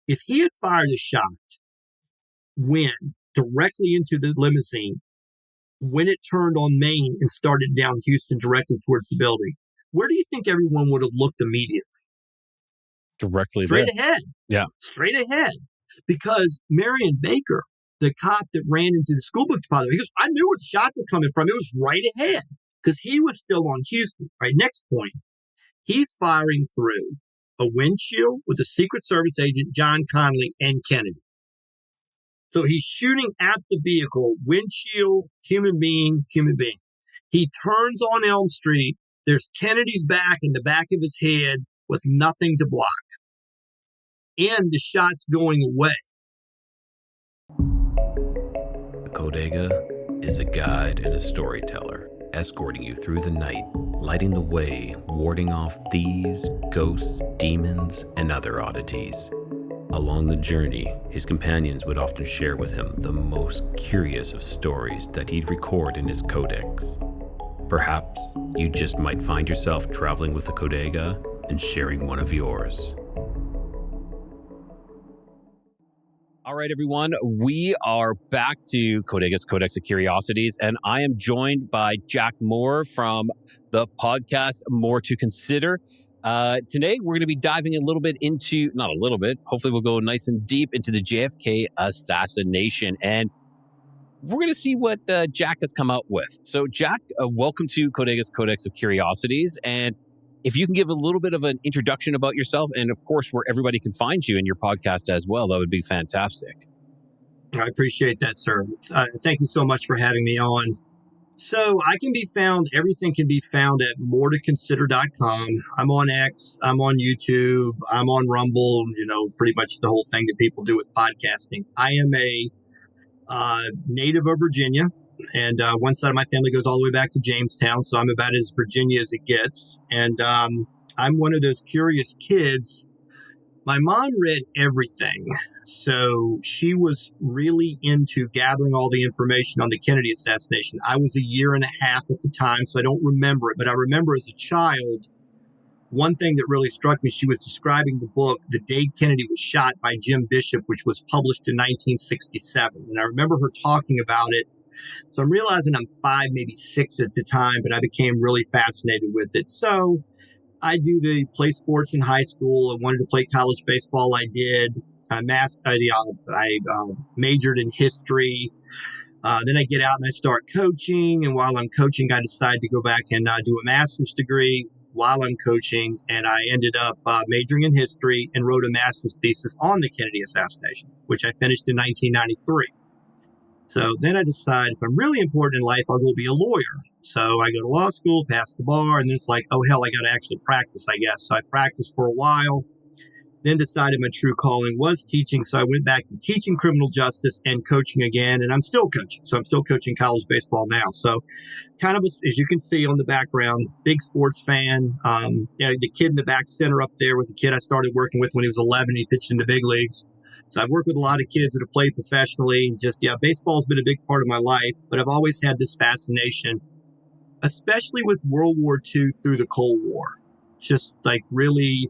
If he had fired a shot directly into the limousine, when it turned on Main and started down Houston directly towards the building, where do you think everyone would have looked immediately? Directly straight there. ahead. Yeah. Straight ahead. Because Marion Baker, the cop that ran into the school book deposit, he goes, I knew where the shots were coming from. It was right ahead because he was still on Houston. All right, next point. He's firing through a windshield with the Secret Service agent John Connolly and Kennedy. So he's shooting at the vehicle, windshield, human being. He turns on Elm Street. There's Kennedy's back in the back of his head with nothing to block. And the shot's going away. The Codega is a guide and a storyteller, escorting you through the night, lighting the way, warding off thieves, ghosts, demons, and other oddities. Along the journey, his companions would often share with him the most curious of stories that he'd record in his Codex. Perhaps you just might find yourself traveling with the Codega and sharing one of yours. All right, everyone, we are back to Codega's Codex of Curiosities, and I am joined by Jack Moore from the podcast More to Consider. Today, we're going to be diving a little bit into, not a little bit, hopefully we'll go nice and deep into the JFK assassination, and we're going to see what Jack has come out with. So, Jack, welcome to Codega's Codex of Curiosities, and if you can give a little bit of an introduction about yourself and, of course, where everybody can find you in your podcast as well, that would be fantastic. I appreciate that, sir. Thank you so much for having me on. So everything can be found at moretoconsider.com. I'm on X, I'm on YouTube, I'm on Rumble, pretty much the whole thing that people do with podcasting. I am a native of Virginia. And one side of my family goes all the way back to Jamestown, so I'm about as Virginia as it gets. And I'm one of those curious kids. My mom read everything, so she was really into gathering all the information on the Kennedy assassination. I was a year and a half at the time, so I don't remember it. But I remember as a child, one thing that really struck me, she was describing the book, The Day Kennedy Was Shot by Jim Bishop, which was published in 1967. And I remember her talking about it. So I'm realizing I'm 5, maybe 6 at the time, but I became really fascinated with it. So I play sports in high school. I wanted to play college baseball. I did. I majored in history. Then I get out and I start coaching. And while I'm coaching, I decide to go back and do a master's degree while I'm coaching. And I ended up majoring in history and wrote a master's thesis on the Kennedy assassination, which I finished in 1993. So then I decide if I'm really important in life, I'll go be a lawyer. So I go to law school, pass the bar, and then it's like, oh, hell, I got to actually practice, I guess. So I practiced for a while, then decided my true calling was teaching. So I went back to teaching criminal justice and coaching again, and I'm still coaching. So I'm still coaching college baseball now. So kind of, as you can see on the background, big sports fan. The kid in the back center up there was a kid I started working with when he was 11. He pitched in the big leagues. So I've worked with a lot of kids that have played professionally. Baseball's been a big part of my life, but I've always had this fascination, especially with World War II through the Cold War. Just like really,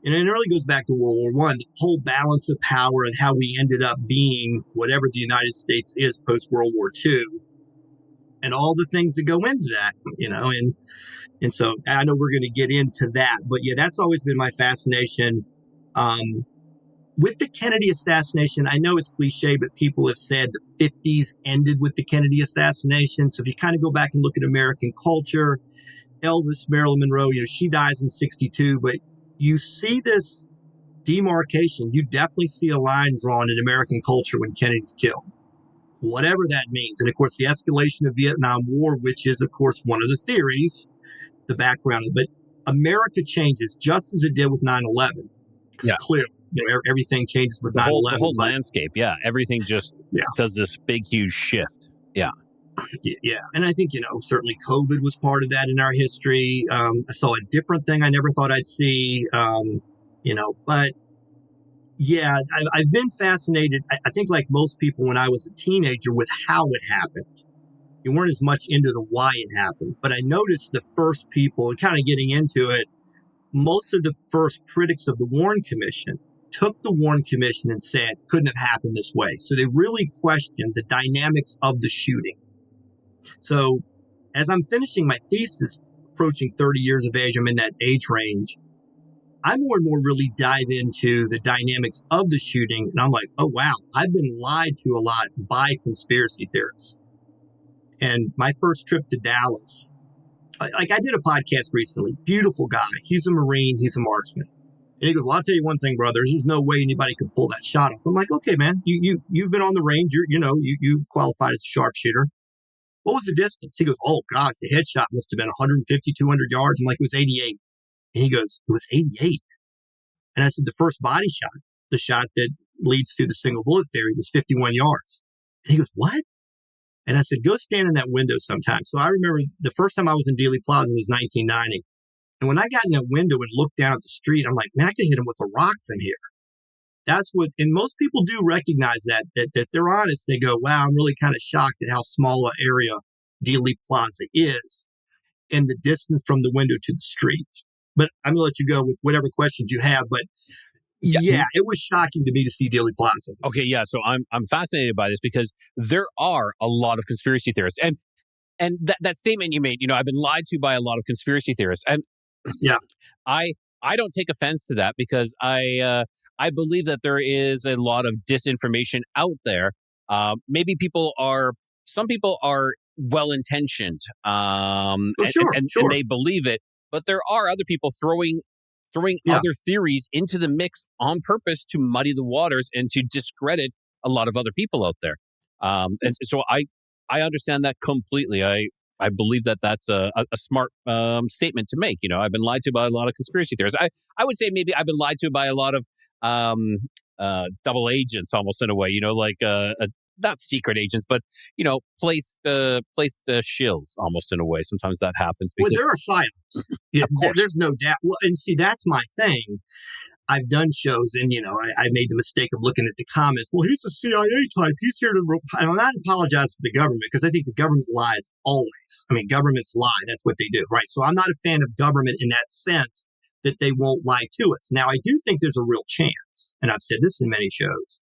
and it really goes back to World War I, the whole balance of power and how we ended up being whatever the United States is post-World War II. And all the things that go into that, and so I know we're going to get into that, but yeah, that's always been my fascination. With the Kennedy assassination, I know it's cliche, but people have said the 50s ended with the Kennedy assassination. So if you kind of go back and look at American culture, Elvis, Marilyn Monroe, she dies in 62, but you see this demarcation. You definitely see a line drawn in American culture when Kennedy's killed, whatever that means. And of course, the escalation of Vietnam War, which is, of course, one of the theories, the background. But America changes just as it did with 9/11. Yeah. Clearly. Everything changes with 9/11. The whole landscape, yeah. Everything just does this big, huge shift. Yeah. Yeah. And I think, certainly COVID was part of that in our history. I saw a different thing I never thought I'd see, but yeah, I've been fascinated. I think like most people when I was a teenager with how it happened. You weren't as much into the why it happened, but I noticed the first people and kind of getting into it, most of the first critics of the Warren Commission took the Warren Commission and said, couldn't have happened this way. So they really questioned the dynamics of the shooting. So as I'm finishing my thesis, approaching 30 years of age, I'm in that age range, I more and more really dive into the dynamics of the shooting. And I'm like, oh, wow, I've been lied to a lot by conspiracy theorists. And my first trip to Dallas, I did a podcast recently, beautiful guy. He's a Marine, he's a marksman. And he goes, well, I'll tell you one thing, brothers, there's no way anybody could pull that shot off. I'm like, okay, man, you've been on the range, you qualified as a sharpshooter. What was the distance? He goes, oh gosh, the headshot must have been 150, 200 yards. I'm like, it was 88. And he goes, it was 88. And I said, the first body shot, the shot that leads to the single bullet theory, was 51 yards. And he goes, what? And I said, go stand in that window sometime. So I remember the first time I was in Dealey Plaza was 1990. And when I got in that window and looked down at the street, I'm like, man, I could hit him with a rock from here. That's what, and most people do recognize that they're honest. They go, wow, I'm really kind of shocked at how small an area Dealey Plaza is and the distance from the window to the street. But I'm going to let you go with whatever questions you have. But yeah, it was shocking to me to see Dealey Plaza. Okay, yeah. So I'm fascinated by this because there are a lot of conspiracy theorists. And that statement you made, I've been lied to by a lot of conspiracy theorists. And yeah, I don't take offense to that because I believe that there is a lot of disinformation out there. Maybe some people are well-intentioned and they believe it, but there are other people throwing other theories into the mix on purpose to muddy the waters and to discredit a lot of other people out there. And so I understand that completely. I believe that that's a smart statement to make. I've been lied to by a lot of conspiracy theorists. I would say maybe I've been lied to by a lot of double agents, almost in a way. Not secret agents, but placed shills, almost in a way. Sometimes that happens. Well, there are silence. There's no doubt. Well, and see, that's my thing. I've done shows and, I made the mistake of looking at the comments. Well, he's a CIA type. He's here to, and I'm not apologizing for the government because I think the government lies always. I mean, governments lie. That's what they do, right? So I'm not a fan of government in that sense that they won't lie to us. Now, I do think there's a real chance, and I've said this in many shows,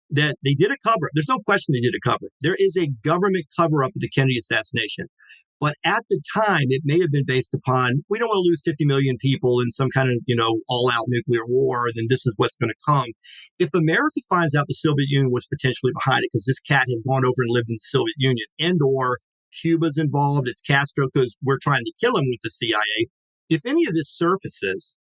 that they did a cover-up. There's no question they did a cover-up. There is a government cover-up of the Kennedy assassination. But at the time, it may have been based upon, we don't want to lose 50 million people in some kind of, all-out nuclear war, then this is what's going to come. If America finds out the Soviet Union was potentially behind it, because this cat had gone over and lived in the Soviet Union, and or Cuba's involved, it's Castro because we're trying to kill him with the CIA. If any of this surfaces,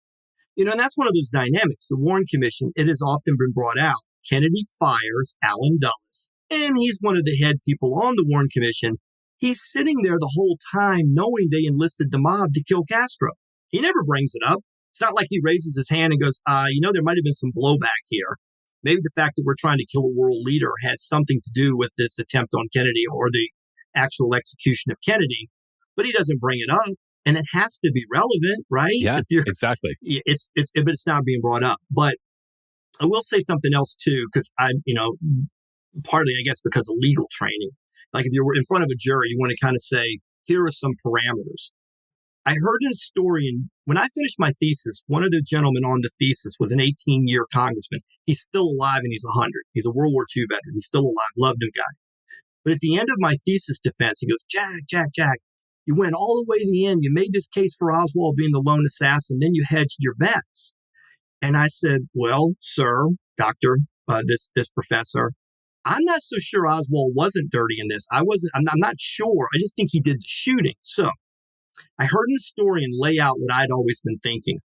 and that's one of those dynamics. The Warren Commission, it has often been brought out. Kennedy fires Allen Dulles, and he's one of the head people on the Warren Commission. He's sitting there the whole time knowing they enlisted the mob to kill Castro. He never brings it up. It's not like he raises his hand and goes, there might have been some blowback here. Maybe the fact that we're trying to kill a world leader had something to do with this attempt on Kennedy or the actual execution of Kennedy, but he doesn't bring it up. And it has to be relevant, right? Yeah, exactly. But it's not being brought up. But I will say something else too, because partly, I guess, because of legal training. Like if you're in front of a jury, you want to kind of say, here are some parameters. I heard in a story, and when I finished my thesis, one of the gentlemen on the thesis was an 18-year congressman. He's still alive and he's 100. He's a World War II veteran. He's still alive. Loved him guy. But at the end of my thesis defense, he goes, Jack, you went all the way to the end. You made this case for Oswald being the lone assassin. Then you hedged your bets. And I said, well, sir, doctor, this professor, I'm not so sure Oswald wasn't dirty in this. I'm not sure. I just think he did the shooting. So I heard an historian lay out what I'd always been thinking.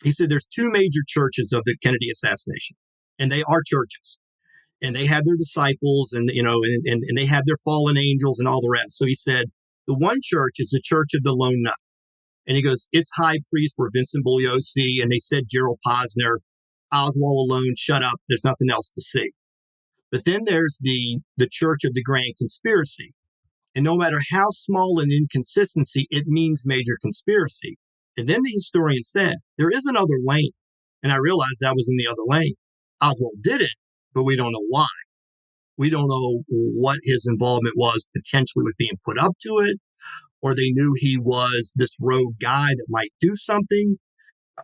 He said there's two major churches of the Kennedy assassination, and they are churches, and they have their disciples and they have their fallen angels and all the rest. So he said the one church is the Church of the Lone Nut. And he goes, its high priests were Vincent Bugliosi, and they said Gerald Posner, Oswald alone, shut up. There's nothing else to see. But then there's the Church of the Grand Conspiracy. And no matter how small an inconsistency, it means major conspiracy. And then the historian said, there is another lane. And I realized I was in the other lane. Oswald did it, but we don't know why. We don't know what his involvement was potentially with being put up to it, or they knew he was this rogue guy that might do something.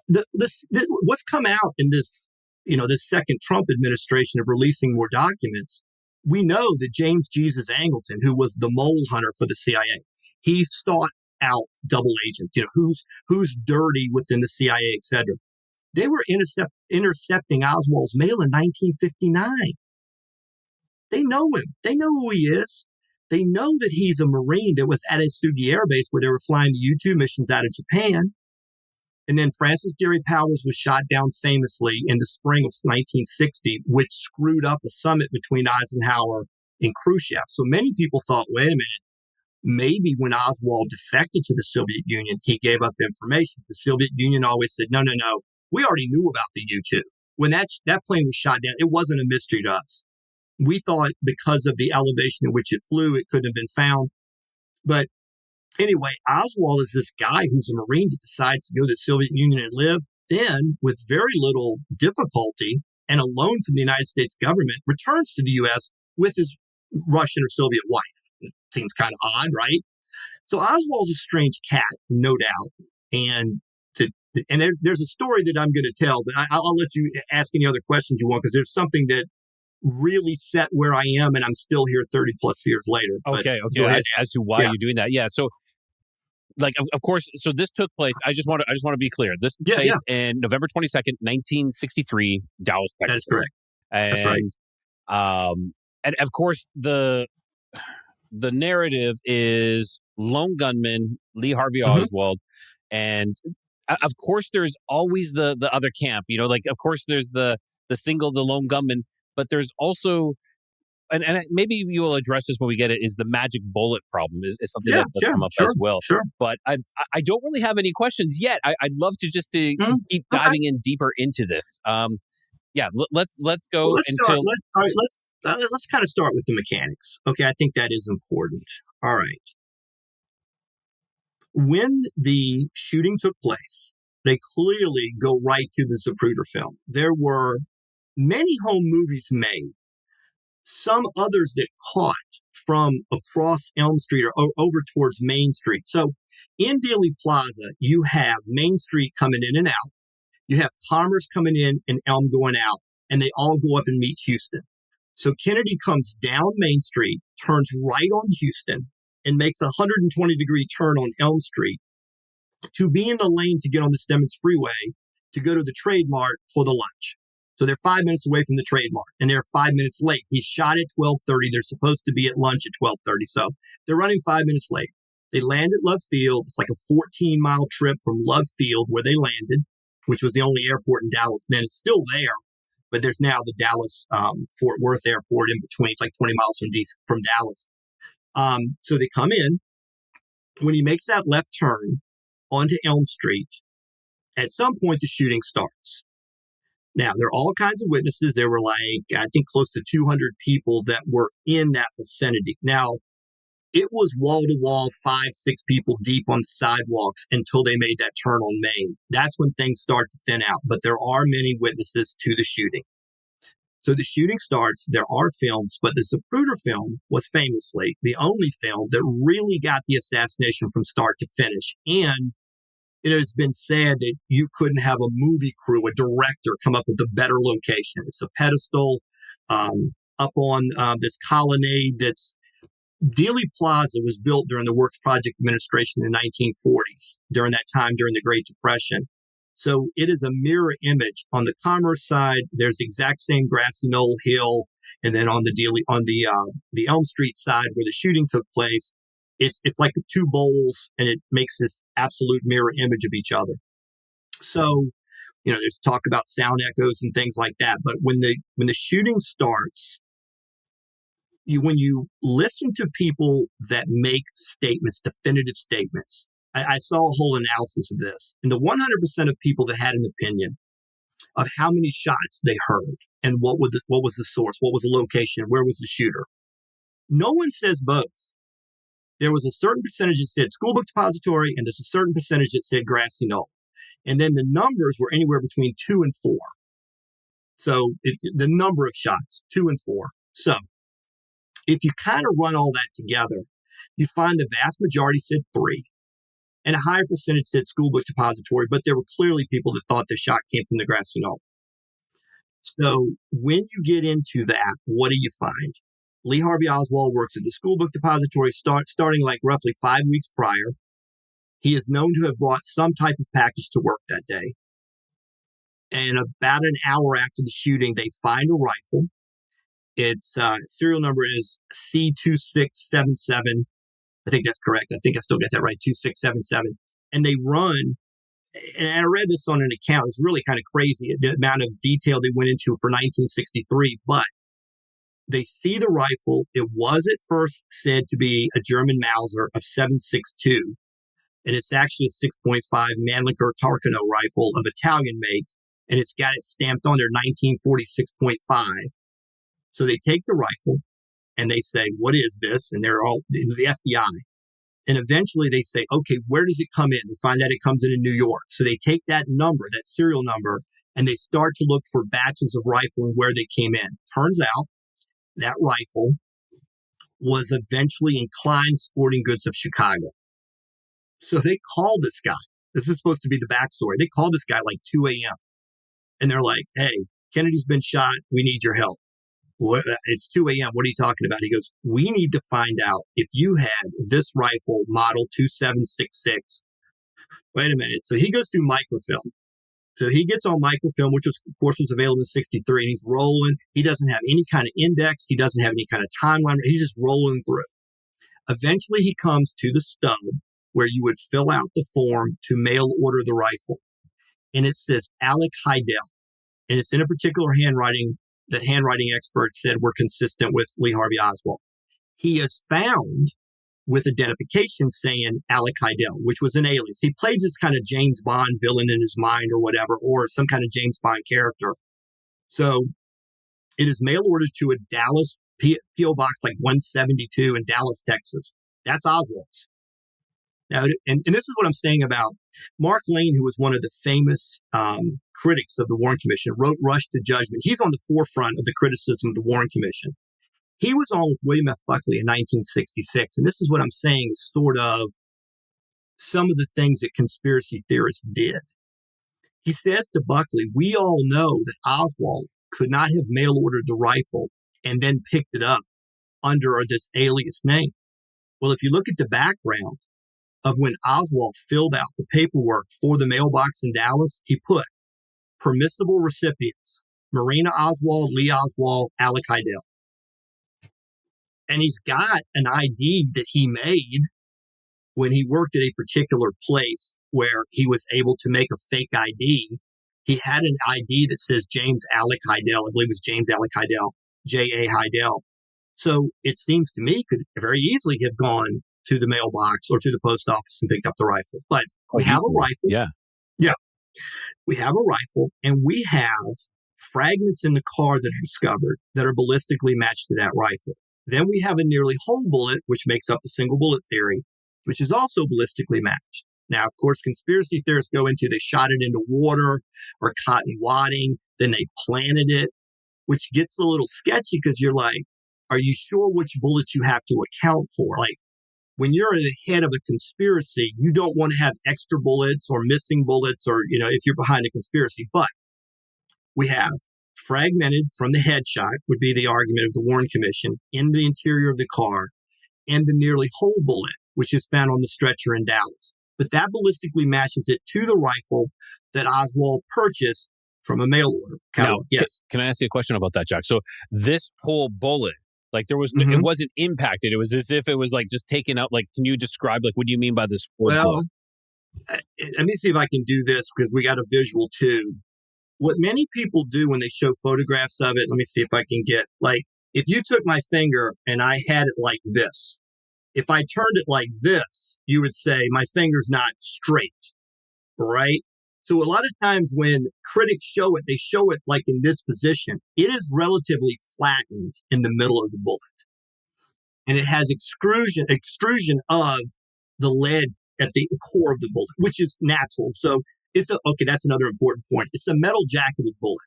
What's come out in this the second Trump administration of releasing more documents, we know that James Jesus Angleton, who was the mole hunter for the CIA, he sought out double agents, who's dirty within the CIA, et cetera. They were intercepting Oswald's mail in 1959. They know him. They know who he is. They know that he's a Marine that was at Isugi Air Base where they were flying the U-2 missions out of Japan. And then Francis Gary Powers was shot down famously in the spring of 1960, which screwed up a summit between Eisenhower and Khrushchev. So many people thought, wait a minute, maybe when Oswald defected to the Soviet Union, he gave up information. The Soviet Union always said, no, we already knew about the U-2. When that plane was shot down, it wasn't a mystery to us. We thought because of the elevation at which it flew, it couldn't have been found. But anyway, Oswald is this guy who's a Marine that decides to go to the Soviet Union and live. Then, with very little difficulty and a loan from the United States government, returns to the U.S. with his Russian or Soviet wife. It seems kind of odd, right? So Oswald's a strange cat, no doubt. And there's a story that I'm going to tell, but I'll let you ask any other questions you want, because there's something that really set where I am, and I'm still here 30 plus years later. Okay. As to why you're doing that. Yeah. So, of course, so this took place. I just want to be clear. This took place in November 22nd, 1963, Dallas, Texas. That is correct. That's right. And of course, the narrative is lone gunman Lee Harvey Oswald, and of course, there's always the other camp. Of course, there's the lone gunman, but there's also, and maybe you will address this when we get it, is the magic bullet problem is something that's come up as well. Sure. But I don't really have any questions yet. I'd love to keep diving in deeper into this. Let's go let's kind of start with the mechanics. Okay, I think that is important. All right. When the shooting took place, they clearly go right to the Zapruder film. There were many home movies made, some others that caught from across Elm Street or over towards Main Street. So in Dealey Plaza, you have Main Street coming in and out. You have Commerce coming in and Elm going out, and they all go up and meet Houston. So Kennedy comes down Main Street, turns right on Houston, and makes a 120-degree turn on Elm Street to be in the lane to get on the Stemmons Freeway to go to the Trade Mart for the lunch. So they're 5 minutes away from the Trade Mart, and they're 5 minutes late. He's shot at 12:30. They're supposed to be at lunch at 12:30, so they're running 5 minutes late. They land at Love Field. It's like a 14-mile trip from Love Field where they landed, which was the only airport in Dallas then. It's still there, but there's now the Dallas Fort Worth Airport in between. It's like 20 miles from Dallas. So they come in. When he makes that left turn onto Elm Street, at some point the shooting starts. Now, there are all kinds of witnesses. There were I think close to 200 people that were in that vicinity. Now, it was wall-to-wall, 5, 6 people deep on the sidewalks until they made that turn on Main. That's when things start to thin out. But there are many witnesses to the shooting. So the shooting starts, there are films, but the Zapruder film was famously the only film that really got the assassination from start to finish. And it has been said that you couldn't have a movie crew, a director, come up with a better location. It's a pedestal up on this colonnade that's Dealey Plaza was built during the Works Project administration in the 1940s, during that time, during the Great Depression. So it is a mirror image. On the Commerce side, there's the exact same grassy knoll hill. And then on the Elm Street side where the shooting took place, it's like 2 bowls, and it makes this absolute mirror image of each other. So, there's talk about sound echoes and things like that. But when the shooting starts, when you listen to people that make statements, definitive statements, I saw a whole analysis of this. And the 100% of people that had an opinion of how many shots they heard and what was the source, what was the location, where was the shooter. No one says both. There was a certain percentage that said school book depository, and there's a certain percentage that said grassy knoll. And then the numbers were anywhere between 2 and 4. So the number of shots, 2 and 4. So if you kind of run all that together, you find the vast majority said 3. And a higher percentage said school book depository, but there were clearly people that thought the shot came from the grassy knoll. So when you get into that, what do you find? Lee Harvey Oswald works at the school book depository starting like roughly 5 weeks prior. He is known to have brought some type of package to work that day. And about an hour after the shooting, they find a rifle. Its serial number is C2677. I think that's correct. I think I still got that right, 2677. And they run, and I read this on an account. It's really kind of crazy, the amount of detail they went into for 1963. But they see the rifle. It was at first said to be a German Mauser of 7.62. And it's actually a 6.5 Mannlicher Tarkano rifle of Italian make. And it's got it stamped on there 1946.5. So they take the rifle and they say, what is this? And they're all in the FBI. And eventually they say, okay, where does it come in? They find that it comes in New York. So they take that number, that serial number, and they start to look for batches of rifle and where they came in. Turns out that rifle was eventually in Klein Sporting Goods of Chicago. So they called this guy. This is supposed to be the backstory. They called this guy like 2 a.m. And they're like, hey, Kennedy's been shot. We need your help. It's 2 a.m. What are you talking about? He goes, we need to find out if you had this rifle model 2766. Wait a minute. So he goes through microfilm. So he gets on microfilm, which was, of course, was available in 63, and he's rolling. He doesn't have any kind of index. He doesn't have any kind of timeline. He's just rolling through. Eventually, he comes to the stub where you would fill out the form to mail order the rifle. And it says Alec Heidel. And it's in a particular handwriting that handwriting experts said were consistent with Lee Harvey Oswald. He is found with identification saying Alec Heidel, which was an alias. He played this kind of James Bond villain in his mind or whatever, or some kind of James Bond character. So it is mail ordered to a Dallas P.O. Box like 172 in Dallas, Texas. That's Oswald's. Now, and this is what I'm saying about Mark Lane, who was one of the famous critics of the Warren Commission, wrote Rush to Judgment. He's on the forefront of the criticism of the Warren Commission. He was on with William F. Buckley in 1966. And this is what I'm saying is sort of some of the things that conspiracy theorists did. He says to Buckley, we all know that Oswald could not have mail ordered the rifle and then picked it up under this alias name. Well, if you look at the background of when Oswald filled out the paperwork for the mailbox in Dallas, he put permissible recipients, Marina Oswald, Lee Oswald, Alec Heidel. And he's got an ID that he made when he worked at a particular place where he was able to make a fake ID. He had an ID that says James Alec Heidel. I believe it was James Alec Heidel, J.A. Heidel. So it seems to me could very easily have gone to the mailbox or to the post office and picked up the rifle. But we have a rifle. Yeah. Yeah. We have a rifle and we have fragments in the car that are discovered that are ballistically matched to that rifle. Then we have a nearly whole bullet, which makes up the single bullet theory, which is also ballistically matched. Now, of course, conspiracy theorists go into they shot it into water or cotton wadding, then they planted it, which gets a little sketchy because you're like, are you sure which bullets you have to account for? Like, when you're at the head of a conspiracy, you don't want to have extra bullets or missing bullets or, if you're behind a conspiracy. But we have fragmented from the headshot, would be the argument of the Warren Commission, in the interior of the car, and the nearly whole bullet, which is found on the stretcher in Dallas. But that ballistically matches it to the rifle that Oswald purchased from a mail order. Now, yes. Can I ask you a question about that, Jack? So this whole bullet, like there was, it wasn't impacted. It was as if it was like just taken out. Like, can you describe, like, what do you mean by this? Well, let me see if I can do this because we got a visual too. What many people do when they show photographs of it, let me see if I can get, like, if you took my finger and I had it like this, if I turned it like this, you would say my finger's not straight, right? So a lot of times when critics show it, they show it like in this position. It is relatively flattened in the middle of the bullet. And it has extrusion of the lead at the core of the bullet, which is natural. So okay, that's another important point. It's a metal jacketed bullet.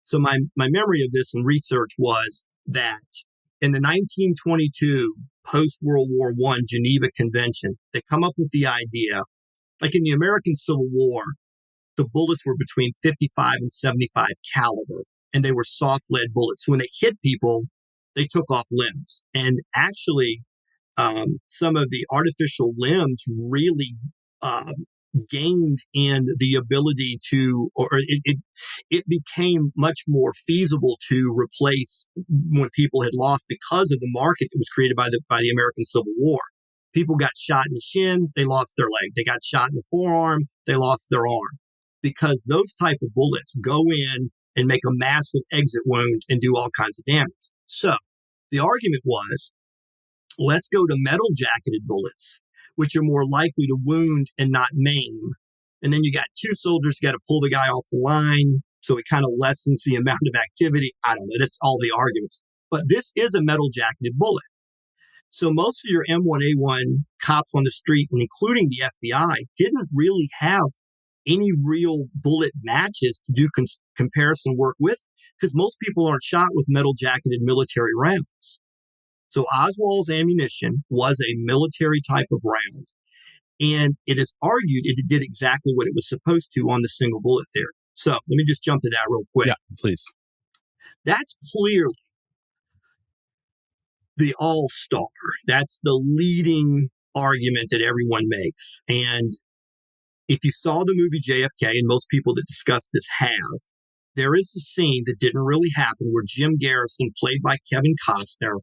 So my memory of this and research was that in the 1922 post-World War I Geneva Convention, they come up with the idea, like in the American Civil War, the bullets were between 55 and 75 caliber. and they were soft lead bullets. When they hit people, they took off limbs. And actually, some of the artificial limbs really gained in the ability to, or it became much more feasible to replace when people had lost because of the market that was created by the American Civil War. People got shot in the shin, they lost their leg. They got shot in the forearm, they lost their arm. Because those type of bullets go in and make a massive exit wound and do all kinds of damage. So the argument was, let's go to metal jacketed bullets, which are more likely to wound and not maim. And then you got two soldiers, got to pull the guy off the line. So it kind of lessens the amount of activity. I don't know. That's all the arguments. But this is a metal jacketed bullet. So most of your M1A1 cops on the street, and including the FBI, didn't really have any real bullet matches to do comparison work with, because most people aren't shot with metal jacketed military rounds. So Oswald's ammunition was a military type of round, and it is argued it did exactly what it was supposed to on the single bullet theory. So let me just jump to that real quick. Yeah, please. That's clearly the all-star. That's the leading argument that everyone makes. And if you saw the movie JFK, and most people that discuss this have, there is a scene that didn't really happen where Jim Garrison, played by Kevin Costner,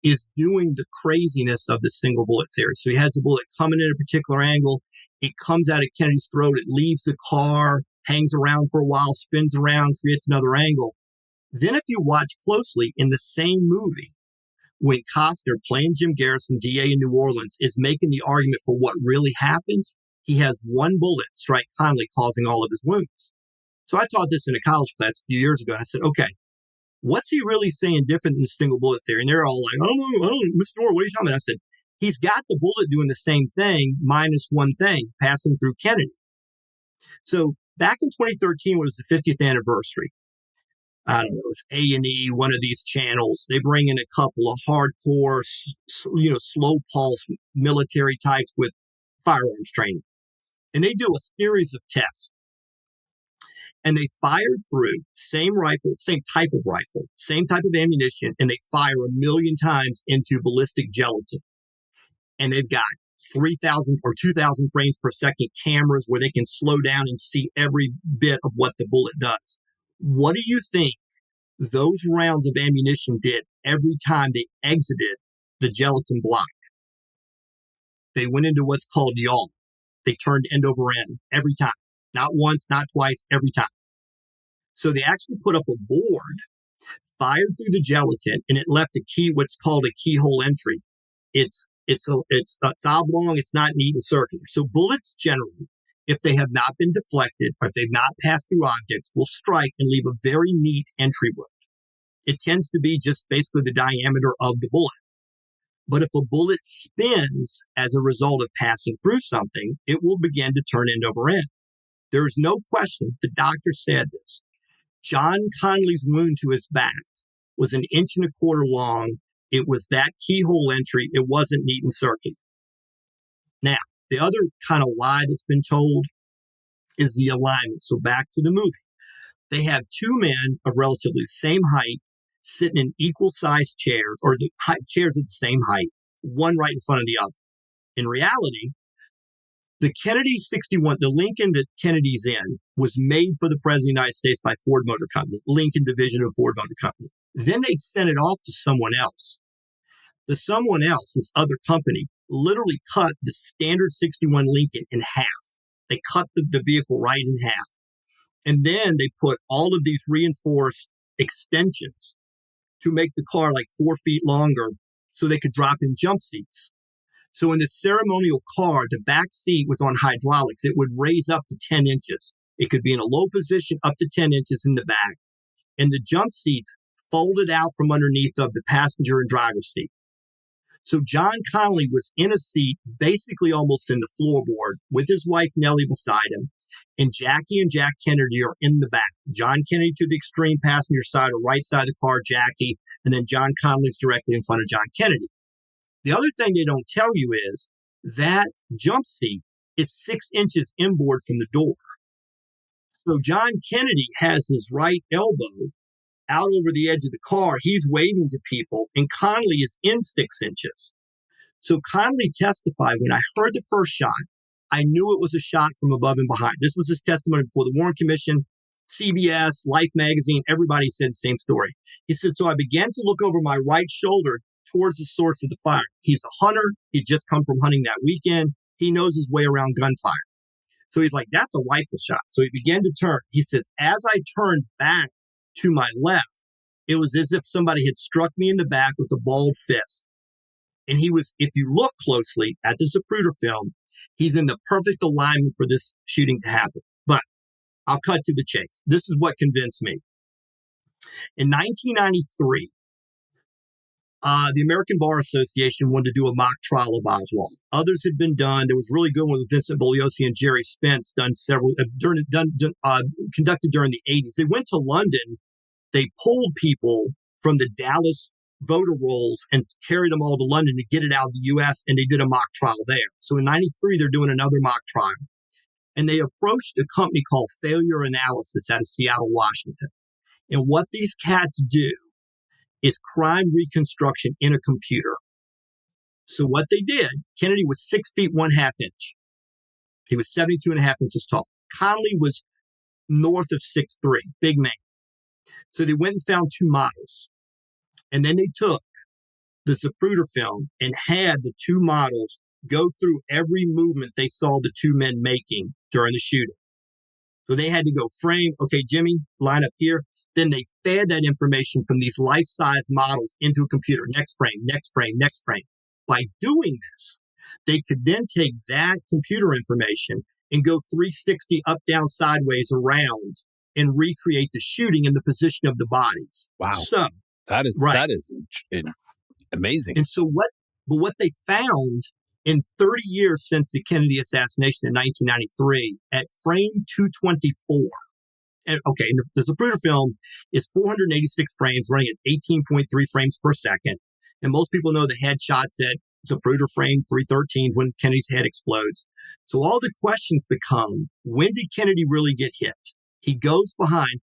is doing the craziness of the single bullet theory. So he has the bullet coming in a particular angle. It comes out of Kennedy's throat. It leaves the car, hangs around for a while, spins around, creates another angle. Then if you watch closely in the same movie, when Costner, playing Jim Garrison, DA in New Orleans, is making the argument for what really happens, he has one bullet strike Connally, causing all of his wounds. So I taught this in a college class a few years ago, and I said, okay, what's he really saying different than the single bullet theory? And they're all like, oh, Mr. Orr, what are you talking about? I said, he's got the bullet doing the same thing minus one thing, passing through Kennedy. So back in 2013, when it was the 50th anniversary, I don't know, it's A&E, one of these channels. They bring in a couple of hardcore, slow pulse military types with firearms training. And they do a series of tests. And they fired through same rifle, same type of rifle, same type of ammunition, and they fire 1 million times into ballistic gelatin. And they've got 3,000 or 2,000 frames per second cameras where they can slow down and see every bit of what the bullet does. What do you think those rounds of ammunition did every time they exited the gelatin block? They went into what's called yaw. They turned end over end every time. Not once, not twice, every time. So they actually put up a board, fired through the gelatin, and it left a key, what's called a keyhole entry. It's oblong, it's not neat and circular. So bullets generally, if they have not been deflected or if they've not passed through objects, will strike and leave a very neat entry wound. It tends to be just basically the diameter of the bullet. But if a bullet spins as a result of passing through something, it will begin to turn end over end. There is no question, the doctor said this. John Connally's wound to his back was 1.25 inches long. It was that keyhole entry. It wasn't neat and circular. Now, the other kind of lie that's been told is the alignment. So back to the movie. They have two men of relatively the same height sitting in equal sized chairs, or the chairs at the same height, one right in front of the other. In reality, the Kennedy 61, the Lincoln that Kennedy's in, was made for the President of the United States by Ford Motor Company, Lincoln Division of Ford Motor Company. Then they sent it off to someone else. The someone else, this other company, literally cut the standard 61 Lincoln in half. They cut the vehicle right in half. And then they put all of these reinforced extensions to make the car like 4 feet longer so they could drop in jump seats. So in the ceremonial car, the back seat was on hydraulics. It would raise up to 10 inches. It could be in a low position up to 10 inches in the back. And the jump seats folded out from underneath of the passenger and driver's seat. So John Connally was in a seat, basically almost in the floorboard, with his wife Nellie beside him. And Jackie and Jack Kennedy are in the back. John Kennedy to the extreme passenger side or right side of the car, Jackie, and then John Connally's directly in front of John Kennedy. The other thing they don't tell you is that jump seat is 6 inches inboard from the door. So John Kennedy has his right elbow out over the edge of the car. He's waving to people, and Connolly is in 6 inches. So Connolly testified, when I heard the first shot, I knew it was a shot from above and behind. This was his testimony before the Warren Commission, CBS, Life magazine. Everybody said the same story. He said, so I began to look over my right shoulder towards the source of the fire. He's a hunter. He'd just come from hunting that weekend. He knows his way around gunfire. So he's like, that's a rifle shot. So he began to turn. He said, as I turned back to my left, it was as if somebody had struck me in the back with a balled fist. And he was, if you look closely at the Zapruder film, he's in the perfect alignment for this shooting to happen. But I'll cut to the chase. This is what convinced me. In 1993, the American Bar Association wanted to do a mock trial of Oswald. Others had been done. There was a really good one with Vincent Bugliosi and Jerry Spence, done several, conducted during the 80s. They went to London. They pulled people from the Dallas voter rolls and carried them all to London to get it out of the U.S., and they did a mock trial there. So in 93, they're doing another mock trial. And they approached a company called Failure Analysis out of Seattle, Washington. And what these cats do is crime reconstruction in a computer. So what they did, Kennedy was 6 feet 1/2 inch. He was 72.5 inches tall. Connolly was north of 6'3", big man. So they went and found 2 models. And then they took the Zapruder film and had the 2 models go through every movement they saw the 2 men making during the shooting. So they had to go frame, okay, Jimmy, line up here. Then they fed that information from these life-size models into a computer. Next frame, next frame, next frame. By doing this, they could then take that computer information and go 360 up, down, sideways, around and recreate the shooting and the position of the bodies. Wow. So that is amazing. And so what they found in 30 years since the Kennedy assassination in 1993 at frame 224, and the Zapruder film is 486 frames running at 18.3 frames per second. And most people know the headshots at Zapruder frame 313 when Kennedy's head explodes. So all the questions become, when did Kennedy really get hit? He goes behind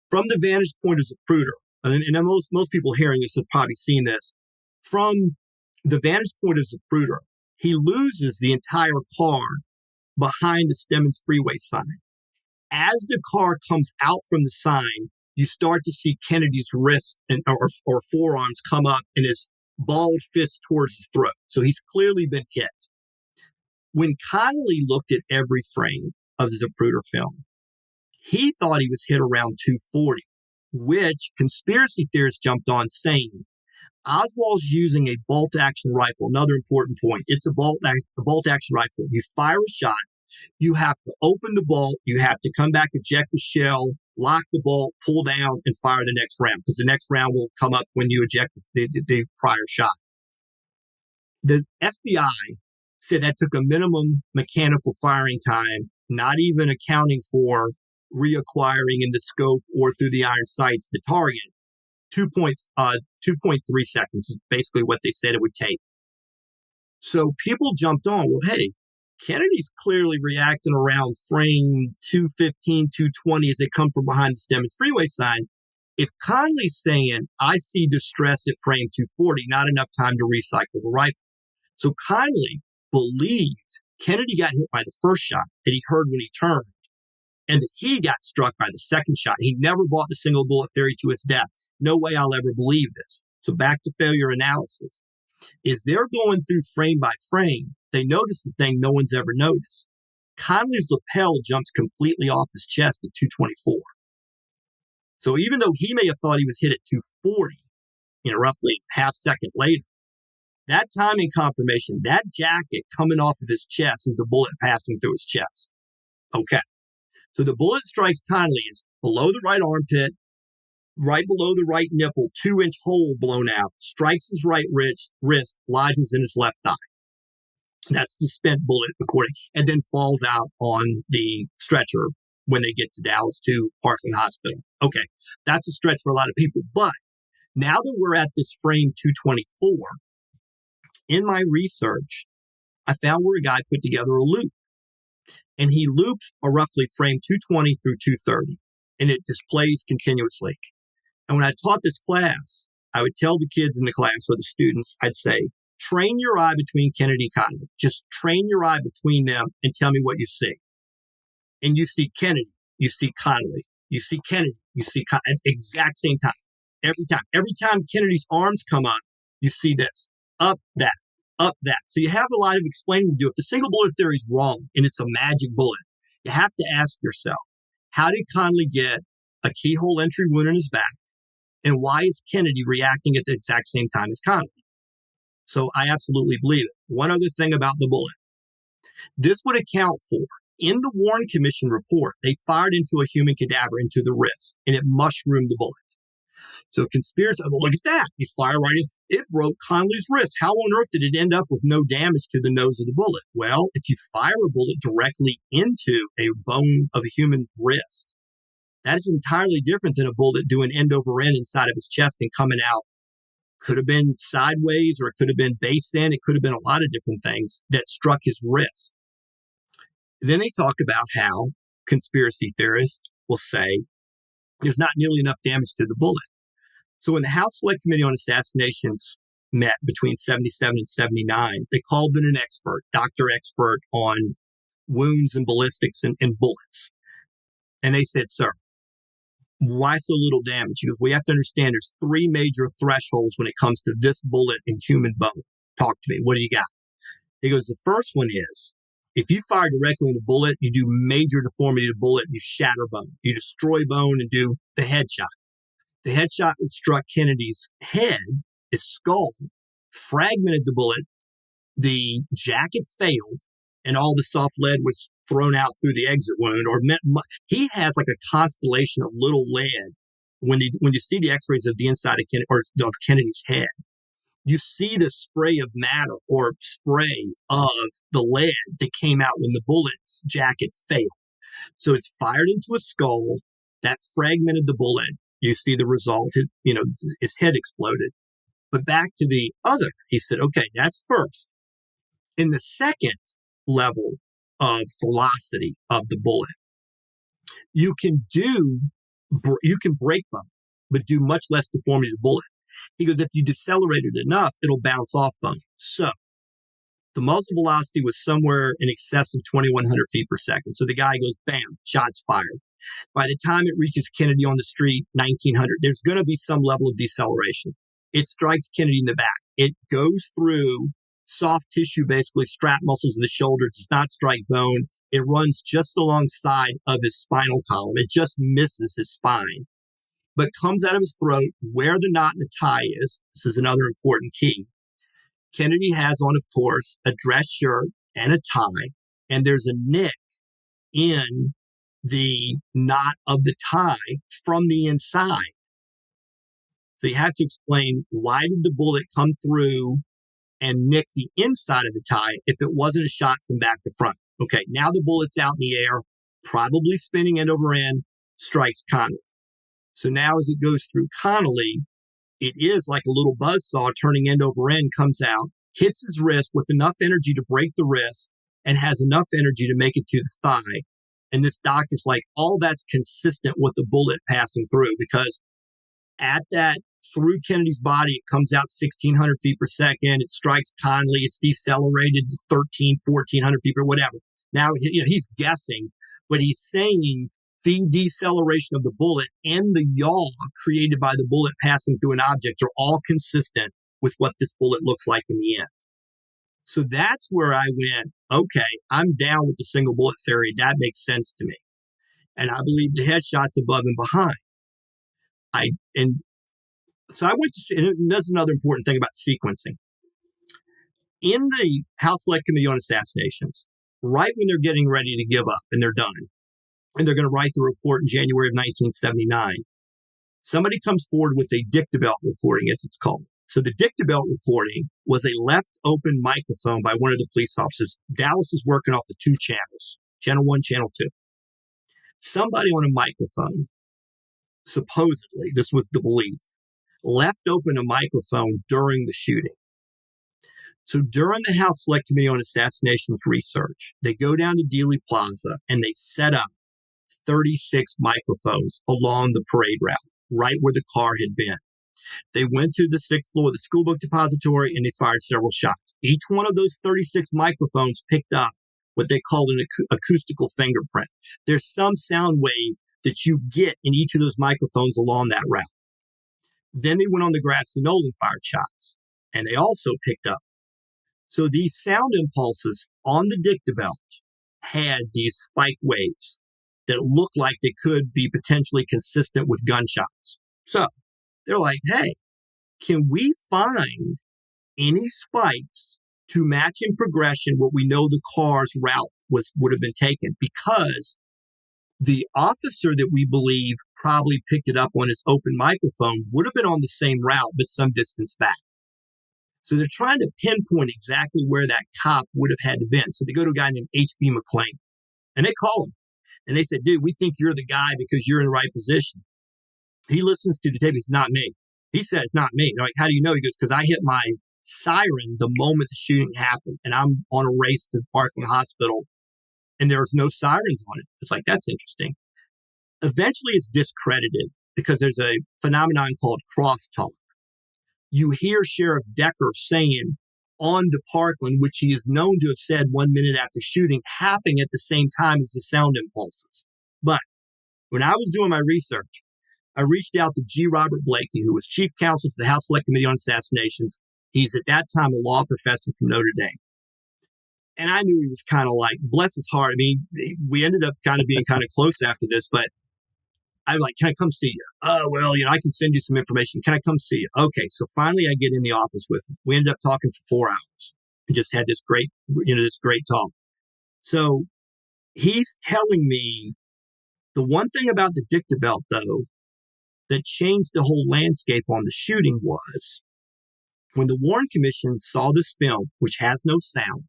from the vantage point of Zapruder. And most people hearing this have probably seen this. From the vantage point of Zapruder, he loses the entire car behind the Stemmons Freeway sign. As the car comes out from the sign, you start to see Kennedy's wrist or forearms come up and his balled fist towards his throat. So he's clearly been hit. When Connolly looked at every frame of the Zapruder film, he thought he was hit around 240, which conspiracy theorists jumped on saying Oswald's using a bolt-action rifle. Another important point. It's a bolt-action rifle. You fire a shot. You have to open the bolt. You have to come back, eject the shell, lock the bolt, pull down, and fire the next round, because the next round will come up when you eject the prior shot. The FBI said that took a minimum mechanical firing time, not even accounting for reacquiring in the scope or through the iron sights the target. 2.3 seconds is basically what they said it would take. So people jumped on, well, hey, Kennedy's clearly reacting around frame 215, 220 as they come from behind the Stemmons Freeway sign. If Connolly's saying, I see distress at frame 240, not enough time to recycle the rifle. So Connolly believed Kennedy got hit by the first shot that he heard when he turned, and that he got struck by the second shot. He never bought the single bullet theory to its death. No way I'll ever believe this. So back to failure analysis. Is they're going through frame by frame, they notice the thing no one's ever noticed. Connolly's lapel jumps completely off his chest at 224. So even though he may have thought he was hit at 240, roughly half second later, that timing confirmation, that jacket coming off of his chest is the bullet passing through his chest. Okay. So the bullet strikes Connolly is below the right armpit, right below the right nipple, 2-inch hole blown out, strikes his right wrist, lodges in his left thigh. That's the spent bullet, and then falls out on the stretcher when they get to Dallas to Parkland Hospital. Okay, that's a stretch for a lot of people. But now that we're at this frame 224, in my research, I found where a guy put together a loop. And he looped a roughly frame 220 through 230, and it displays continuously. And when I taught this class, I would tell the kids in the class or the students, I'd say, train your eye between Kennedy and Connolly. Just train your eye between them and tell me what you see. And you see Kennedy, you see Connolly, you see Kennedy, you see at the exact same time. Every time. Every time Kennedy's arms come up, you see this. Up, that. Up, that. So you have a lot of explaining to do. If the single bullet theory is wrong and it's a magic bullet, you have to ask yourself, how did Connolly get a keyhole entry wound in his back? And why is Kennedy reacting at the exact same time as Connolly? So I absolutely believe it. One other thing about the bullet. This would account for, in the Warren Commission report, they fired into a human cadaver into the wrist, and it mushroomed the bullet. So conspiracy, well, look at that. You fire right in. It broke Connolly's wrist. How on earth did it end up with no damage to the nose of the bullet? Well, if you fire a bullet directly into a bone of a human wrist, that is entirely different than a bullet doing end over end inside of his chest and coming out. Could have been sideways, or it could have been base in. It could have been a lot of different things that struck his wrist. Then they talk about how conspiracy theorists will say there's not nearly enough damage to the bullet. So when the House Select Committee on Assassinations met between 77 and 79, they called in an expert, doctor expert on wounds and ballistics and bullets. And they said, sir, why so little damage? He goes, we have to understand there's three major thresholds when it comes to this bullet and human bone. Talk to me. What do you got? He goes, the first one is, if you fire directly in the bullet, you do major deformity to the bullet, and you shatter bone. You destroy bone and do the headshot. The headshot that struck Kennedy's head, his skull, fragmented the bullet. The jacket failed, and all the soft lead was thrown out through the exit wound. He has like a constellation of little lead. When you see the X-rays of the inside of Kennedy's head, you see the spray of matter or spray of the lead that came out when the bullet's jacket failed. So it's fired into a skull that fragmented the bullet. You see the result. His head exploded. But back to the other, he said, okay, that's first. In the second level of velocity of the bullet, you can break bone, but do much less deformity to the bullet. He goes, if you decelerate it enough, it'll bounce off bone. So the muzzle velocity was somewhere in excess of 2,100 feet per second. So the guy goes, bam, shots fired. By the time it reaches Kennedy on the street, 1,900, there's going to be some level of deceleration. It strikes Kennedy in the back. It goes through soft tissue, basically strap muscles of the shoulder. It does not strike bone. It runs just alongside of his spinal column. It just misses his spine, but comes out of his throat where the knot in the tie is. This is another important key. Kennedy has on, of course, a dress shirt and a tie, and there's a nick in the knot of the tie from the inside. So you have to explain, why did the bullet come through and nick the inside of the tie if it wasn't a shot from back to front? Okay, now the bullet's out in the air, probably spinning end over end, strikes Connolly. So now as it goes through Connolly, it is like a little buzzsaw turning end over end, comes out, hits his wrist with enough energy to break the wrist, and has enough energy to make it to the thigh. And this doctor's like, all that's consistent with the bullet passing through, because at that, through Kennedy's body, it comes out 1,600 feet per second. It strikes Connolly. It's decelerated to 1,400 feet or whatever. Now, he's guessing, but he's saying the deceleration of the bullet and the yaw created by the bullet passing through an object are all consistent with what this bullet looks like in the end. So that's where I went, okay, I'm down with the single bullet theory. That makes sense to me. And I believe the headshot's above and behind. So I went to see, and that's another important thing about sequencing. In the House Select Committee on Assassinations, right when they're getting ready to give up and they're done, and they're going to write the report in January of 1979, somebody comes forward with a dictabelt recording, as it's called. So the dictabelt recording was a left open microphone by one of the police officers. Dallas is working off the two channels, channel 1, channel 2. Somebody on a microphone, supposedly, this was the belief, left open a microphone during the shooting. So during the House Select Committee on Assassinations research, they go down to Dealey Plaza and they set up 36 microphones along the parade route, right where the car had been. They went to the 6th floor of the school book depository and they fired several shots. Each one of those 36 microphones picked up what they called an acoustical fingerprint. There's some sound wave that you get in each of those microphones along that route. Then they went on the grassy knoll and fired shots, and they also picked up. So these sound impulses on the dicta belt had these spike waves that looked like they could be potentially consistent with gunshots. So they're like, hey, can we find any spikes to match in progression what we know the car's route would have been taken? Because the officer that we believe probably picked it up on his open microphone would have been on the same route, but some distance back. So they're trying to pinpoint exactly where that cop would have had to been. So they go to a guy named H.B. McLean, and they call him. And they said, dude, we think you're the guy because you're in the right position. He listens to the tape. It's not me. He said, it's not me. They're like, how do you know? He goes, because I hit my siren the moment the shooting happened, and I'm on a race to Parkland Hospital, and there's no sirens on it. It's like, that's interesting. Eventually, it's discredited because there's a phenomenon called crosstalk. You hear Sheriff Decker saying on to Parkland, which he is known to have said 1 minute after shooting, happening at the same time as the sound impulses. But when I was doing my research, I reached out to G. Robert Blakey, who was chief counsel to the House Select Committee on Assassinations. He's at that time a law professor from Notre Dame. And I knew he was kind of like, bless his heart. I mean, we ended up kind of being kind of close after this, but I'm like, can I come see you? Oh, well, I can send you some information. Can I come see you? Okay. So finally I get in the office with him. We ended up talking for 4 hours and just had this great talk. So he's telling me the one thing about the dicta belt, though, that changed the whole landscape on the shooting was when the Warren Commission saw this film, which has no sound,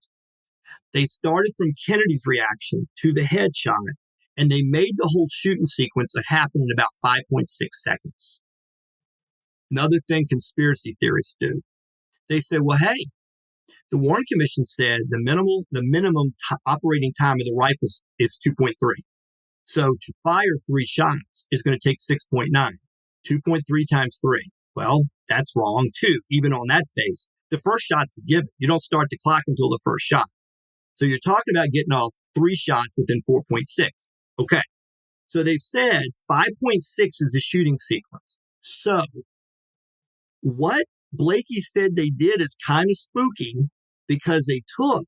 they started from Kennedy's reaction to the headshot, and they made the whole shooting sequence that happened in about 5.6 seconds. Another thing conspiracy theorists do. They say, well, hey, the Warren Commission said the minimum operating time of the rifles is 2.3. So to fire 3 shots is going to take 6.9. 2.3 times 3. Well, that's wrong too, even on that phase. The first shot's a given. You don't start the clock until the first shot. So you're talking about getting off 3 shots within 4.6. Okay. So they've said 5.6 is the shooting sequence. So what Blakey said they did is kind of spooky because they took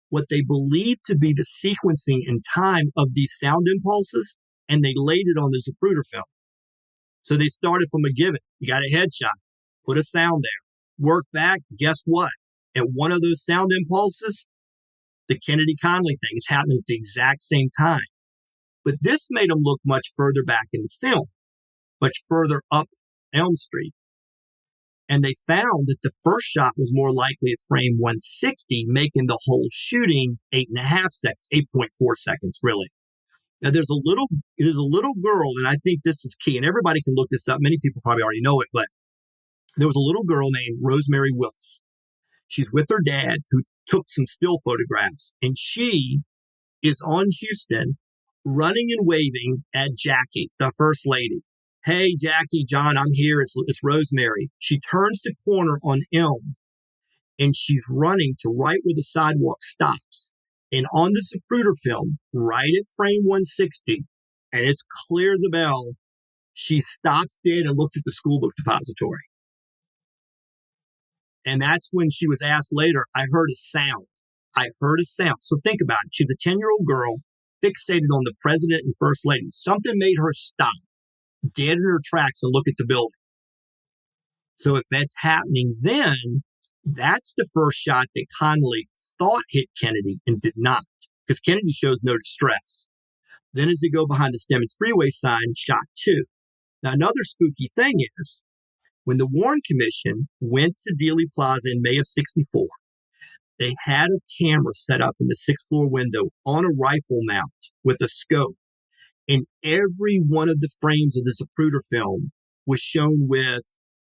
what they believed to be the sequencing in time of these sound impulses and they laid it on the Zapruder film. So they started from a given. You got a headshot, put a sound there, work back. Guess what? At one of those sound impulses, the Kennedy-Connolly thing is happening at the exact same time. But this made them look much further back in the film, much further up Elm Street. And they found that the first shot was more likely at frame 160, making the whole shooting 8.5 seconds, 8.4 seconds, really. Now, there's a little girl, and I think this is key, and everybody can look this up. Many people probably already know it, but there was a little girl named Rosemary Willis. She's with her dad, who took some still photographs, and she is on Houston running and waving at Jackie, the first lady. Hey, Jackie, John, I'm here. It's Rosemary. She turns the corner on Elm, and she's running to right where the sidewalk stops. And on the Zapruder film, right at frame 160, and it's clear as a bell, she stops dead and looks at the school book depository. And that's when she was asked later, I heard a sound. So think about it. She's a 10-year-old girl fixated on the president and first lady. Something made her stop dead in her tracks and look at the building. So if that's happening then, that's the first shot that Connolly thought hit Kennedy and did not, because Kennedy shows no distress. Then as they go behind the Stemmons Freeway sign, shot 2. Now, another spooky thing is, when the Warren Commission went to Dealey Plaza in May of 64, they had a camera set up in the 6th floor window on a rifle mount with a scope. And every one of the frames of the Zapruder film was shown with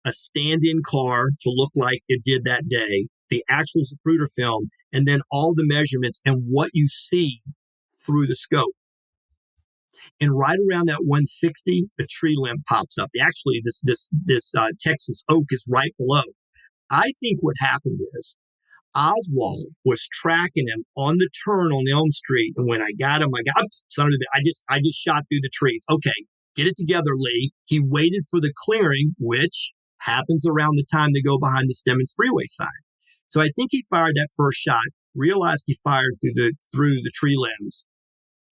a stand-in car to look like it did that day, the actual Zapruder film, and then all the measurements and what you see through the scope. And right around that 160, a tree limb pops up. Actually, this Texas oak is right below. I think what happened is Oswald was tracking him on the turn on Elm Street, and when I got him, son of a bitch, I just shot through the trees. Okay, get it together, Lee. He waited for the clearing, which happens around the time they go behind the Stemmons Freeway sign. So I think he fired that first shot, realized he fired through the tree limbs,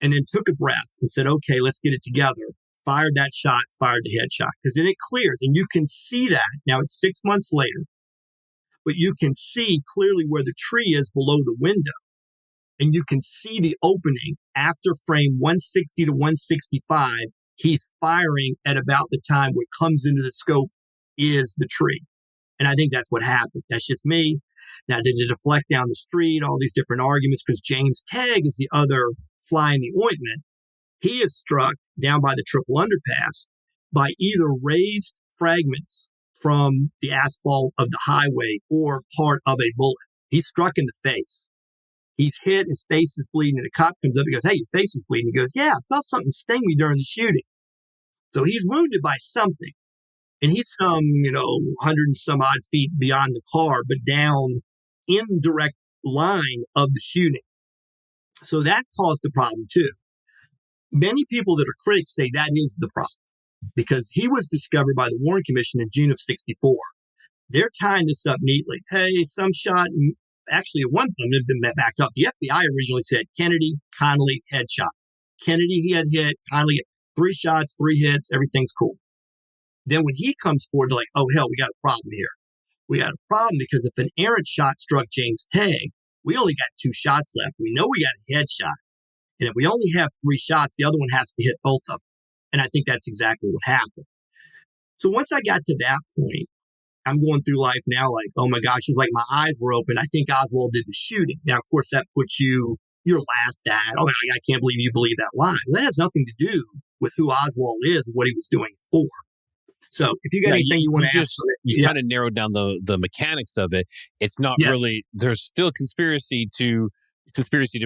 and then took a breath and said, okay, let's get it together. Fired that shot, fired the headshot, because then it clears, and you can see that. Now it's 6 months later, but you can see clearly where the tree is below the window, and you can see the opening after frame 160 to 165. He's firing at about the time what comes into the scope is the tree. And I think that's what happened. That's just me. Now, did it deflect down the street, all these different arguments, because James Tagg is the other fly in the ointment. He is struck down by the triple underpass by either raised fragments from the asphalt of the highway or part of a bullet. He's struck in the face. He's hit, his face is bleeding, and the cop comes up and goes, hey, your face is bleeding. He goes, yeah, I felt something sting me during the shooting. So he's wounded by something. And he's some, 100 and some odd feet beyond the car, but down in direct line of the shooting. So that caused the problem too. Many people that are critics say that is the problem because he was discovered by the Warren Commission in June of 64. They're tying this up neatly. Hey, some shot, actually at one point had been backed up. The FBI originally said Kennedy, Connolly, headshot. Kennedy, he had hit, Connolly, 3 shots, 3 hits, everything's cool. Then when he comes forward, they're like, oh, hell, we got a problem here. We got a problem because if an errant shot struck James Tagg, we only got 2 shots left. We know we got a headshot. And if we only have 3 shots, the other one has to hit both of them. And I think that's exactly what happened. So once I got to that point, I'm going through life now like, oh my gosh, it's like my eyes were open. I think Oswald did the shooting. Now, of course, that puts you're laughed at. Oh, I can't believe you believe that lie. Well, that has nothing to do with who Oswald is and what he was doing it for. So if you got anything you want to ask, you kind of narrowed down the mechanics of it. It's not really, there's still conspiracy to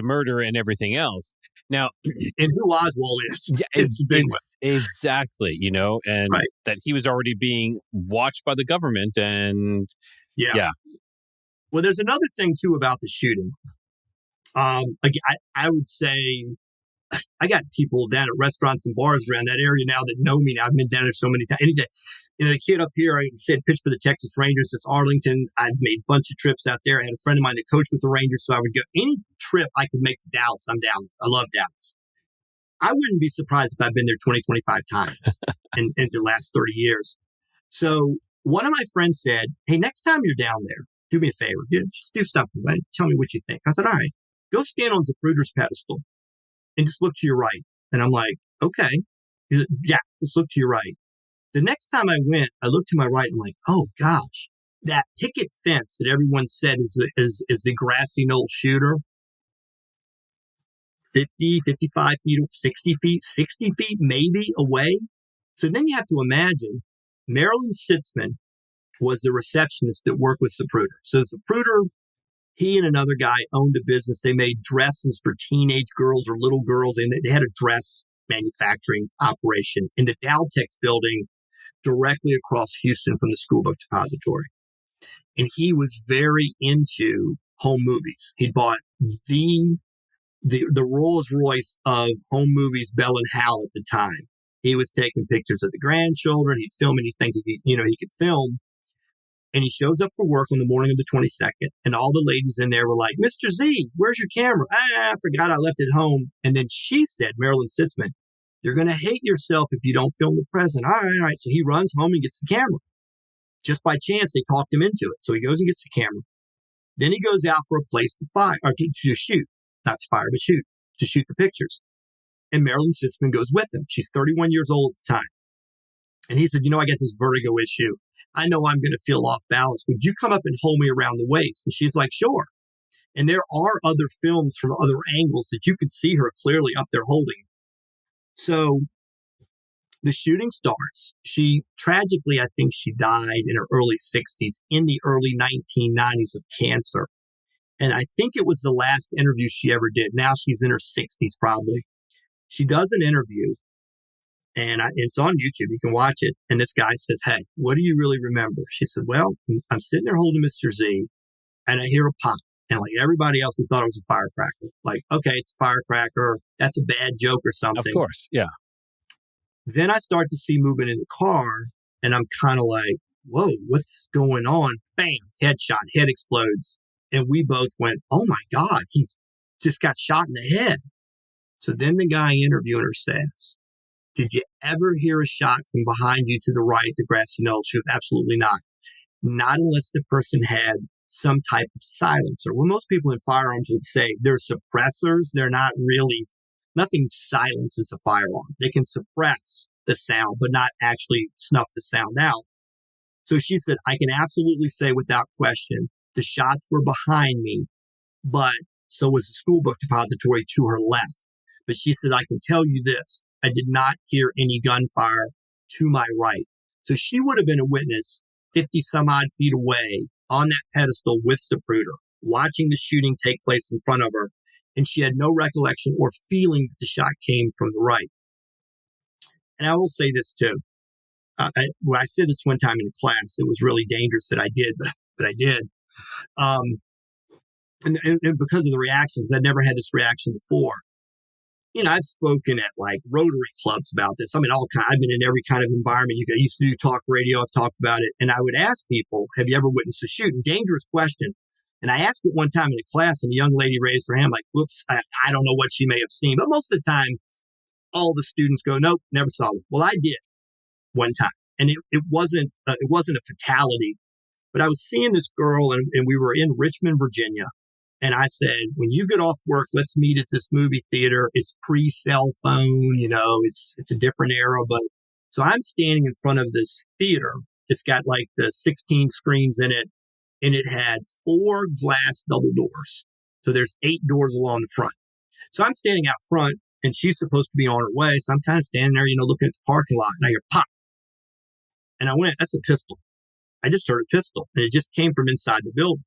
murder and everything else. Now, and who Oswald is. Yeah, exactly, and that he was already being watched by the government. And yeah. Well, there's another thing too about the shooting. Again, I would say I got people down at restaurants and bars around that area now that know me now. I've been down there so many times. The kid up here, I said, pitched for the Texas Rangers. It's Arlington. I've made a bunch of trips out there. I had a friend of mine that coached with the Rangers, so I would go any trip I could make to Dallas. I'm down. I love Dallas. I wouldn't be surprised if I've been there 20, 25 times in the last 30 years. So one of my friends said, hey, next time you're down there, do me a favor. Just do something. Right? Tell me what you think. I said, all right, go stand on Zapruder's pedestal and just look to your right. And I'm like, okay. He said, yeah, just look to your right. The next time I went, I looked to my right. I'm like, oh gosh, that picket fence that everyone said is the grassy knoll shooter. 50, 55 feet, 60 feet maybe away. So then you have to imagine Marilyn Sitzman was the receptionist that worked with Zapruder. So Zapruder, he and another guy owned a business. They made dresses for teenage girls or little girls, and they had a dress manufacturing operation in the Daltex building directly across Houston from the School Book Depository. And he was very into home movies. He bought the Rolls Royce of home movies, Bell and Howell at the time. He was taking pictures of the grandchildren. He'd film anything he could film. And he shows up for work on the morning of the 22nd. And all the ladies in there were like, Mr. Z, where's your camera? I forgot I left it home. And then she said, Marilyn Sitzman, you're going to hate yourself if you don't film the president. All right. So he runs home and gets the camera. Just by chance, they talked him into it. So he goes and gets the camera. Then he goes out for a place to fire, or to shoot. Not to fire, but shoot. To shoot the pictures. And Marilyn Sitzman goes with him. She's 31 years old at the time. And he said, I got this vertigo issue. I know I'm going to feel off balance. Would you come up and hold me around the waist? And she's like, sure. And there are other films from other angles that you could see her clearly up there holding. So the shooting starts. Tragically, I think she died in her early 60s, in the early 1990s of cancer. And I think it was the last interview she ever did. Now she's in her 60s probably. She does an interview, and it's on YouTube. You can watch it. And this guy says, "Hey, what do you really remember?" She said, "Well, I'm sitting there holding Mr. Z, and I hear a pop. And like everybody else, we thought it was a firecracker. Like, okay, it's a firecracker. That's a bad joke or something." Of course, yeah. Then I start to see movement in the car, and I'm kind of like, whoa, what's going on? Bam, headshot, head explodes. And we both went, oh my God, he's just got shot in the head. So then the guy interviewing her says, "Did you ever hear a shot from behind you to the right, the grassy knoll?" She goes, "Absolutely not. Not unless the person had some type of silencer." Well, most people in firearms would say they're suppressors. They're not really, nothing silences a firearm. They can suppress the sound, but not actually snuff the sound out. So she said, "I can absolutely say without question, the shots were behind me, but so was the school book depository to her left. But she said, I can tell you this, I did not hear any gunfire to my right." So she would have been a witness 50 some odd feet away on that pedestal with Zapruder, watching the shooting take place in front of her. And she had no recollection or feeling that the shot came from the right. And I will say this too. When I said this one time in class, it was really dangerous that I did, but I did. And because of the reactions, I'd never had this reaction before. You know, I've spoken at like Rotary clubs about this. I mean, I've been in every kind of environment. I used to do talk radio. I've talked about it. And I would ask people, have you ever witnessed a shooting? Dangerous question. And I asked it one time in a class, and a young lady raised her hand like, whoops, I don't know what she may have seen. But most of the time, all the students go, nope, never saw it. Well, I did one time. And it wasn't a fatality. But I was seeing this girl, and we were in Richmond, Virginia. And I said, when you get off work, let's meet at this movie theater. It's pre-cell phone, you know, it's a different era. But so I'm standing in front of this theater. It's got like the 16 screens in it, and it had 4 glass double doors. So there's 8 doors along the front. So I'm standing out front, and she's supposed to be on her way. So I'm kind of standing there, you know, looking at the parking lot, and I hear pop. And I went, that's a pistol. I just heard a pistol, and it just came from inside the building.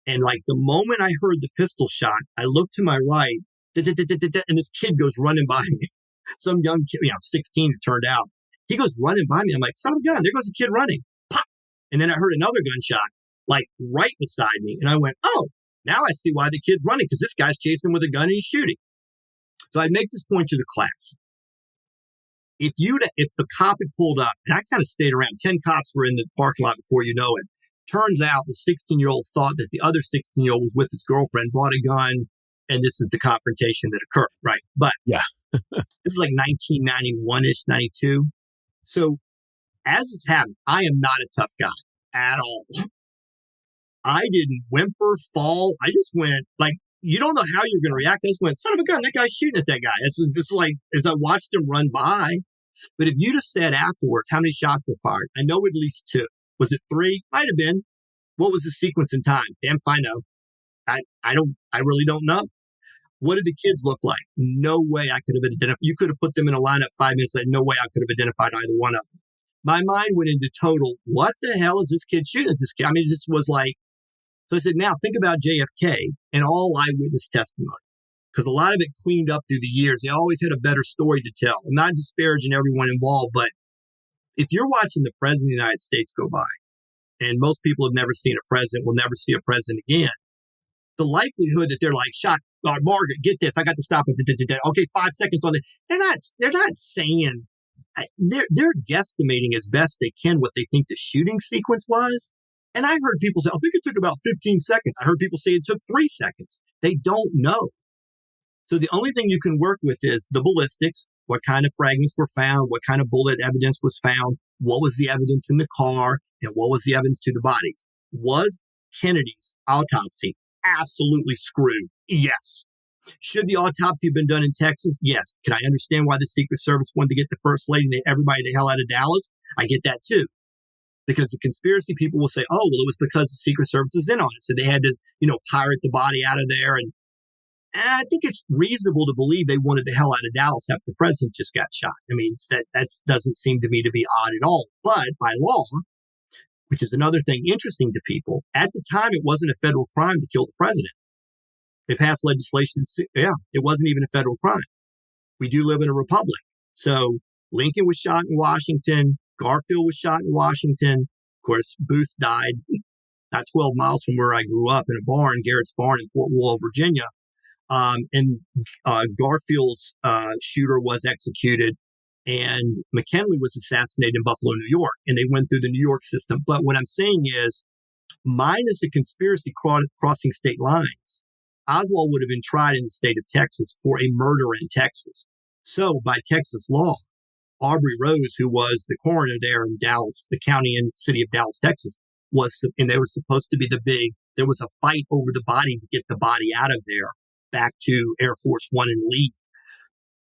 And like the moment I heard the pistol shot, I looked to my right, and this kid goes running by me. Some young kid, 16 it turned out. He goes running by me. I'm like, son of a gun, there goes a kid running. Pop! And then I heard another gunshot, like right beside me. And I went, oh, now I see why the kid's running, because this guy's chasing him with a gun and he's shooting. So I'd make this point to the class. If the cop had pulled up, and I kind of stayed around, 10 cops were in the parking lot before you know it. Turns out the 16-year-old thought that the other 16-year-old was with his girlfriend, brought a gun, and this is the confrontation that occurred, right? But yeah, this is like 1991-ish, 92. So as it's happened, I am not a tough guy at all. I didn't whimper, fall. I just went like, you don't know how you're going to react. I just went, son of a gun, that guy's shooting at that guy. It's like, as I watched him run by. But if you'd have said afterwards, how many shots were fired? I know at least 2. Was it 3? Might have been. What was the sequence in time? Damn if I know. I really don't know. What did the kids look like? No way I could have identified. You could have put them in a lineup 5 minutes. No way I could have identified either one of them. My mind went into total, what the hell is this kid shooting at this kid? I mean, it just was like, so I said, now think about JFK and all eyewitness testimony. Because a lot of it cleaned up through the years. They always had a better story to tell. I'm not disparaging everyone involved, but if you're watching the president of the United States go by, and most people have never seen a president, will never see a president again, the likelihood that they're like, shot, Margaret, get this, I got to stop it. Okay, 5 seconds on it. They're not saying, they're guesstimating as best they can what they think the shooting sequence was. And I heard people say, I think it took about 15 seconds. I heard people say it took 3 seconds. They don't know. So the only thing you can work with is the ballistics, what kind of fragments were found, what kind of bullet evidence was found, what was the evidence in the car, and what was the evidence to the bodies. Was Kennedy's autopsy absolutely screwed? Yes. Should the autopsy have been done in Texas? Yes. Can I understand why the Secret Service wanted to get the First Lady and everybody the hell out of Dallas? I get that too. Because the conspiracy people will say, oh, well, it was because the Secret Service is in on it. So they had to, pirate the body out of there. And I think it's reasonable to believe they wanted the hell out of Dallas after the president just got shot. I mean, that doesn't seem to me to be odd at all. But by law, which is another thing interesting to people, at the time, it wasn't a federal crime to kill the president. They passed legislation. Yeah, it wasn't even a federal crime. we do live in a republic. So Lincoln was shot in Washington. Garfield was shot in Washington. Of course, Booth died not 12 miles from where I grew up in a barn, Garrett's Barn in Fort Wall, Virginia. And Garfield's shooter was executed, and McKinley was assassinated in Buffalo, New York, and they went through the New York system. But what I'm saying is, minus a conspiracy crossing state lines, Oswald would have been tried in the state of Texas for a murder in Texas. So by Texas law, Aubrey Rose, who was the coroner there in Dallas, the county and city of Dallas, Texas, and they were supposed to be there was a fight over the body to get the body out of there back to Air Force One and Lee.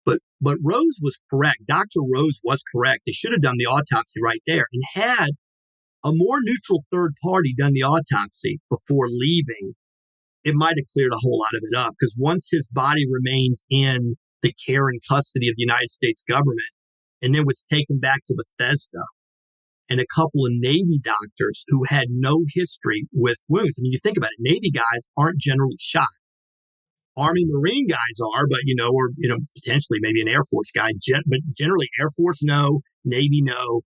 But Rose was correct. Dr. Rose was correct. They should have done the autopsy right there, and had a more neutral third party done the autopsy before leaving, it might have cleared a whole lot of it up. Because once his body remained in the care and custody of the United States government and then was taken back to Bethesda, and a couple of Navy doctors who had no history with wounds. I mean, you think about it, Navy guys aren't generally shot. Army Marine guys are, but, or, potentially maybe an Air Force guy, but generally Air Force, no, Navy, no.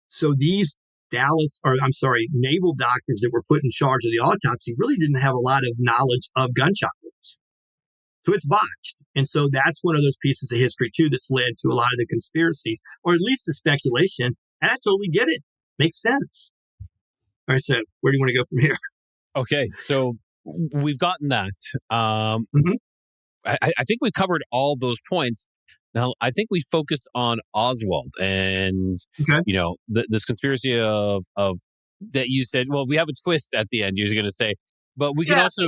So these naval doctors that were put in charge of the autopsy really didn't have a lot of knowledge of gunshot wounds. So it's botched. And so that's one of those pieces of history, too, that's led to a lot of the conspiracy, or at least the speculation. And I totally get it. Makes sense. All right, so where do you want to go from here? Okay, so we've gotten that. I think we covered all those points. Now, I think we focus on Oswald and, this conspiracy of that you said, well, we have a twist at the end, you're going to say, but we can also,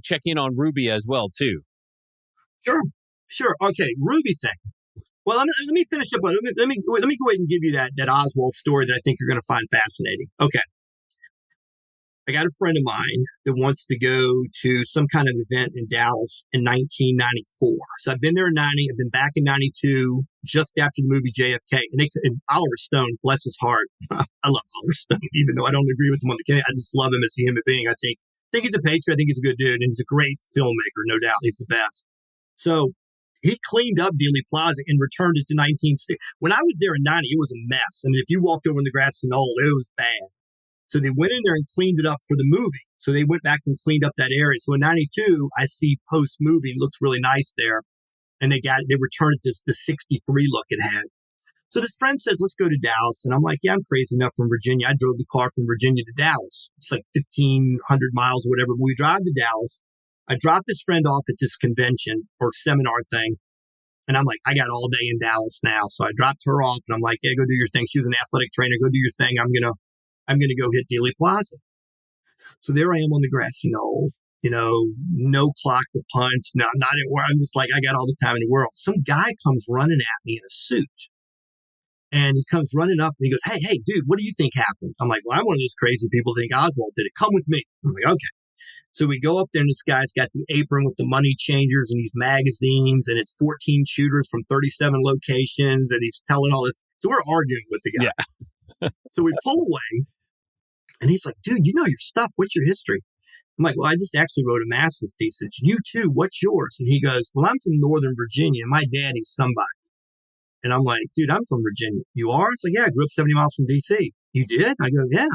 check in on Ruby as well, too. Sure. Okay, Ruby thing. Well, let me finish up. Let me go ahead and give you that Oswald story that I think you're going to find fascinating. Okay. I got a friend of mine that wants to go to some kind of event in Dallas in 1994. So I've been there in 90. I've been back in 92, just after the movie JFK. And Oliver Stone, bless his heart. I love Oliver Stone, even though I don't agree with him on the Kennedy. I just love him as a human being. I think he's a patriot. I think he's a good dude. And he's a great filmmaker, no doubt. He's the best. So he cleaned up Dealey Plaza and returned it to 1960. When I was there in 90, it was a mess. I mean, if you walked over in the grassy knoll, it was bad. So they went in there and cleaned it up for the movie. So they went back and cleaned up that area. So in 92, I see post-movie, it looks really nice there. And they returned it to the 63 look it had. So this friend says, let's go to Dallas. And I'm like, yeah, I'm crazy enough from Virginia. I drove the car from Virginia to Dallas. It's like 1,500 miles or whatever. But we drive to Dallas. I dropped this friend off at this convention or seminar thing. And I'm like, I got all day in Dallas now. So I dropped her off and I'm like, yeah, go do your thing. She was an athletic trainer. Go do your thing. I'm going to go hit Dealey Plaza. So there I am on the grassy knoll, no clock to punch. No, I'm not at work. I'm just like, I got all the time in the world. Some guy comes running at me in a suit. And he comes running up and he goes, hey, dude, what do you think happened? I'm like, well, I'm one of those crazy people who think Oswald did it. Come with me. I'm like, okay. So we go up there and this guy's got the apron with the money changers and these magazines and it's 14 shooters from 37 locations and he's telling all this. So we're arguing with the guy. Yeah. So we pull away and he's like, dude, you know your stuff. What's your history? I'm like, well, I just actually wrote a master's thesis. You too. What's yours? And he goes, well, I'm from Northern Virginia. My daddy's somebody. And I'm like, dude, I'm from Virginia. You are? It's like, yeah, I grew up 70 miles from D.C. You did? I go, yeah.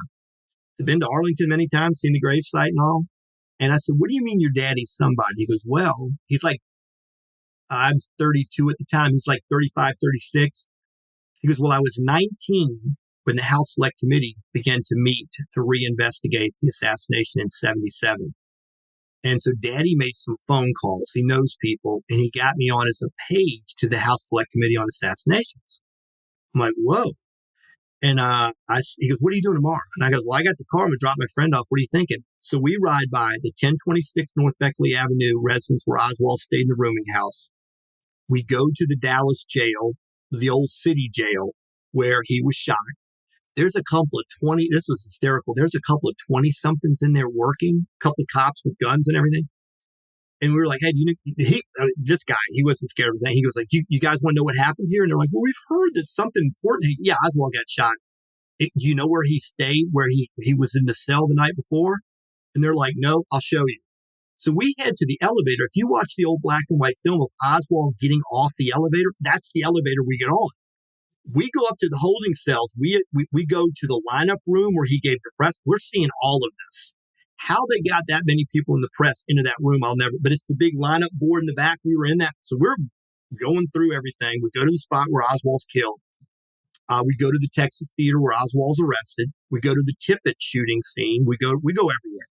I've been to Arlington many times, seen the gravesite and all. And I said, what do you mean your daddy's somebody? He goes, well, he's like, I'm 32 at the time. He's like 35, 36. He goes, well, I was 19 when the House Select Committee began to meet to reinvestigate the assassination in 77. And so Daddy made some phone calls. He knows people, and he got me on as a page to the House Select Committee on Assassinations. I'm like, whoa. And he goes, what are you doing tomorrow? And I go, well, I got the car. I'm going to drop my friend off. What are you thinking? So we ride by the 1026 North Beckley Avenue residence where Oswald stayed in the rooming house. We go to the Dallas jail, the old city jail, where he was shot. There's a couple of 20, this was hysterical. There's a couple of 20-somethings in there working, a couple of cops with guns and everything. And we were like, hey, this guy, he wasn't scared of anything. He goes like, you guys want to know what happened here? And they're like, well, we've heard that something important. Yeah, Oswald got shot. Do you know where he stayed, where he was in the cell the night before? And they're like, no, I'll show you. So we head to the elevator. If you watch the old black and white film of Oswald getting off the elevator, that's the elevator we get on. We go up to the holding cells. We go to the lineup room where he gave the press. We're seeing all of this. How they got that many people in the press into that room, I'll never, but it's the big lineup board in the back. We were in that. So we're going through everything. We go to the spot where Oswald's killed. We go to the Texas theater where Oswald's arrested. We go to the Tippett shooting scene. We go everywhere.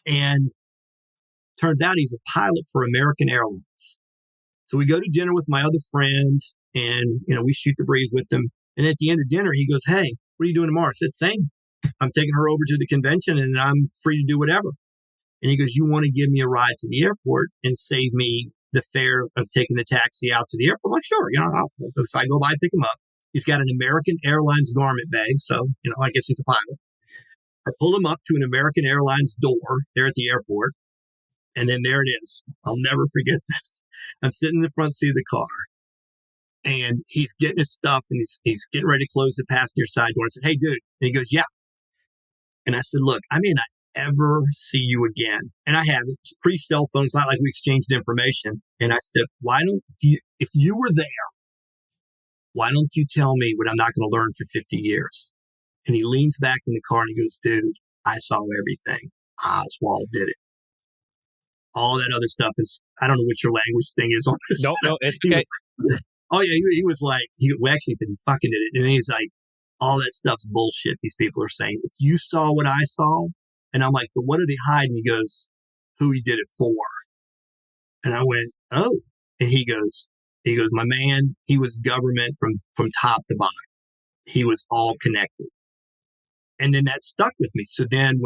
And turns out he's a pilot for American Airlines. So we go to dinner with my other friend and, we shoot the breeze with him. And at the end of dinner, he goes, "Hey, what are you doing tomorrow?" I said, "Same. I'm taking her over to the convention and I'm free to do whatever." And he goes, "You want to give me a ride to the airport and save me the fare of taking the taxi out to the airport?" I'm like, "Sure." So I go by, pick him up. He's got an American Airlines garment bag. So, I guess he's a pilot. I pull him up to an American Airlines door there at the airport. And then there it is. I'll never forget this. I'm sitting in the front seat of the car and he's getting his stuff and he's getting ready to close the passenger side door. I said, "Hey, dude." And he goes, "Yeah." And I said, "Look, I may not ever see you again." And I haven't. It's pre-cell phone. It's not like we exchanged information. And I said, if you were there, why don't you tell me what I'm not going to learn for 50 years? And he leans back in the car and he goes, "Dude, I saw everything. Oswald did it. All that other stuff is," I don't know what your language thing is on this. No, it's okay. He was like, we actually been fucking did it. And he's like, "All that stuff's bullshit. These people are saying, if you saw what I saw." And I'm like, "But what are they hiding?" He goes, "Who he did it for." And I went, "Oh." And he goes, "My man, he was government from top to bottom. He was all connected." And then that stuck with me. So then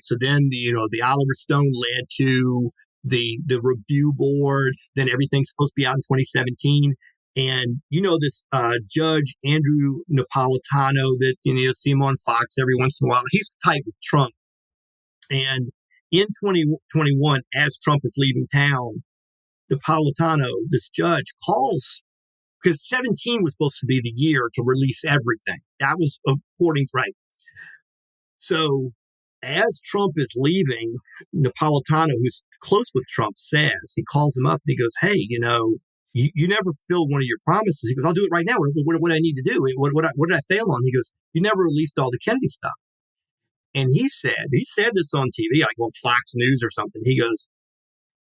so then the Oliver Stone led to the review board. Then everything's supposed to be out in 2017. And this Judge Andrew Napolitano that see him on Fox every once in a while. He's tight with Trump. And in 2021, as Trump is leaving town, Napolitano, this judge, calls, because 17 was supposed to be the year to release everything. That was according right. So as Trump is leaving, Napolitano, who's close with Trump, says, he calls him up and he goes, "Hey, you never fulfilled one of your promises." He goes, "I'll do it right now. What do I need to do? What did I fail on?" He goes, "You never released all the Kennedy stuff." And he said this on TV, like on Fox News or something. He goes,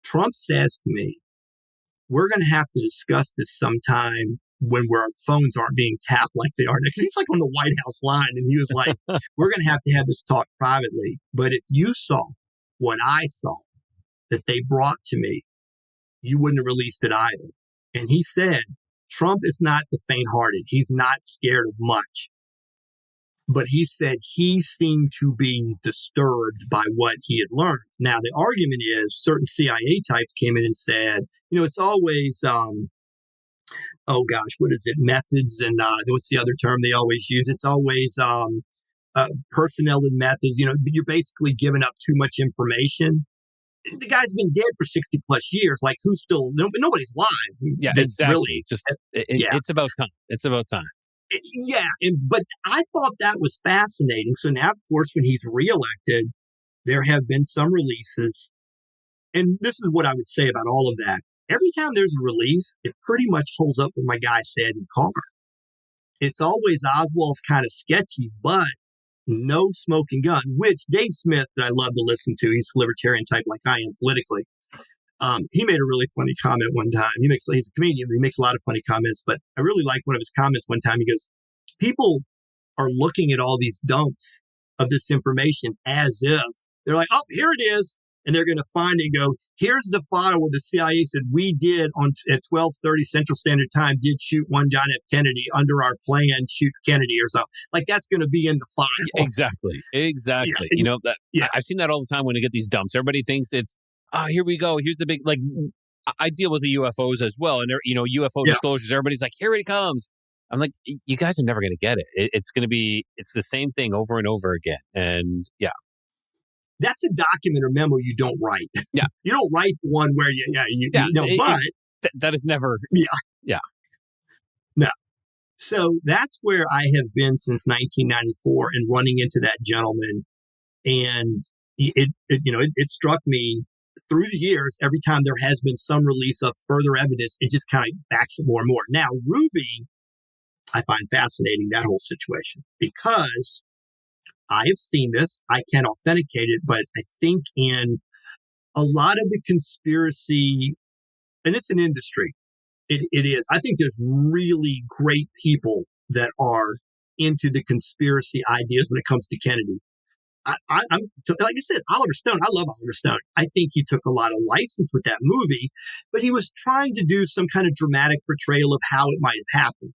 "Trump says to me, we're going to have to discuss this sometime when our phones aren't being tapped like they are now." Because he's like on the White House line. And he was like, "We're going to have this talk privately. But if you saw what I saw that they brought to me, you wouldn't have released it either." And he said, Trump is not the faint-hearted. He's not scared of much. But he said he seemed to be disturbed by what he had learned. Now, the argument is certain CIA types came in and said, it's always, what is it? Methods and what's the other term they always use? It's always personnel and methods. You're basically giving up too much information. The guy's been dead for 60 plus years. Like, who's still, nobody's live. Yeah, exactly. Really, it's about time. It's about time. Yeah. But I thought that was fascinating. So now, of course, when he's reelected, there have been some releases. And this is what I would say about all of that. Every time there's a release, it pretty much holds up what my guy said in Car. It's always Oswald's kind of sketchy, but no smoking gun, which Dave Smith, that I love to listen to, he's a libertarian type like I am politically. He made a really funny comment one time. He's a comedian, but he makes a lot of funny comments. But I really like one of his comments one time. He goes, "People are looking at all these dumps of this information as if they're like, oh, here it is. And they're going to find it and go, here's the file where the CIA said we did at 12:30 Central Standard Time did shoot one John F. Kennedy under our plan, shoot Kennedy or something." Like, that's going to be in the file. Exactly. Yeah. I've seen that all the time when I get these dumps. Everybody thinks it's, here we go. Here's the big, like, I deal with the UFOs as well. And, UFO disclosures, everybody's like, here it comes. I'm like, you guys are never going to get it. It's the same thing over and over again. And yeah. That's a document or memo you don't write. Yeah. You don't write one where that is never. Yeah. Yeah. No. So that's where I have been since 1994 and running into that gentleman. And it struck me through the years, every time there has been some release of further evidence, it just kind of backs it more and more. Now, Ruby, I find fascinating, that whole situation, because I have seen this. I can't authenticate it, but I think in a lot of the conspiracy, and it's an industry, it is. I think there's really great people that are into the conspiracy ideas when it comes to Kennedy. I'm like I said, Oliver Stone. I love Oliver Stone. I think he took a lot of license with that movie, but he was trying to do some kind of dramatic portrayal of how it might have happened.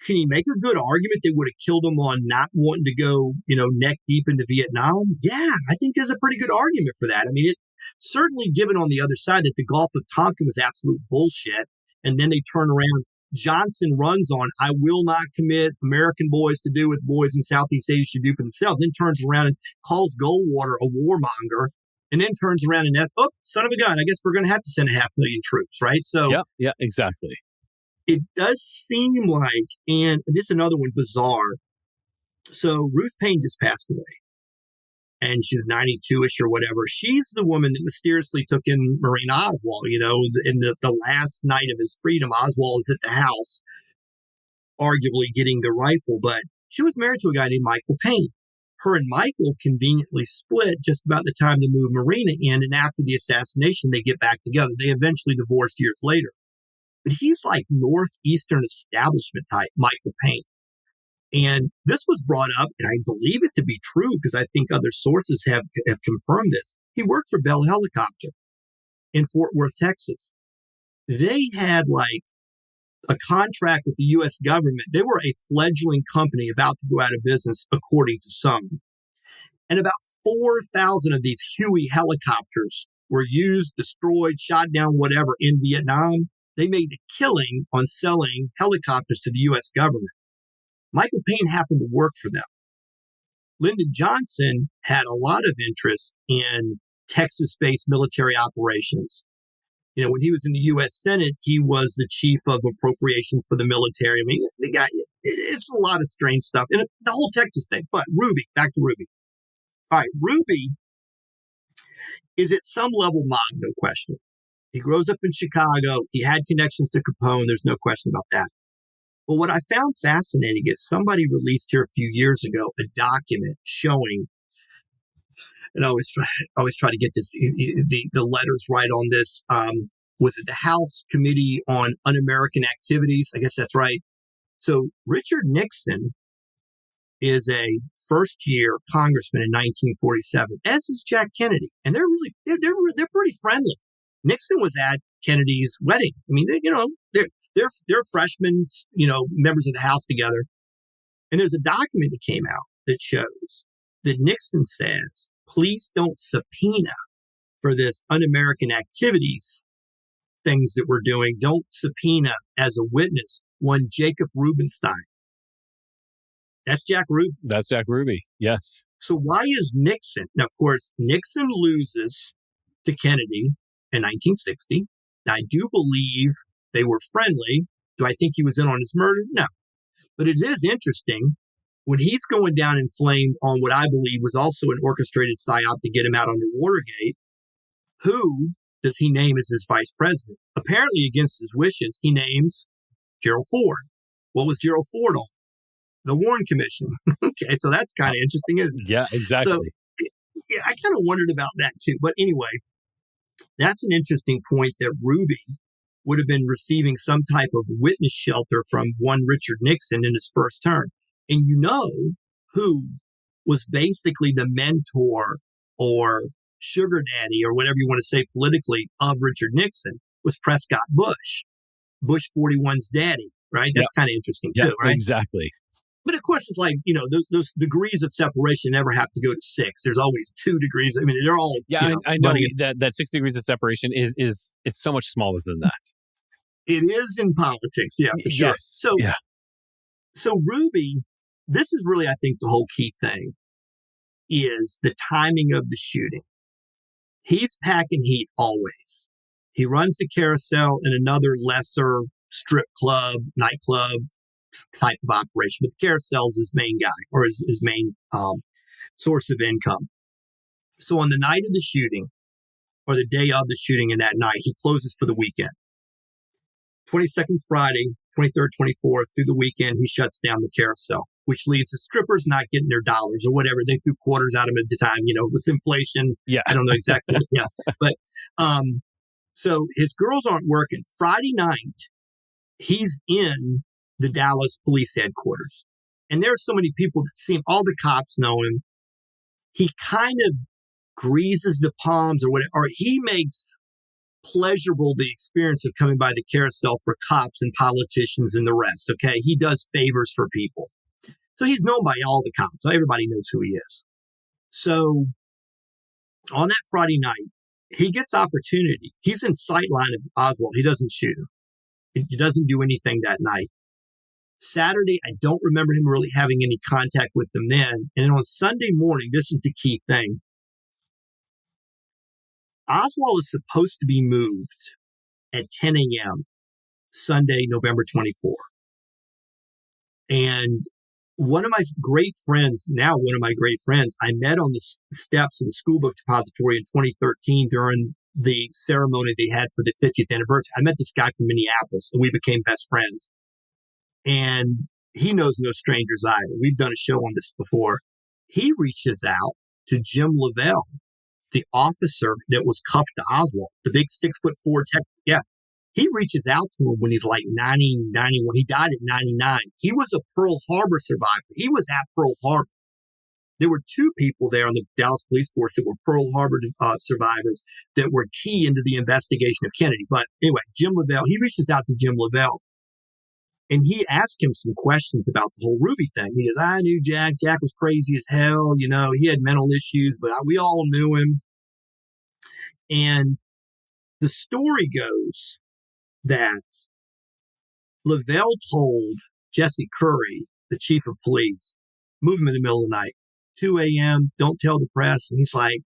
Can you make a good argument they would have killed him on not wanting to go, neck deep into Vietnam? Yeah, I think there's a pretty good argument for that. I mean, it's certainly given on the other side that the Gulf of Tonkin was absolute bullshit, and then they turn around. Johnson runs on, I will not commit American boys to do what boys in Southeast Asia should do for themselves, then turns around and calls Goldwater a warmonger, and then turns around and asks, oh, son of a gun, I guess we're going to have to send 500,000 troops, right? So yeah, exactly. It does seem like, and this is another one bizarre. So Ruth Payne just passed away, and she was 92-ish or whatever. She's the woman that mysteriously took in Marine Oswald. In the last night of his freedom, Oswald is at the house, arguably getting the rifle, but she was married to a guy named Michael Payne. Her and Michael conveniently split just about the time to move Marina in, and after the assassination, they get back together. They eventually divorced years later. But he's like Northeastern establishment type, Michael Payne. And this was brought up, and I believe it to be true because I think other sources have confirmed this. He worked for Bell Helicopter in Fort Worth, Texas. They had like a contract with the U.S. government. They were a fledgling company about to go out of business, according to some. And about 4,000 of these Huey helicopters were used, destroyed, shot down, whatever, in Vietnam. They made a killing on selling helicopters to the U.S. government. Michael Payne happened to work for them. Lyndon Johnson had a lot of interest in Texas-based military operations. When he was in the U.S. Senate, he was the chief of appropriations for the military. I mean, the guy, it's a lot of strange stuff. And the whole Texas thing. But Ruby, back to Ruby. All right, Ruby is at some level mob, no question. He grows up in Chicago. He had connections to Capone. There's no question about that. But what I found fascinating is somebody released here a few years ago a document showing, and I always try to get this the letters right on this. Was it the House Committee on Un-American Activities? I guess that's right. So Richard Nixon is a first-year congressman in 1947, as is Jack Kennedy, and they're pretty friendly. Nixon was at Kennedy's wedding. I mean, they're freshmen, members of the House together. And there's a document that came out that shows that Nixon says, please don't subpoena for this un-American activities things that we're doing. Don't subpoena as a witness one Jacob Rubenstein. That's Jack Ruby. That's Jack Ruby, yes. So why is Nixon? Now, of course, Nixon loses to Kennedy in 1960. Now, I do believe they were friendly. Do I think he was in on his murder? No. But it is interesting when he's going down in flame on what I believe was also an orchestrated psyop to get him out under Watergate. Who does he name as his vice president? Apparently, against his wishes, he names Gerald Ford. What was Gerald Ford on? The Warren Commission. Okay, so that's kind of interesting, isn't it? Yeah, exactly. So, yeah, I kind of wondered about that too. But anyway, that's an interesting point that Ruby would have been receiving some type of witness shelter from one Richard Nixon in his first term. And who was basically the mentor or sugar daddy or whatever you want to say politically of Richard Nixon was Prescott Bush, Bush 41's daddy, right? That's kind of interesting too, right? Exactly. But of course, it's like, those degrees of separation never have to go to 6. There's always 2 degrees. I mean, they're all, I know that 6 degrees of separation is it's so much smaller than that. It is in politics. Yeah, for sure. Yes. So Ruby, this is really, I think, the whole key thing is the timing of the shooting. He's packing heat always. He runs the Carousel in another lesser strip club, nightclub type of operation, but the Carousel's his main guy or his main source of income. So on the night of the shooting, or the day of the shooting and that night, he closes for the weekend. 22nd Friday, 23rd, 24th, through the weekend, he shuts down the carousel, which leaves the strippers not getting their dollars or whatever. They threw quarters at him at the time, with inflation. Yeah. I don't know exactly. Yeah. But, so his girls aren't working. Friday night, he's in the Dallas police headquarters. And there are so many people that see him. All the cops know him. He kind of greases the palms or whatever, or he makes pleasurable the experience of coming by the carousel for cops and politicians and the rest. Okay. He does favors for people. So he's known by all the cops. Everybody knows who he is. So on that Friday night, he gets opportunity. He's in sight line of Oswald. He doesn't shoot him. He doesn't do anything that night. Saturday, I don't remember him really having any contact with them then. And on Sunday morning, this is the key thing. Oswald is supposed to be moved at 10 a.m. Sunday, November 24. And one of my great friends, I met on the steps of the school book depository in 2013 during the ceremony they had for the 50th anniversary. I met this guy from Minneapolis, and we became best friends. And he knows no strangers either. We've done a show on this before. He reaches out to Jim Lavelle, the officer that was cuffed to Oswald, the big 6'4" tech. Yeah. He reaches out to him when he's like 90, 91. He died at 99. He was a Pearl Harbor survivor. He was at Pearl Harbor. There were two people there on the Dallas police force that were Pearl Harbor survivors that were key into the investigation of Kennedy. But anyway, Jim Lavelle, he reaches out to Jim Lavelle. And he asked him some questions about the whole Ruby thing. He goes, I knew Jack. Jack was crazy as hell. He had mental issues, but we all knew him. And the story goes that Lavelle told Jesse Curry, the chief of police, move him in the middle of the night, 2 a.m., don't tell the press. And he's like,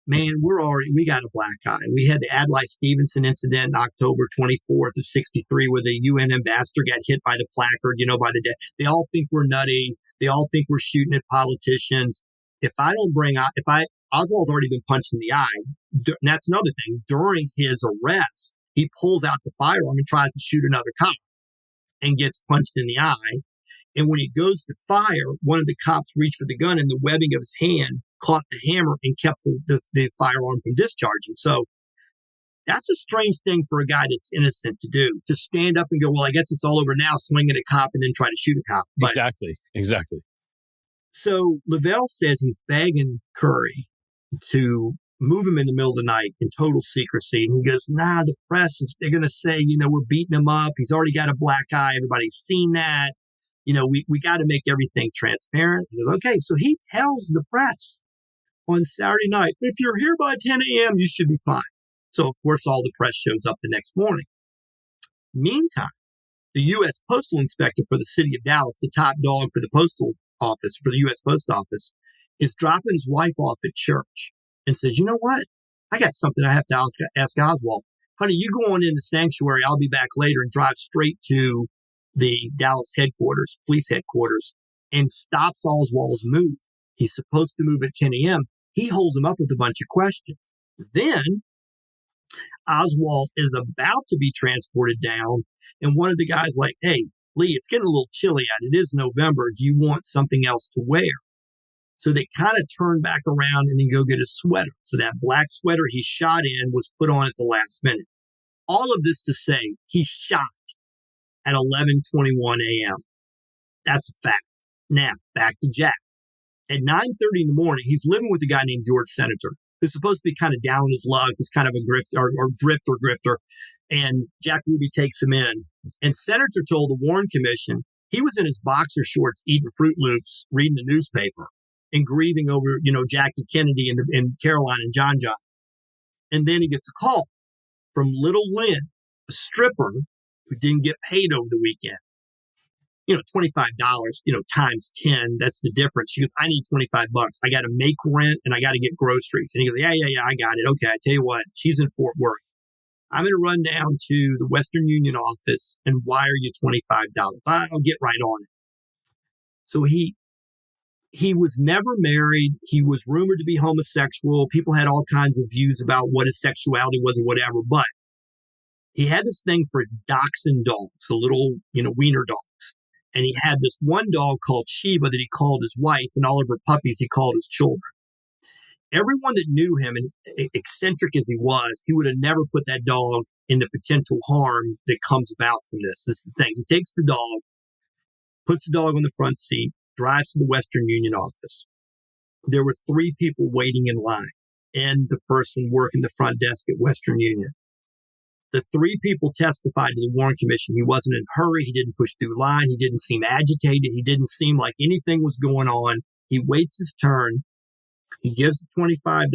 man, we got a black eye. We had the Adlai Stevenson incident October 24th of 63 where the UN ambassador got hit by the placard, by the dead. They all think we're nutty. They all think we're shooting at politicians. Oswald's already been punched in the eye. And that's another thing. During his arrest, he pulls out the firearm and tries to shoot another cop and gets punched in the eye. And when he goes to fire, one of the cops reached for the gun and the webbing of his hand caught the hammer and kept the firearm from discharging. So that's a strange thing for a guy that's innocent to do, to stand up and go, well, I guess it's all over now, swing at a cop and then try to shoot a cop. But, Exactly. So Lavelle says he's begging Curry to move him in the middle of the night in total secrecy. And he goes, nah, the press they're going to say, we're beating him up. He's already got a black eye. Everybody's seen that. We got to make everything transparent. He goes, okay. So he tells the press on Saturday night, if you're here by 10 a.m., you should be fine. So, of course, all the press shows up the next morning. Meantime, the U.S. Postal Inspector for the city of Dallas, the top dog for the postal office, for the U.S. Post Office, is dropping his wife off at church and says, you know what? I got something I have to ask Oswald. Honey, you go on into sanctuary. I'll be back later, and drive straight to the Dallas headquarters, police headquarters, and stops Oswald's move. He's supposed to move at 10 a.m. He holds him up with a bunch of questions. Then Oswald is about to be transported down, and one of the guys like, hey, Lee, it's getting a little chilly out. It is November. Do you want something else to wear? So they kind of turn back around and then go get a sweater. So that black sweater he shot in was put on at the last minute. All of this to say, he shot at 11:21 a.m. That's a fact. Now, back to Jack. At 9:30 in the morning, he's living with a guy named George Senator, who's supposed to be kind of down on his luck. He's kind of a grifter. And Jack Ruby takes him in. And Senator told the Warren Commission he was in his boxer shorts eating Fruit Loops, reading the newspaper, and grieving over, Jackie Kennedy and Caroline and John. And then he gets a call from Little Lynn, a stripper who didn't get paid over the weekend. $25, times 10, that's the difference. She goes, I need $25. I got to make rent and I got to get groceries. And he goes, yeah, I got it. Okay, I tell you what, she's in Fort Worth. I'm going to run down to the Western Union office and wire you $25. I'll get right on it. So he He was never married. He was rumored to be homosexual. People had all kinds of views about what his sexuality was or whatever, but he had this thing for dachshund dogs, the little, wiener dogs. And he had this one dog called Sheba that he called his wife, and all of her puppies he called his children. Everyone that knew him, and eccentric as he would have never put that dog in the potential harm that comes about from this. This is the thing. He takes the dog, puts the dog on the front seat, drives to the Western Union office. There were 3 people waiting in line and the person working the front desk at Western Union. The 3 people testified to the Warren Commission. He wasn't in a hurry. He didn't push through line. He didn't seem agitated. He didn't seem like anything was going on. He waits his turn. He gives the $25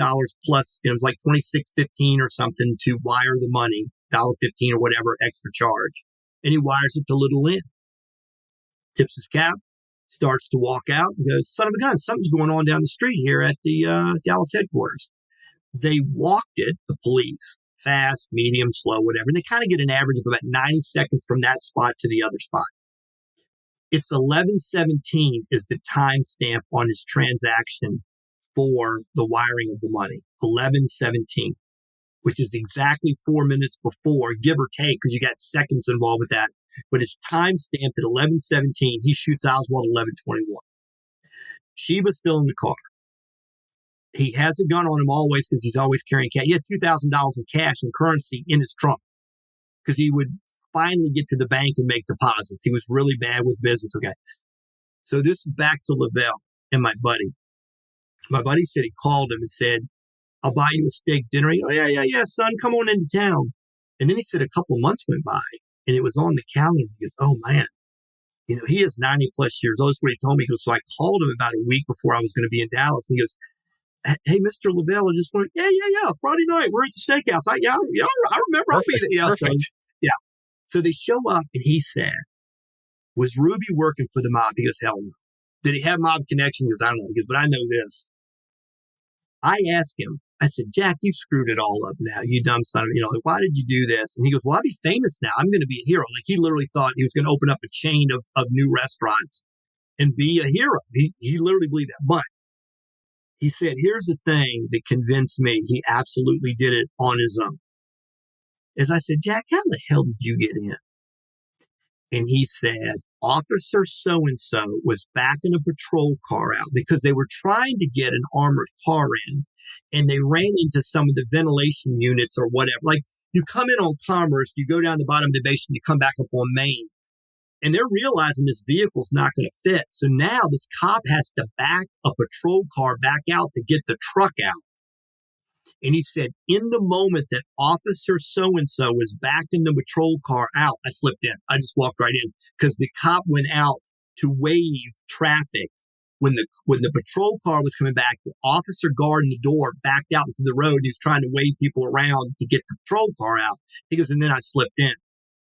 plus, it was like $26.15 or something to wire the money, $1.15 or whatever extra charge. And he wires it to Little Lynn. Tips his cap, starts to walk out and goes, son of a gun, something's going on down the street here at the Dallas headquarters. They walked it, the police, fast, medium, slow, whatever. And they kind of get an average of about 90 seconds from that spot to the other spot. It's 11:17 is the timestamp on his transaction for the wiring of the money. 11:17, which is exactly 4 minutes before, give or take, because you got seconds involved with that. But it's timestamped at 11:17. He shoots Oswald 11:21. Sheba's still in the car. He has a gun on him always because he's always carrying cash. He had $2,000 in cash and currency in his trunk because he would finally get to the bank and make deposits. He was really bad with business. Okay. So this is back to Lavelle and my buddy. My buddy said he called him and said, I'll buy you a steak dinner. He goes, yeah, son, come on into town. And then he said a couple months went by and it was on the calendar. He goes, oh man, he is 90 plus years old. That's what he told me. He goes, so I called him about a week before I was going to be in Dallas. And he goes, hey, Mr. Lavelle, I just want yeah. Friday night, we're at the steakhouse. I remember. I'll be there. Perfect. So, so they show up and he said, was Ruby working for the mob? He goes, hell no. Did he have mob connection? He goes, I don't know. He goes, but I know this. I asked him, I said, Jack, you screwed it all up now. You dumb son of, like, why did you do this? And he goes, well, I'll be famous now. I'm going to be a hero. Like he literally thought he was going to open up a chain of new restaurants and be a hero. He literally believed that. But he said, here's the thing that convinced me he absolutely did it on his own. As I said, Jack, how the hell did you get in? And he said, Officer so-and-so was backing a patrol car out because they were trying to get an armored car in and they ran into some of the ventilation units or whatever. Like you come in on Commerce, you go down the bottom of the basement, you come back up on Main. And they're realizing this vehicle's not going to fit. So now this cop has to back a patrol car back out to get the truck out. And he said, in the moment that Officer so-and-so was backing the patrol car out, I slipped in. I just walked right in because the cop went out to wave traffic. When the patrol car was coming back, the officer guarding the door backed out into the road. He was trying to wave people around to get the patrol car out. He goes, and then I slipped in.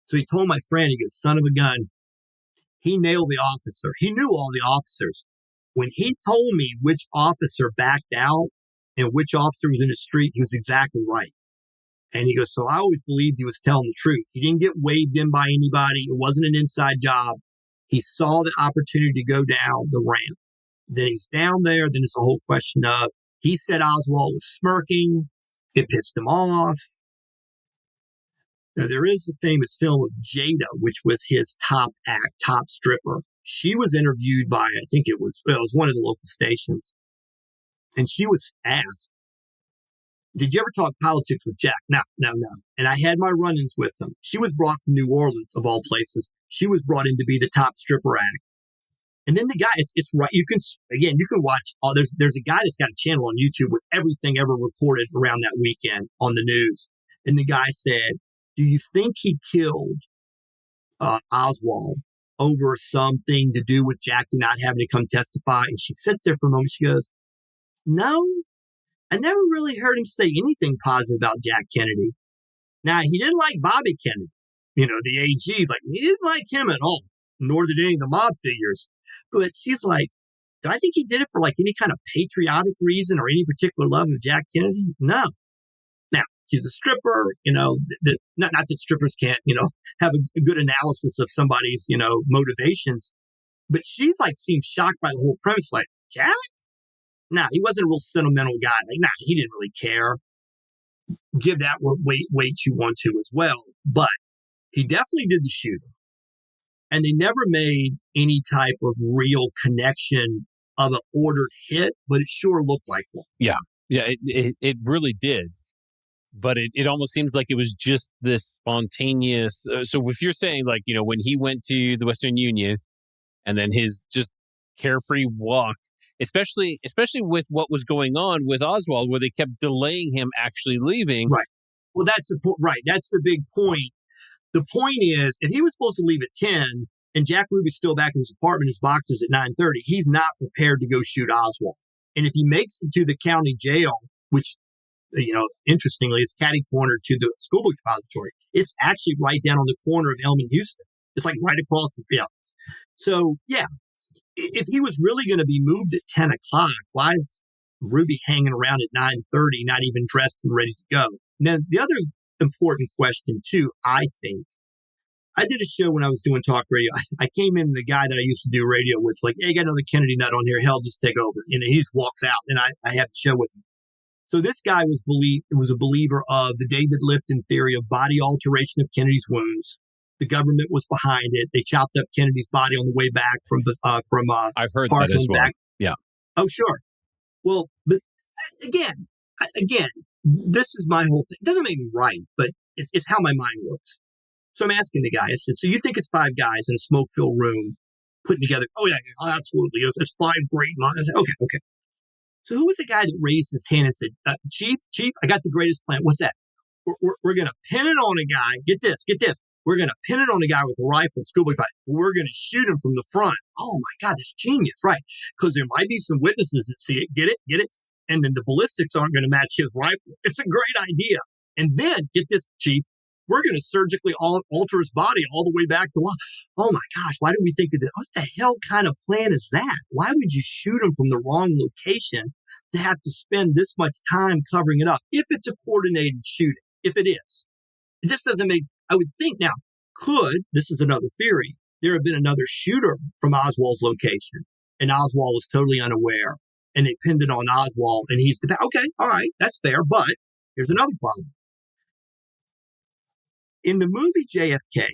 So he told my friend, he goes, son of a gun. He nailed the officer. He knew all the officers. When he told me which officer backed out and which officer was in the street, he was exactly right. And he goes, so I always believed he was telling the truth. He didn't get waved in by anybody. It wasn't an inside job. He saw the opportunity to go down the ramp. Then he's down there. Then it's a whole question of, he said Oswald was smirking. It pissed him off. Now, there is the famous film of Jada, which was his top act, top stripper. She was interviewed by, I think it was one of the local stations. And she was asked, did you ever talk politics with Jack? No. And I had my run-ins with them. She was brought from New Orleans, of all places. She was brought in to be the top stripper act. And then the guy, it's right. You can watch, there's a guy that's got a channel on YouTube with everything ever recorded around that weekend on the news. And the guy said, do you think he killed Oswald over something to do with Jackie not having to come testify? And she sits there for a moment. She goes, no, I never really heard him say anything positive about Jack Kennedy. Now, he didn't like Bobby Kennedy, the AG. Like, he didn't like him at all, nor did any of the mob figures. But she's like, do I think he did it for like any kind of patriotic reason or any particular love of Jack Kennedy? No. Now, she's a stripper, not that strippers can't, have a good analysis of somebody's, motivations. But she's like, seems shocked by the whole premise. Like, Jack? Nah, he wasn't a real sentimental guy. Like, nah, he didn't really care. Give that weight you want to as well. But he definitely did the shooting. And they never made any type of real connection of an ordered hit, but it sure looked like one. Yeah, it really did. But it almost seems like it was just this spontaneous. So if you're saying, like, when he went to the Western Union and then his just carefree walk, especially with what was going on with Oswald, where they kept delaying him actually leaving. Right. Well, that's the big point. The point is, if he was supposed to leave at 10 and Jack Ruby's still back in his apartment, his boxes at 9:30, he's not prepared to go shoot Oswald. And if he makes it to the county jail, which, interestingly, is catty-cornered to the school book depository, it's actually right down on the corner of Elm and Houston. It's like right across the field. So, yeah, if he was really going to be moved at 10 o'clock, why is Ruby hanging around at 9:30, not even dressed and ready to go? Now, the other important question, too, I think, I did a show when I was doing talk radio. I came in, the guy that I used to do radio with, like, hey, got another Kennedy nut on here. Hell, just take over. And he just walks out, and I have the show with him. So this guy was a believer of the David Lifton theory of body alteration of Kennedy's wounds. The government was behind it. They chopped up Kennedy's body on the way back from I've heard Parkland that as well. Back. Yeah. Oh, sure. Well, but again, this is my whole thing. It doesn't make me right, but it's how my mind works. So I'm asking the guy, I said, so you think it's 5 guys in a smoke-filled room putting together? Oh, yeah, absolutely. It's 5 great minds. I said, okay. So who was the guy that raised his hand and said, Chief, I got the greatest plan. What's that? We're going to pin it on a guy. Get this. We're going to pin it on a guy with a rifle and schoolboy fight. We're going to shoot him from the front. Oh, my God, that's genius, right? Because there might be some witnesses that see it. Get it? And then the ballistics aren't going to match his rifle. It's a great idea. And then, get this, Chief, we're going to surgically alter his body all the way back to, oh my gosh, why did we think of this? What the hell kind of plan is that? Why would you shoot him from the wrong location to have to spend this much time covering it up? If it's a coordinated shooting, if it is. It just doesn't make, I would think now, this is another theory, there have been another shooter from Oswald's location, and Oswald was totally unaware, and they pinned it on Oswald, and he's okay, all right, that's fair, but here's another problem. In the movie JFK,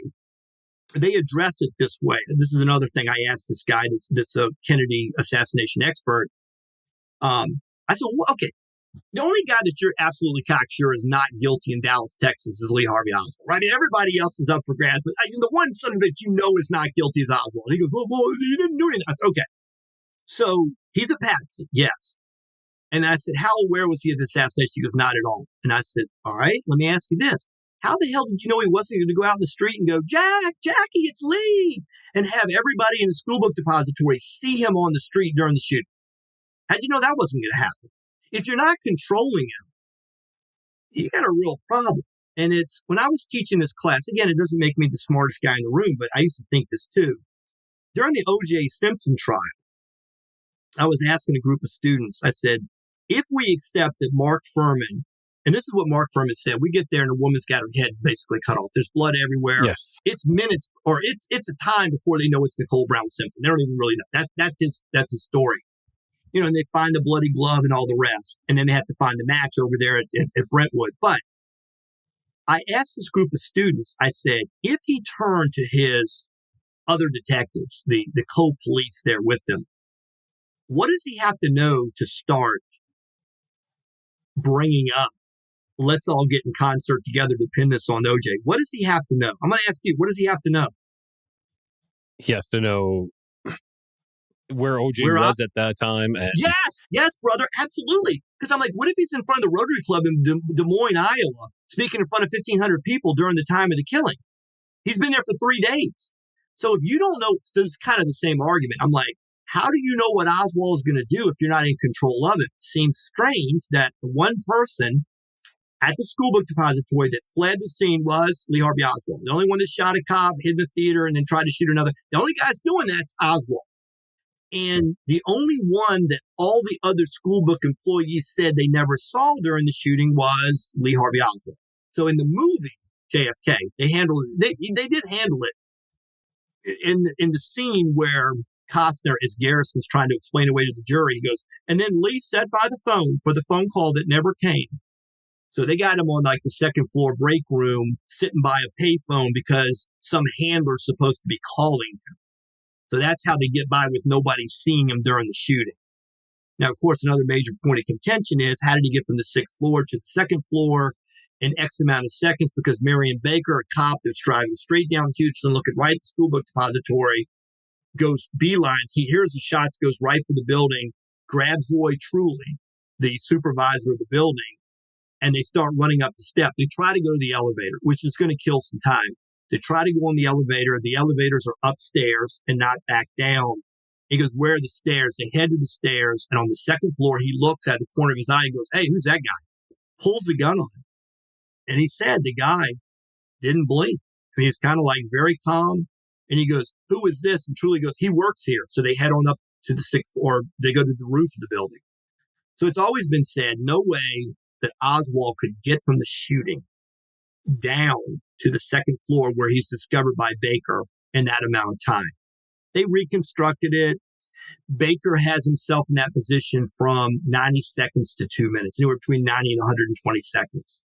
they address it this way. This is another thing I asked this guy that's a Kennedy assassination expert. I said, well, okay, the only guy that you're absolutely cocksure is not guilty in Dallas, Texas is Lee Harvey Oswald. Right? I mean, everybody else is up for grabs, but the one son that is not guilty is Oswald. He goes, well, he didn't do anything. I said, okay. So he's a patsy, yes. And I said, how aware was he of the assassination? He goes, not at all. And I said, all right, let me ask you this. How the hell did you know he wasn't going to go out in the street and go, Jackie, it's Lee, and have everybody in the school book depository see him on the street during the shooting? How'd you know that wasn't going to happen? If you're not controlling him, you got a real problem. And it's, when I was teaching this class, again, it doesn't make me the smartest guy in the room, but I used to think this too. During the O.J. Simpson trial, I was asking a group of students, I said, if we accept that Mark Furman, and this is what Mark Furman said, we get there and a woman's got her head basically cut off. There's blood everywhere. Yes. It's minutes, or it's a time before they know it's Nicole Brown Simpson. They don't even really know. That's his story. And they find the bloody glove and all the rest. And then they have to find the match over there at Brentwood. But I asked this group of students, I said, if he turned to his other detectives, the co-police there with them, what does he have to know to start bringing up, let's all get in concert together to pin this on OJ? What does he have to know? I'm going to ask you, what does he have to know? He has to know where OJ was at that time. And Yes, brother, absolutely. Because I'm like, what if he's in front of the Rotary Club in Des Moines, Iowa, speaking in front of 1,500 people during the time of the killing? He's been there for 3 days. So if you don't know, there's kind of the same argument. I'm like, how do you know what Oswald is going to do if you're not in control of it? It seems strange that the one person at the school book depository that fled the scene was Lee Harvey Oswald. The only one that shot a cop, hid in the theater, and then tried to shoot another. The only guy's doing that's Oswald. And the only one that all the other school book employees said they never saw during the shooting was Lee Harvey Oswald. So in the movie JFK, they handled it. They did handle it in the scene where Costner, as Garrison's trying to explain away to the jury, he goes, and then Lee sat by the phone for the phone call that never came. So they got him on like the second floor break room, sitting by a payphone because some handler's supposed to be calling him. So that's how they get by with nobody seeing him during the shooting. Now, of course, another major point of contention is how did he get from the sixth floor to the second floor in X amount of seconds? Because Marion Baker, a cop that's driving straight down Houston, looking right at the school book depository, goes beelines. He hears the shots, goes right for the building, grabs Roy Truly, the supervisor of the building, and they start running up the step. They try to go to the elevator, which is going to kill some time. They try to go on the elevator. The elevators are upstairs and not back down. He goes, where are the stairs? They head to the stairs, and on the second floor, he looks at the corner of his eye and goes, hey, who's that guy? Pulls the gun on him. And he said the guy didn't blink. I mean, he's kind of like very calm. And he goes, who is this? And Truly goes, he works here. So they head on up to the sixth floor. They go to the roof of the building. So it's always been said, no way that Oswald could get from the shooting down to the second floor where he's discovered by Baker in that amount of time. They reconstructed it. Baker has himself in that position from 90 seconds to 2 minutes, anywhere between 90 and 120 seconds.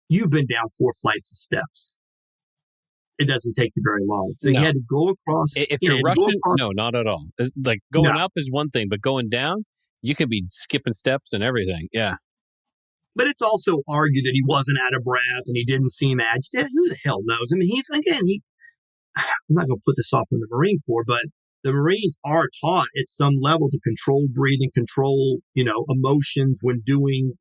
You've been down 4 flights of steps. It doesn't take you very long. So you had to go across. If you're Russian, no, not at all. It's like going up is one thing, but going down, you could be skipping steps and everything. Yeah. But it's also argued that he wasn't out of breath and he didn't seem agitated. Who the hell knows? I mean, I'm not going to put this off on the Marine Corps, but the Marines are taught at some level to control breathing, control, emotions when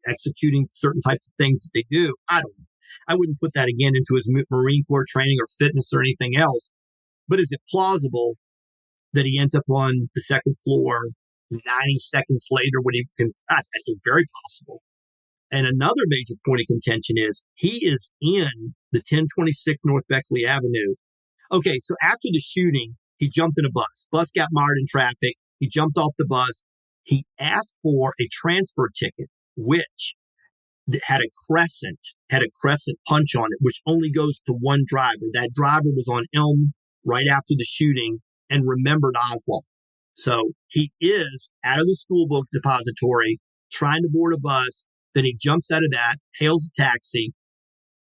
executing certain types of things that they do. I wouldn't put that again into his Marine Corps training or fitness or anything else. But is it plausible that he ends up on the second floor 90 seconds later when he can? I think very possible. And another major point of contention is he is in the 1026 North Beckley Avenue. Okay, so after the shooting, he jumped in a bus. Bus got mired in traffic. He jumped off the bus. He asked for a transfer ticket, which had a crescent punch on it, which only goes to one driver. That driver was on Elm right after the shooting and remembered Oswald. So he is out of the school book depository trying to board a bus. Then he jumps out of that, hails a taxi,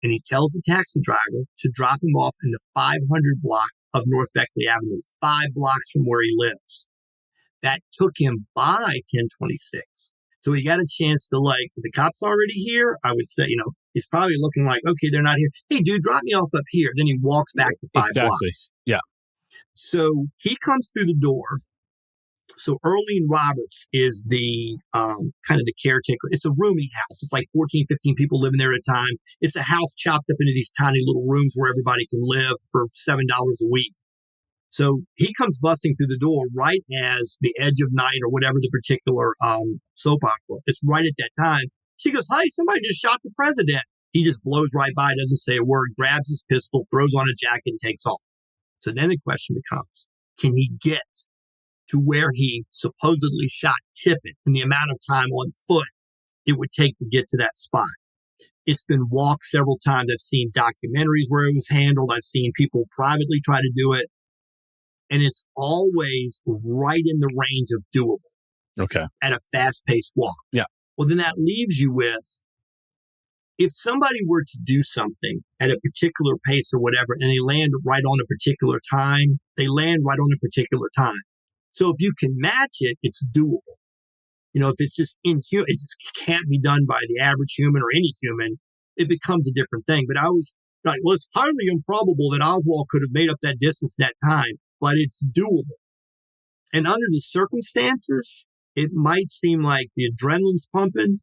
and he tells the taxi driver to drop him off in the 500 block of North Beckley Avenue, 5 blocks from where he lives. That took him by 1026. So he got a chance to the cops already here? I would say, he's probably looking like, okay, they're not here. Hey, dude, drop me off up here. Then he walks back to 5 blocks. Yeah. So he comes through the door. So Earlene Roberts is the kind of the caretaker. It's a rooming house. It's like 14, 15 people living there at a time. It's a house chopped up into these tiny little rooms where everybody can live for $7 a week. So he comes busting through the door right as The Edge of Night or whatever the particular soap opera. It's right at that time. She goes, "Hi, somebody just shot the president." He just blows right by, doesn't say a word, grabs his pistol, throws on a jacket, and takes off. So then the question becomes, can he get to where he supposedly shot Tippit in the amount of time on foot it would take to get to that spot? It's been walked several times. I've seen documentaries where it was handled. I've seen people privately try to do it. And it's always right in the range of doable. Okay. At a fast-paced walk. Yeah. Well, then that leaves you with, if somebody were to do something at a particular pace or whatever, and they land right on a particular time, they land right on a particular time. So if you can match it, it's doable. If it's just inhuman, it just can't be done by the average human or any human, it becomes a different thing. But I was like, well, it's highly improbable that Oswald could have made up that distance in that time, but it's doable. And under the circumstances, it might seem like the adrenaline's pumping.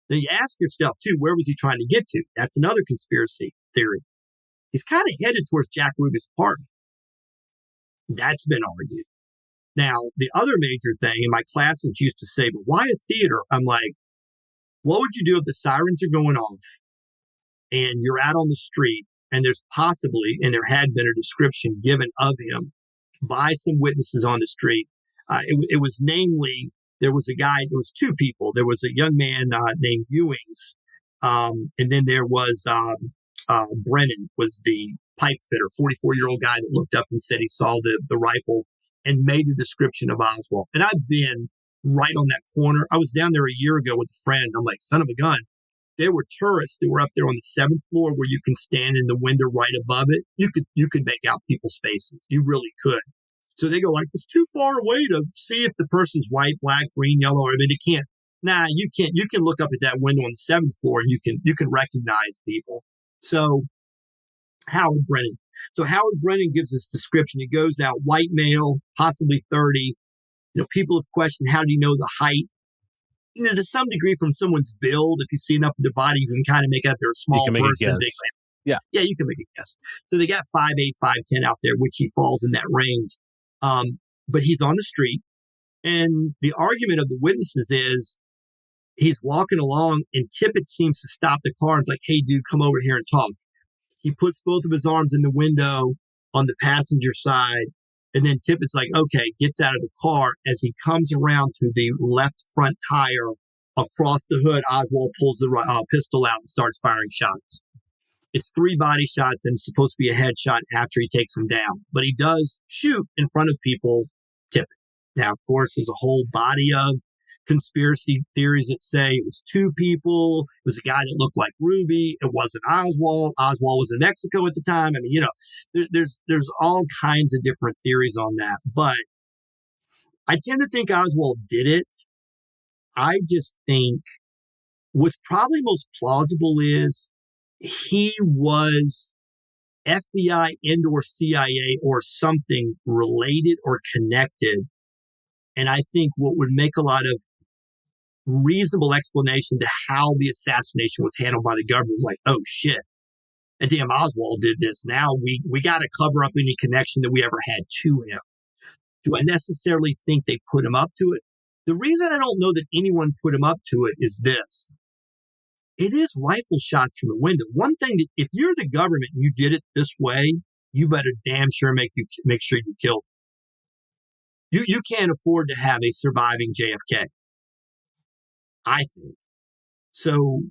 Then you ask yourself, too, where was he trying to get to? That's another conspiracy theory. He's kind of headed towards Jack Ruby's apartment. That's been argued. Now, the other major thing, and my classes used to say, but why a theater? I'm like, what would you do if the sirens are going off and you're out on the street and there's possibly, and there had been a description given of him by some witnesses on the street. It was namely, there was a guy, there was 2 people. There was a young man named Ewings, and then there was Brennan was the pipe fitter, 44-year-old guy that looked up and said he saw the rifle and made a description of Oswald. And I've been right on that corner. I was down there a year ago with a friend. I'm like, son of a gun. There were tourists that were up there on the 7th floor where you can stand in the window right above it. You could make out people's faces. You really could. So they go like, it's too far away to see if the person's white, black, green, yellow. I mean, it can't. Nah, you can't. You can look up at that window on the 7th floor and you can recognize people. So Howard Brennan. So Howard Brennan gives this description. It goes out, white male, possibly 30. People have questioned, how do you know the height? To some degree from someone's build, if you see enough of the body, you can kind of make out they're a small person. Yeah, you can make a guess. So they got 5'8", 5'10" out there, which he falls in that range. But he's on the street. And the argument of the witnesses is he's walking along and Tippett seems to stop the car and is like, hey, dude, come over here and talk. He puts both of his arms in the window on the passenger side. And then Tippett's like, okay, gets out of the car. As he comes around to the left front tire across the hood, Oswald pulls the pistol out and starts firing shots. It's 3 body shots and it's supposed to be a headshot after he takes him down. But he does shoot in front of people, Tippett. Now, of course, there's a whole body of conspiracy theories that say it was 2 people. It was a guy that looked like Ruby. It wasn't Oswald. Oswald was in Mexico at the time. I mean, there's all kinds of different theories on that. But I tend to think Oswald did it. I just think what's probably most plausible is he was FBI and/or CIA or something related or connected. And I think what would make a lot of reasonable explanation to how the assassination was handled by the government was like, oh shit, and damn Oswald did this. Now we got to cover up any connection that we ever had to him. Do I necessarily think they put him up to it? The reason I don't know that anyone put him up to it is this. It is rifle shots from the window. One thing that if you're the government and you did it this way, you better damn sure make sure you kill him. You can't afford to have a surviving JFK, I think. So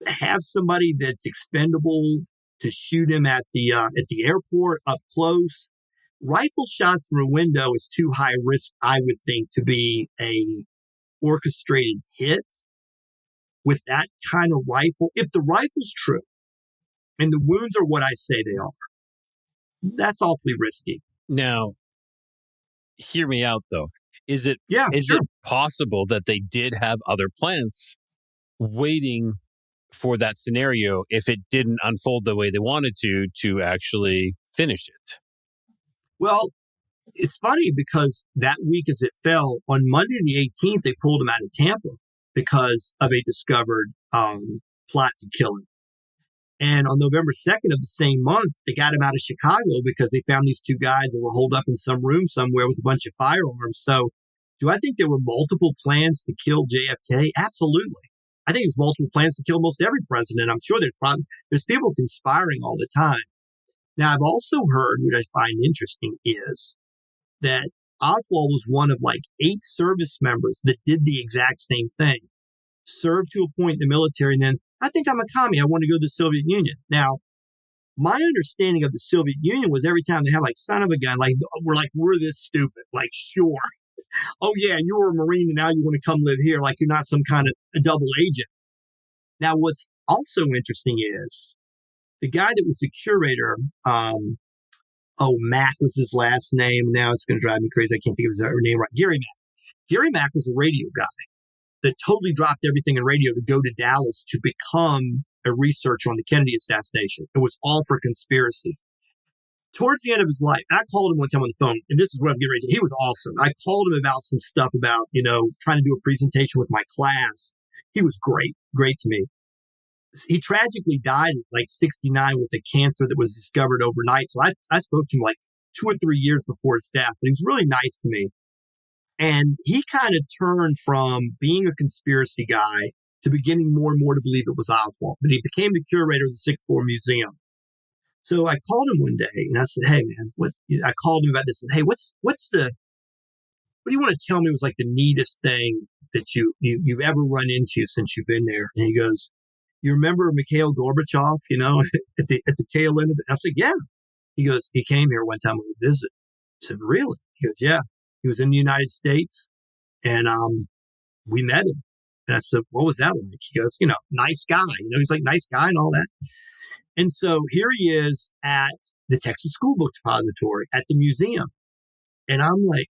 have somebody that's expendable to shoot him at the airport up close. Rifle shots from a window is too high risk, I would think, to be a orchestrated hit with that kind of rifle. If the rifle's true and the wounds are what I say they are, that's awfully risky. Now, hear me out, though. Is it possible that they did have other plans waiting for that scenario if it didn't unfold the way they wanted to actually finish it? Well, it's funny because that week as it fell, on Monday the 18th, they pulled him out of Tampa because of a discovered plot to kill him. And on November 2nd of the same month, they got him out of Chicago because they found these 2 guys that were holed up in some room somewhere with a bunch of firearms. So do I think there were multiple plans to kill JFK? Absolutely. I think there's multiple plans to kill most every president. I'm sure there's people conspiring all the time. Now, I've also heard, what I find interesting is that Oswald was one of like 8 service members that did the exact same thing. Served to a point in the military, and then, I think I'm a commie. I want to go to the Soviet Union. Now, my understanding of the Soviet Union was every time they had like, son of a gun, like, we're this stupid. Like, sure. Oh, yeah, you were a Marine and now you want to come live here. Like, you're not some kind of a double agent. Now, what's also interesting is the guy that was the curator, Mack was his last name. Now it's going to drive me crazy. I can't think of his name right. Gary Mack. Gary Mack was a radio guy that totally dropped everything in radio to go to Dallas to become a researcher on the Kennedy assassination. It was all for conspiracy. Towards the end of his life, and I called him one time on the phone, and this is what I'm getting ready to. He was awesome. I called him about some stuff about, trying to do a presentation with my class. He was great to me. He tragically died at like 69 with a cancer that was discovered overnight. So I spoke to him like 2 or 3 years before his death, but he was really nice to me. And he kind of turned from being a conspiracy guy to beginning more and more to believe it was Oswald. But he became the curator of the Sixth Floor Museum. So I called him one day and I said, hey, man, I called him about this. And hey, what do you want to tell me was like the neatest thing that you've ever run into since you've been there? And he goes, you remember Mikhail Gorbachev, at the tail end of it? I said, yeah. He goes, he came here one time on a visit. I said, really? He goes, yeah, he was in the United States, and we met him. And I said, what was that like? He goes, nice guy. He's like, nice guy and all that. And so here he is at the Texas School Book Depository at the museum. And I'm like,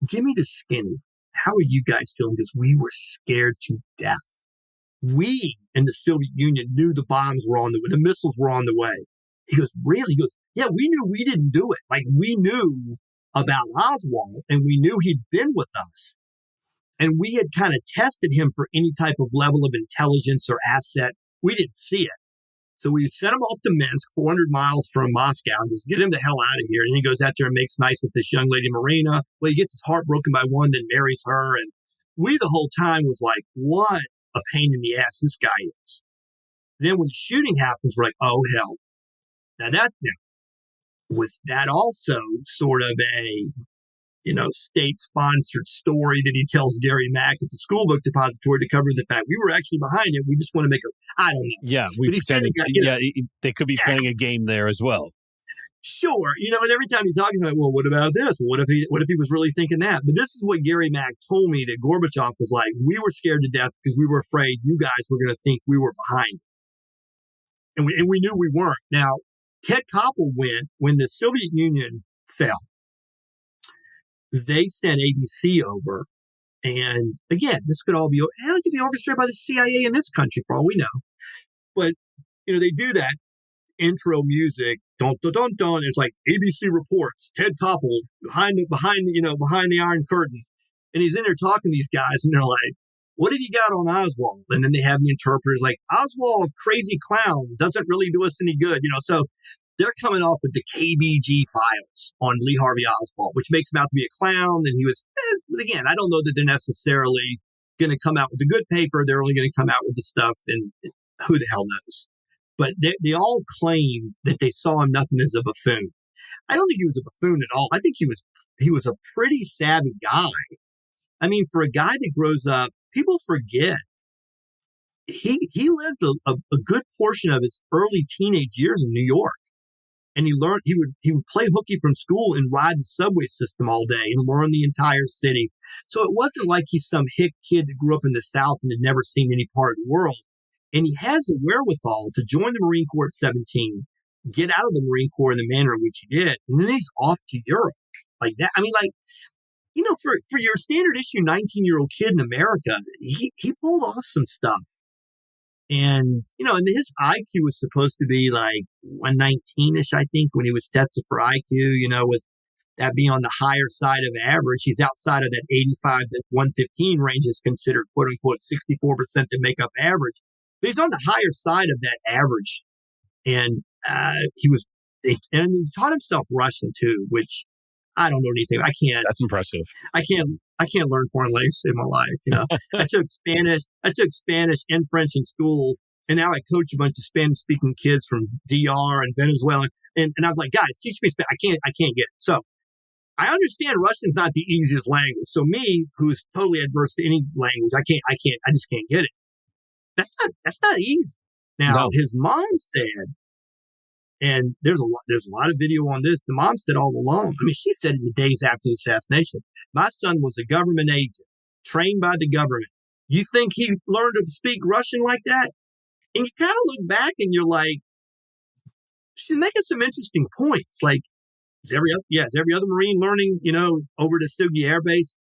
give me the skinny. How are you guys feeling? Because we were scared to death. We in the Soviet Union knew the bombs were on the way, the missiles were on the way. He goes, really? He goes, yeah, we knew we didn't do it. Like, we knew about Oswald, and we knew he'd been with us. And we had kind of tested him for any type of level of intelligence or asset. We didn't see it. So we sent him off to Minsk, 400 miles from Moscow, and just get him the hell out of here. And he goes out there and makes nice with this young lady, Marina. Well, he gets his heart broken by one, then marries her. And we the whole time was like, what a pain in the ass this guy is. Then when the shooting happens, we're like, oh, hell. Now, was that also sort of a, state-sponsored story that he tells Gary Mack at the School Book Depository to cover the fact we were actually behind it. We just want to make I don't know. Yeah, they could be playing a game there as well. Sure. And every time you talk, he's like, well, what about this? What if he was really thinking that? But this is what Gary Mack told me, that Gorbachev was like, we were scared to death because we were afraid you guys were going to think we were behind. And we knew we weren't. Now, Ted Koppel went when the Soviet Union fell. They sent ABC over. And again, this could all be, it could be orchestrated by the CIA in this country for all we know. But, they do that intro music, dun, dun, dun, dun. It's like ABC reports, Ted Koppel behind the Iron Curtain. And he's in there talking to these guys, and they're like, what have you got on Oswald? And then they have the interpreters like, Oswald, crazy clown, doesn't really do us any good. So they're coming off with the KBG files on Lee Harvey Oswald, which makes him out to be a clown. And he was, again, I don't know that they're necessarily going to come out with the good paper. They're only going to come out with the stuff, and who the hell knows. But they all claim that they saw him nothing as a buffoon. I don't think he was a buffoon at all. I think he was a pretty savvy guy. I mean, for a guy that grows up, people forget he lived a good portion of his early teenage years in New York. And he learned, he would play hooky from school and ride the subway system all day and learn the entire city. So it wasn't like he's some hick kid that grew up in the South and had never seen any part of the world. And he has the wherewithal to join the Marine Corps at 17, get out of the Marine Corps in the manner in which he did, and then he's off to Europe like that. I mean, for your standard issue 19-year-old kid in America, he pulled off some stuff. And, and his IQ was supposed to be like 119-ish, I think, when he was tested for IQ, with that being on the higher side of average. He's outside of that 85 to 115 range is considered, quote unquote, 64% to make up average. But he's on the higher side of that average. And he taught himself Russian too, which I don't know anything. I can't. That's impressive. I can't learn foreign languages in my life. I took Spanish and French in school, and now I coach a bunch of Spanish-speaking kids from DR and Venezuela. And I was like, guys, teach me Spanish. I can't get it. So I understand Russian's not the easiest language. So me, who's totally adverse to any language, I just can't get it. That's not easy. Now, no. His mom said, and there's a lot of video on this. The mom said all along, I mean, she said in the days after the assassination, my son was a government agent, trained by the government. You think he learned to speak Russian like that? And you kind of look back and you're like, she's making some interesting points. Like, is every other Marine learning, over to Sugi Air Base?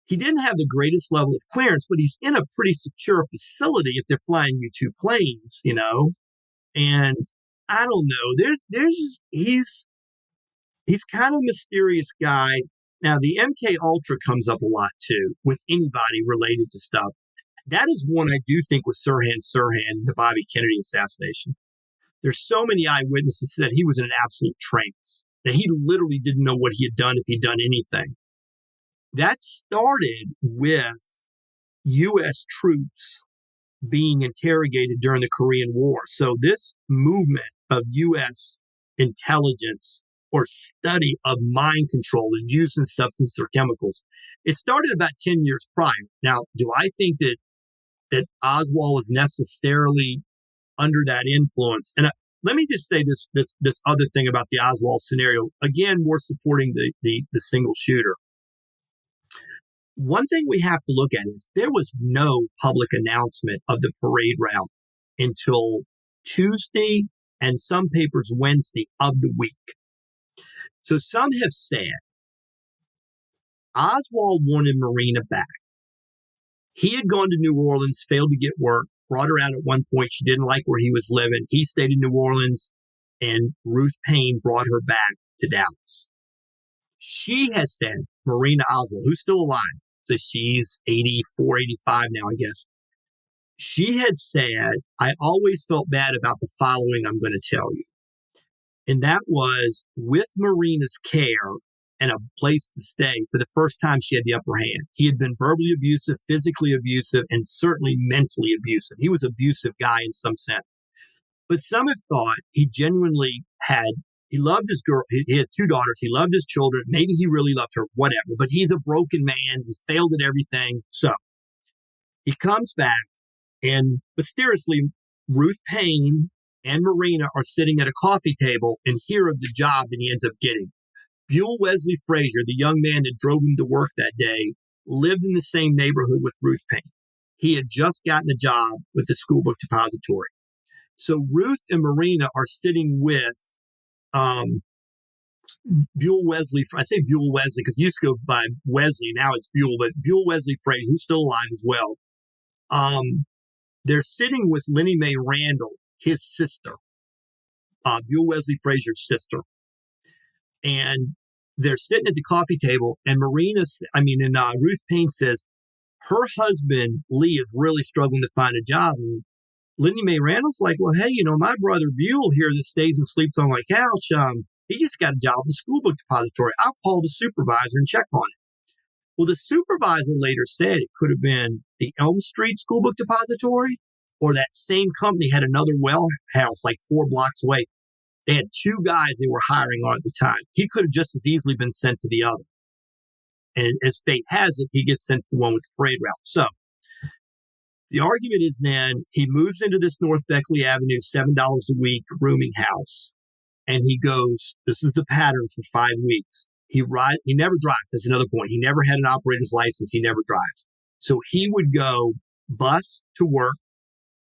He didn't have the greatest level of clearance, but he's in a pretty secure facility if they're flying U-2 planes, and I don't know. He's kind of a mysterious guy. Now, the MK Ultra comes up a lot too with anybody related to stuff. That is one I do think was Sirhan, the Bobby Kennedy assassination. There's so many eyewitnesses that he was in an absolute trance, that he literally didn't know what he had done if he'd done anything. That started with U.S. troops being interrogated during the Korean War. So this movement of U.S. intelligence or study of mind control and using substances or chemicals, it started about 10 years prior. Now, do I think that Oswald was necessarily under that influence? And let me just say this other thing about the Oswald scenario. Again, more supporting the single shooter. One thing we have to look at is there was no public announcement of the parade route until Tuesday and some papers Wednesday of the week. So some have said Oswald wanted Marina back. He had gone to New Orleans, failed to get work, brought her out at one point. She didn't like where he was living. He stayed in New Orleans, and Ruth Payne brought her back to Dallas. She has said, Marina Oswald, who's still alive, so she's 84, 85 now, I guess. She had said, I always felt bad about the following I'm going to tell you. And that was, with Marina's care and a place to stay, for the first time she had the upper hand. He had been verbally abusive, physically abusive, and certainly mentally abusive. He was an abusive guy in some sense. But some have thought he genuinely he loved his girl. He had 2 daughters. He loved his children. Maybe he really loved her, whatever. But he's a broken man. He failed at everything. So he comes back, and mysteriously, Ruth Payne and Marina are sitting at a coffee table and hear of the job that he ends up getting. Buell Wesley Frazier, the young man that drove him to work that day, lived in the same neighborhood with Ruth Payne. He had just gotten a job with the school book depository. So Ruth and Marina are sitting with Buell Wesley. I say Buell Wesley because he used to go by Wesley. Now it's Buell, but Buell Wesley Frazier, who's still alive as well. They're sitting with Lennie Mae Randall, his sister, Buell Wesley Frazier's sister. And they're sitting at the coffee table, and Ruth Payne says her husband, Lee, is really struggling to find a job. And Lennie Mae Randall's like, well, hey, my brother Buell here that stays and sleeps on my couch, he just got a job at the school book depository. I'll call the supervisor and check on it. Well, the supervisor later said it could have been the Elm Street school book depository, or that same company had another warehouse like 4 blocks away. They had 2 guys they were hiring on at the time. He could have just as easily been sent to the other. And as fate has it, he gets sent to the one with the parade route. So the argument is then he moves into this North Beckley Avenue, $7 a week rooming house. And he goes, this is the pattern for 5 weeks. He never drives. That's another point. He never had an operator's license. He never drives. So he would go bus to work,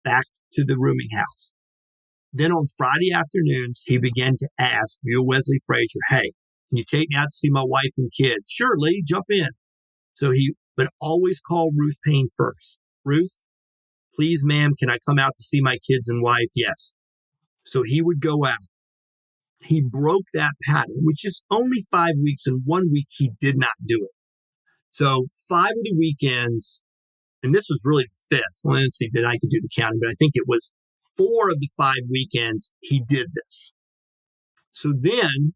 back to the rooming house. Then on Friday afternoons, he began to ask Buell Wesley Frazier, hey, can you take me out to see my wife and kids? Sure, Lee, jump in. But always call Ruth Payne first. Ruth, please, ma'am, can I come out to see my kids and wife? Yes. So he would go out. He broke that pattern, which is only 5 weeks, and 1 week he did not do it. So 5 of the weekends, and this was really the 5th. Well, let's see, I could do the counting, but I think it was 4 of the 5 weekends he did this. So then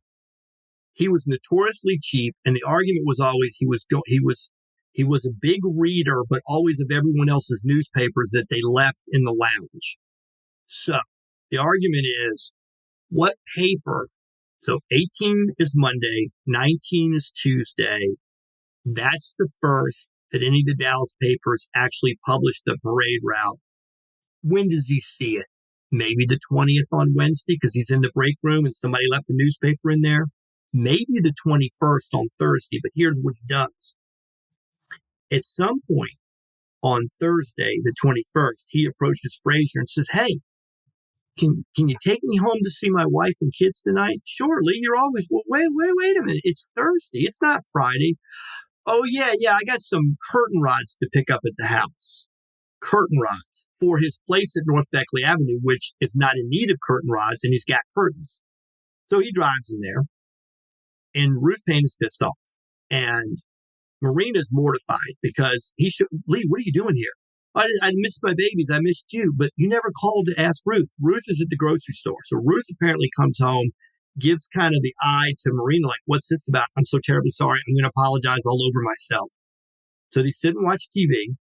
he was notoriously cheap, and the argument was always he was a big reader, but always of everyone else's newspapers that they left in the lounge. So the argument is, what paper? So 18 is Monday, 19 is Tuesday. That's the first that any of the Dallas papers actually published the parade route. When does he see it? Maybe the 20th on Wednesday because he's in the break room and somebody left the newspaper in there. Maybe the 21st on Thursday, but here's what he does. At some point on Thursday, the 21st, he approaches Frazier and says, hey, can you take me home to see my wife and kids tonight? Sure, Lee, you're always, well, wait a minute. It's Thursday. It's not Friday. Oh, yeah, I got some curtain rods to pick up at the house. Curtain rods for his place at North Beckley Avenue, which is not in need of curtain rods, and he's got curtains. So he drives in there, and Ruth Payne is pissed off. And Marina's mortified because Lee, what are you doing here? I missed my babies. I missed you, but you never called to ask Ruth. Ruth is at the grocery store. So Ruth apparently comes home, gives kind of the eye to Marina, like, what's this about? I'm so terribly sorry. I'm going to apologize all over myself. So they sit and watch TV.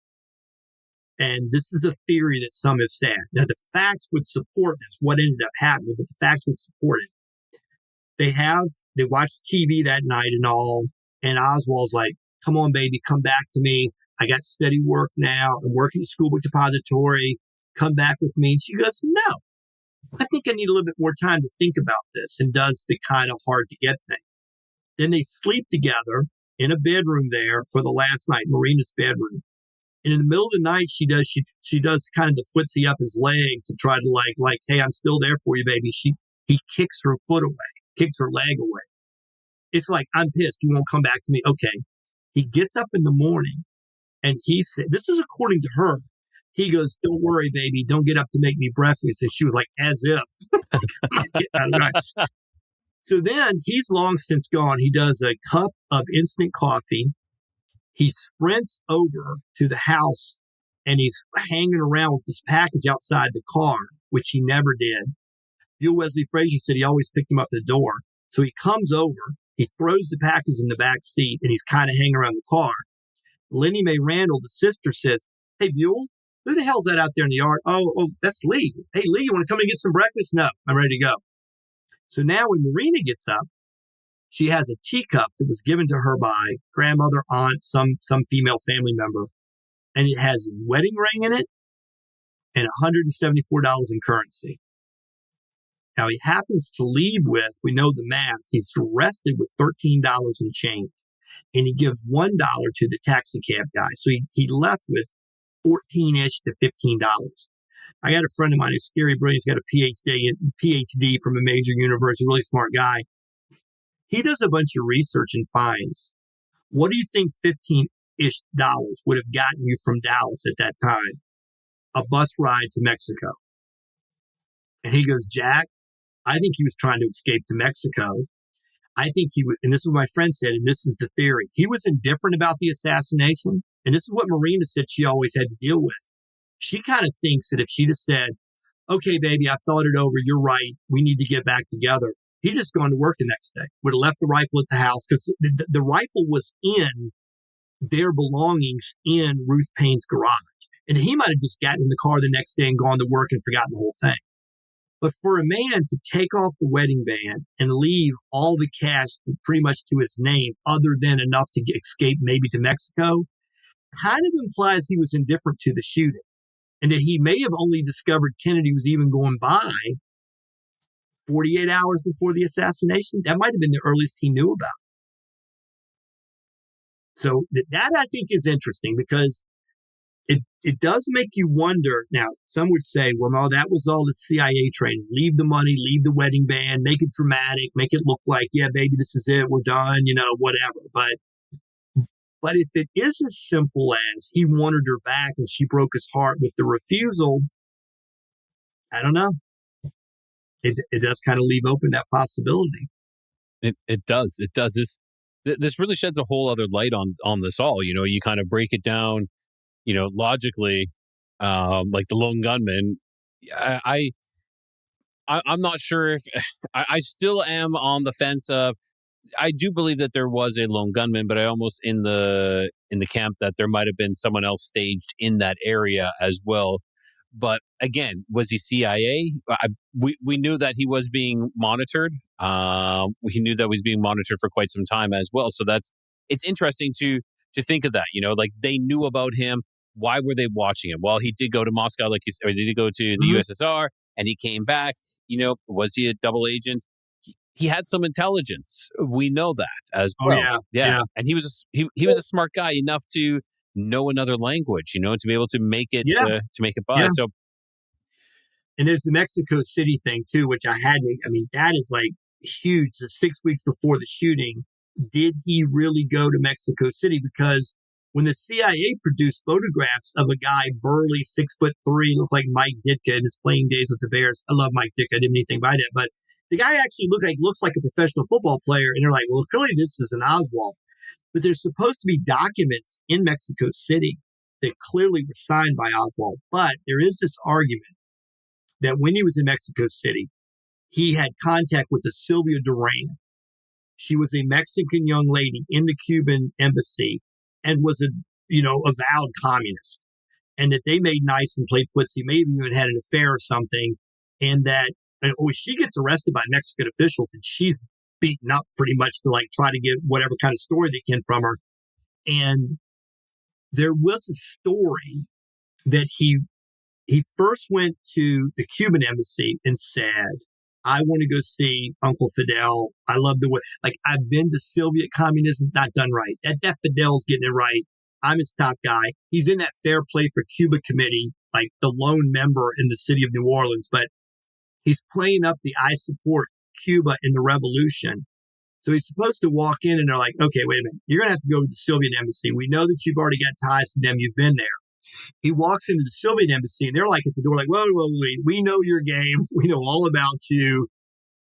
And this is a theory that some have said. Now, the facts would support this, what ended up happening, but the facts would support it. They watched TV that night and all, and Oswald's like, come on, baby, come back to me. I got steady work now. I'm working at the school book depository. Come back with me. And she goes, no. I think I need a little bit more time to think about this, and does the kind of hard to get thing. Then they sleep together in a bedroom there for the last night, Marina's bedroom. And in the middle of the night, she does kind of the footsie up his leg to try to like, hey, I'm still there for you, baby. He kicks her foot away, kicks her leg away. It's like, I'm pissed. You won't come back to me. Okay. He gets up in the morning and he said, this is according to her. He goes, don't worry, baby. Don't get up to make me breakfast. And she was like, as if. So then he's long since gone. He does a cup of instant coffee. He sprints over to the house and he's hanging around with this package outside the car, which he never did. Bill Wesley Frazier said he always picked him up at the door. So he comes over, he throws the package in the back seat, and he's kind of hanging around the car. Lenny Mae Randall, the sister, says, hey, Buell, who the hell's that out there in the yard? Oh, that's Lee. Hey, Lee, you want to come and get some breakfast? No, I'm ready to go. So now when Marina gets up, she has a teacup that was given to her by grandmother, aunt, some female family member, and it has his wedding ring in it and $174 in currency. Now he happens to leave with, we know the math, he's arrested with $13 in change, and he gives $1 to the taxi cab guy. So he left with $14-ish to $15. I got a friend of mine who's scary brilliant. He's got a PhD from a major university, really smart guy. He does a bunch of research and finds, what do you think $15-ish would have gotten you from Dallas at that time? A bus ride to Mexico. And he goes, Jack, I think he was trying to escape to Mexico. I think he would, and this is what my friend said, and this is the theory. He was indifferent about the assassination. And this is what Marina said she always had to deal with. She kind of thinks that if she'd have said, okay, baby, I've thought it over. You're right. We need to get back together. He'd just gone to work the next day, would have left the rifle at the house because the rifle was in their belongings in Ruth Payne's garage. And he might have just gotten in the car the next day and gone to work and forgotten the whole thing. But for a man to take off the wedding band and leave all the cash pretty much to his name, other than enough to escape maybe to Mexico, kind of implies he was indifferent to the shooting. And that he may have only discovered Kennedy was even going by 48 hours before the assassination. That might have been the earliest he knew about. So that I think is interesting because it does make you wonder. Now, some would say, well, no, that was all the CIA training. Leave the money, leave the wedding band, make it dramatic, make it look like, yeah, baby, this is it. We're done, whatever. But if it is as simple as he wanted her back and she broke his heart with the refusal, I don't know. It does kind of leave open that possibility. It does. It does. This really sheds a whole other light on this all. You kind of break it down, logically, like the lone gunman. I'm not sure if I still am on the fence of. I do believe that there was a lone gunman, but I almost in the camp that there might have been someone else staged in that area as well. But again, was he CIA? We knew that he was being monitored. We knew that he was being monitored for quite some time as well. So it's interesting to think of that. Like they knew about him. Why were they watching him? Well, he did go to Moscow, like he said, or did he go to the USSR and he came back? Was he a double agent? He had some intelligence. We know that as well. Yeah. And he was a smart guy enough to know another language, to be able to make it to make it by. Yeah. So, and there's the Mexico City thing too, which that is like huge. The 6 weeks before the shooting, did he really go to Mexico City? Because when the CIA produced photographs of a guy burly, 6'3", looked like Mike Ditka in his playing days with the Bears. I love Mike Ditka. I didn't mean anything by that, but the guy actually looks like a professional football player. And they're like, well, clearly this is an Oswald. But there's supposed to be documents in Mexico City that clearly were signed by Oswald. But there is this argument that when he was in Mexico City, he had contact with a Sylvia Duran. She was a Mexican young lady in the Cuban embassy and was a avowed communist. And that they made nice and played footsie, maybe even had an affair or something. And that she gets arrested by Mexican officials and she's beaten up pretty much to try to get whatever kind of story they can from her. And there was a story that he he first went to the Cuban embassy and said, I want to go see Uncle Fidel. I love the way, like, I've been to Soviet communism, not done right. That Fidel's getting it right. I'm his top guy. He's in that Fair Play for Cuba committee, like the lone member in the city of New Orleans, but he's playing up the I support Cuba in the revolution. So he's supposed to walk in and they're like, okay, wait a minute. You're going to have to go to the Soviet embassy. We know that you've already got ties to them. You've been there. He walks into the Soviet embassy and they're like at the door, like, whoa, we know your game. We know all about you.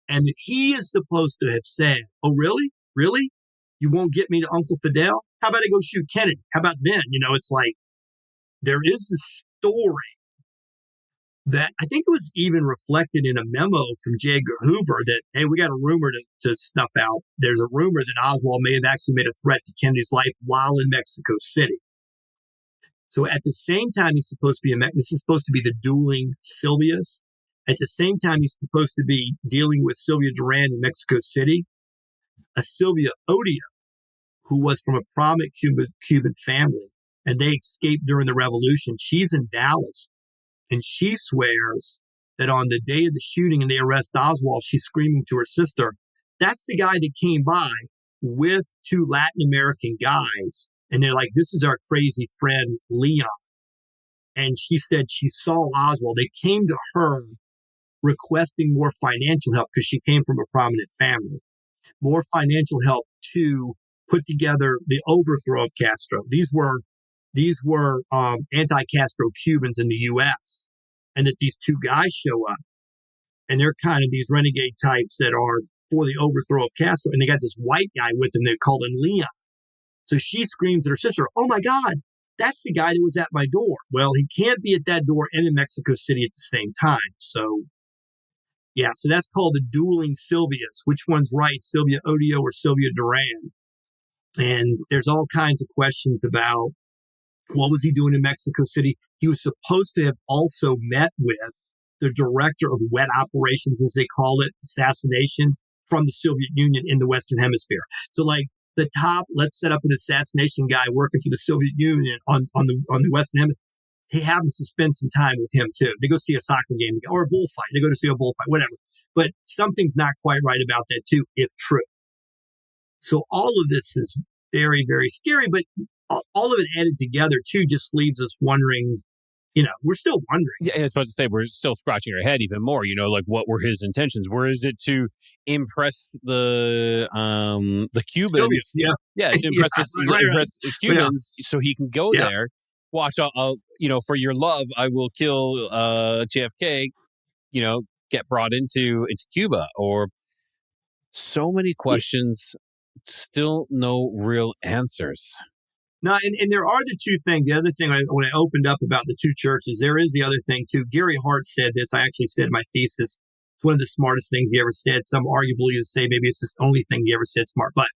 And he is supposed to have said, oh, really? Really? You won't get me to Uncle Fidel? How about I go shoot Kennedy? How about then? It's like there is a story that I think it was even reflected in a memo from J. Edgar Hoover that, hey, we got a rumor to snuff out. There's a rumor that Oswald may have actually made a threat to Kennedy's life while in Mexico City. So at the same time, he's supposed to be this is supposed to be the dueling Sylvias. At the same time, he's supposed to be dealing with Sylvia Duran in Mexico City. A Sylvia Odio, who was from a prominent Cuban family, and they escaped during the revolution. She's in Dallas, and she swears that on the day of the shooting and they arrest Oswald, she's screaming to her sister, that's the guy that came by with two Latin American guys. And they're like, this is our crazy friend, Leon. And she said she saw Oswald. They came to her requesting more financial help because she came from a prominent family. More financial help to put together the overthrow of Castro. These were anti-Castro Cubans in the U.S. And that these two guys show up. And they're kind of these renegade types that are for the overthrow of Castro. And they got this white guy with them. They call him Leon. So she screams at her sister, oh, my God, that's the guy that was at my door. Well, he can't be at that door and in Mexico City at the same time. So, yeah, so that's called the dueling Sylvias. Which one's right, Sylvia Odio or Sylvia Duran? And there's all kinds of questions about what was he doing in Mexico City. He was supposed to have also met with the director of wet operations, as they call it, assassinations from the Soviet Union in the Western Hemisphere. So, like, the top, let's set up an assassination guy working for the Soviet Union on the Western Hemisphere. He happens to spend some time with him too. They go see a soccer game or a bullfight. They go to see a bullfight, whatever. But something's not quite right about that too, if true. So all of this is very, very scary, but all of it added together too just leaves us wondering, we're still wondering. Yeah, I was supposed to say we're still scratching our head even more, like what were his intentions? Where is it to impress the Cubans? Yeah, to impress the Cubans so he can go there. Watch, I'll for your love, I will kill JFK. Get brought into Cuba, or so many questions, still no real answers. No, and there are the two things. The other thing, when I opened up about the two churches, there is the other thing too. Gary Hart said this. I actually said in my thesis, it's one of the smartest things he ever said. Some arguably would say maybe it's the only thing he ever said smart. But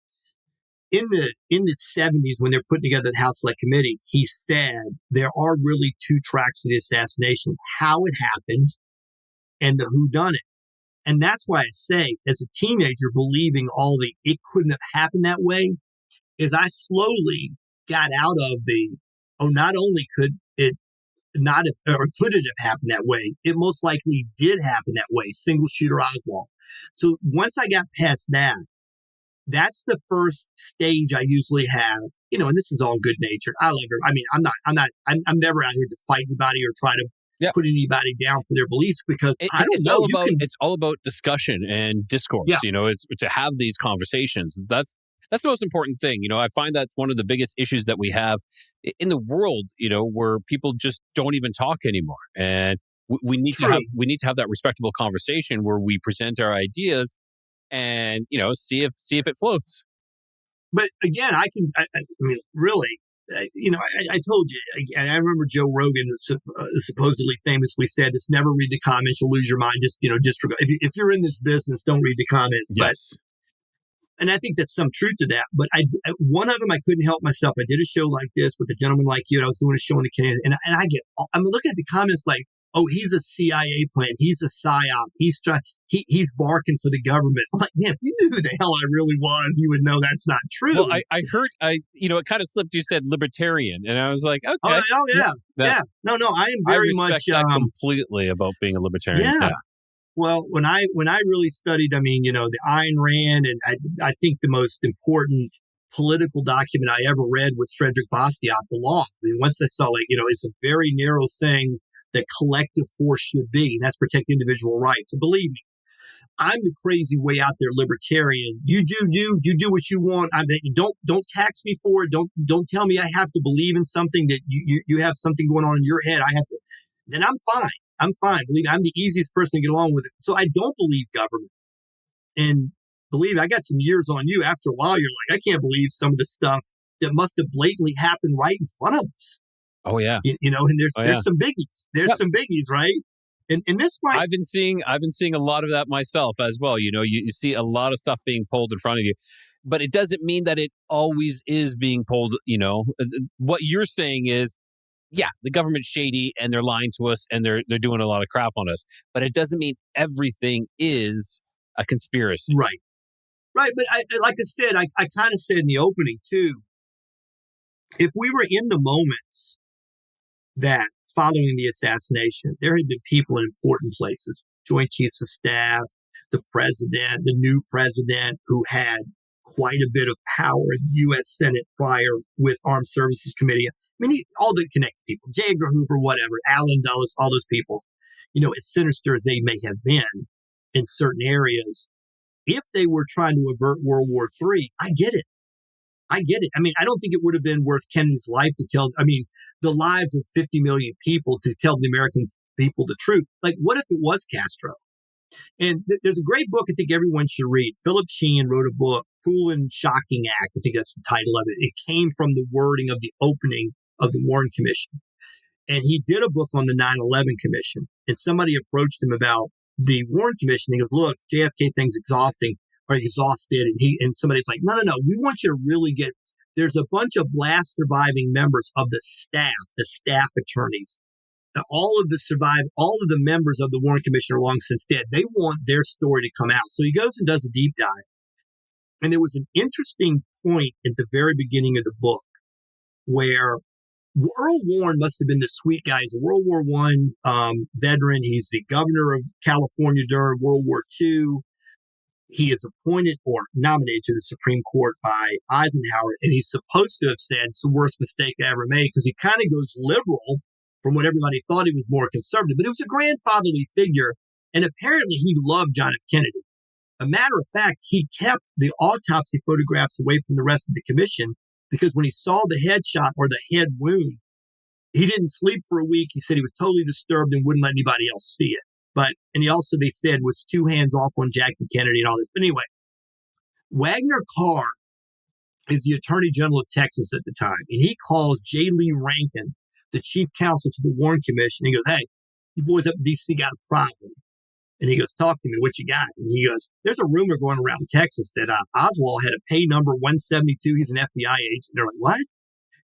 in the 70s, when they're putting together the House Select Committee, he said there are really two tracks to the assassination: how it happened and the whodunit. And that's why I say, as a teenager, believing all the it couldn't have happened that way, is I slowly got out of not only could it not have, or could it have happened that way, it most likely did happen that way, single shooter Oswald. So once I got past that, that's the first stage I usually have, and this is all good natured. I love her. I mean, I'm never out here to fight anybody or try to put anybody down for their beliefs, because it's all about discussion and discourse, it's to have these conversations. That's the most important thing. I find that's one of the biggest issues that we have in the world, where people just don't even talk anymore. And we need to have that respectable conversation where we present our ideas and, see if it floats. But again, I mean, really, I told you, and I remember Joe Rogan supposedly famously said, "Just never read the comments. You'll lose your mind. Just, disregard. If you're in this business, don't read the comments." Yes. And I think that's some truth to that. But one of them, I couldn't help myself. I did a show like this with a gentleman like you. And I was doing a show in the Canadian, and I'm looking at the comments like, oh, he's a CIA plant. He's a psyop. He's barking for the government. I'm like, man, if you knew who the hell I really was, you would know that's not true. Well, I heard, it kind of slipped. You said libertarian, and I was like, okay. Oh yeah. No, I am very much that completely about being a libertarian. Yeah. Well, when I really studied, the Ayn Rand, and I think the most important political document I ever read was Frederick Bastiat, The Law. Once I saw, it's a very narrow thing that collective force should be, and that's protect individual rights. So believe me, I'm the crazy way out there libertarian. You do what you want. Don't tax me for it. Don't tell me I have to believe in something that you have something going on in your head. Then I'm fine. I'm fine. Believe me, I'm the easiest person to get along with it. So I don't believe government. And believe me, I got some years on you. After a while, you're like, I can't believe some of the stuff that must have blatantly happened right in front of us. Oh yeah. And there's some biggies. There's some biggies, right? And this might. I've been seeing a lot of that myself as well. You see a lot of stuff being pulled in front of you, but it doesn't mean that it always is being pulled. What you're saying is, yeah, the government's shady and they're lying to us and they're doing a lot of crap on us, but it doesn't mean everything is a conspiracy. Right. But like I said, I kind of said in the opening too, if we were in the moments that following the assassination, there had been people in important places, Joint Chiefs of Staff, the president, the new president who had quite a bit of power in the U.S. Senate prior with Armed Services Committee. All the connected people, J. Edgar Hoover, whatever, Allen Dulles, all those people, as sinister as they may have been in certain areas, if they were trying to avert World War III, I get it. I don't think it would have been worth Kennedy's life to tell, the lives of 50 million people to tell the American people the truth. Like, what if it was Castro? And there's a great book I think everyone should read. Philip Sheehan wrote a book, Cruel and Shocking Act. I think that's the title of it. It came from the wording of the opening of the Warren Commission. And he did a book on the 9/11 Commission. And somebody approached him about the Warren Commission. He goes, look, JFK thing's exhausted. And somebody's like, no. We want you to really there's a bunch of last surviving members of the staff attorneys. All of the members of the Warren Commission are long since dead. They want their story to come out. So he goes and does a deep dive. And there was an interesting point at the very beginning of the book where Earl Warren must have been the sweet guy. He's a World War I veteran. He's the governor of California during World War II. He is appointed or nominated to the Supreme Court by Eisenhower. And he's supposed to have said, it's the worst mistake I ever made, because he kind of goes liberal from what everybody thought he was more conservative. But it was a grandfatherly figure. And apparently he loved John F. Kennedy. A matter of fact, he kept the autopsy photographs away from the rest of the commission because when he saw the headshot or the head wound, he didn't sleep for a week. He said he was totally disturbed and wouldn't let anybody else see it. And he also, they said, was 2 hands off on Jackie Kennedy and all this. But anyway, Wagner Carr is the Attorney General of Texas at the time. And he calls J. Lee Rankin, the chief counsel to the Warren Commission. He goes, hey, you boys up in D.C. got a problem. And he goes, talk to me, what you got? And he goes, there's a rumor going around Texas that Oswald had a pay number 172. He's an FBI agent. They're like, what?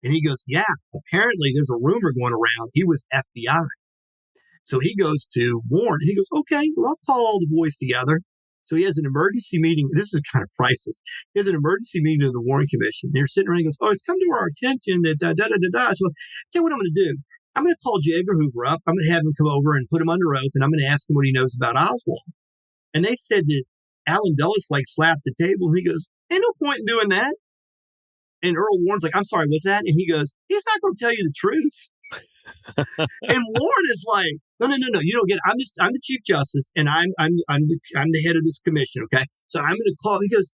And he goes, yeah, apparently there's a rumor going around. He was FBI. So he goes to Warren and he goes, okay, well, I'll call all the boys together. So he has an emergency meeting. This is kind of priceless. He has an emergency meeting of the Warren Commission. They're sitting around and he goes, oh, it's come to our attention that So tell you what I'm going to do. I'm going to call J. Edgar Hoover up. I'm going to have him come over and put him under oath, and I'm going to ask him what he knows about Oswald. And they said that Allen Dulles slapped the table, and he goes, ain't no point in doing that. And Earl Warren's like, I'm sorry, what's that? And he goes, he's not going to tell you the truth. And Warren is like, no, you don't get it. I'm the Chief Justice, and I'm the head of this commission, okay? So I'm going to call. He goes,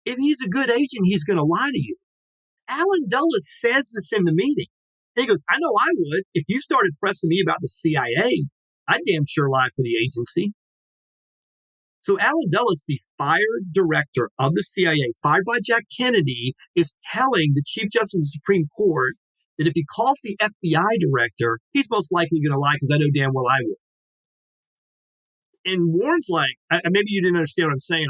if he's a good agent, he's going to lie to you. Allen Dulles says this in the meeting. And he goes, I know I would. If you started pressing me about the CIA, I'd damn sure lie for the agency. So Allen Dulles, the fired director of the CIA, fired by Jack Kennedy, is telling the Chief Justice of the Supreme Court that if he calls the FBI director, he's most likely going to lie because I know damn well I would. And Warren's like, maybe you didn't understand what I'm saying.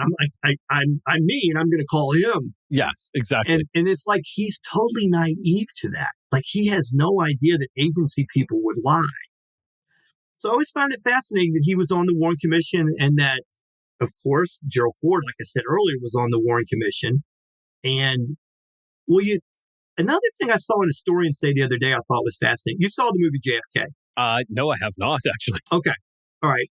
I'm me, and I'm going to call him. Yes, exactly. And it's like he's totally naive to that. Like he has no idea that agency people would lie. So I always found it fascinating that he was on the Warren Commission and that, of course, Gerald Ford, like I said earlier, was on the Warren Commission. And another thing I saw an historian say the other day I thought was fascinating. You saw the movie JFK? No, I have not, actually. Okay. All right.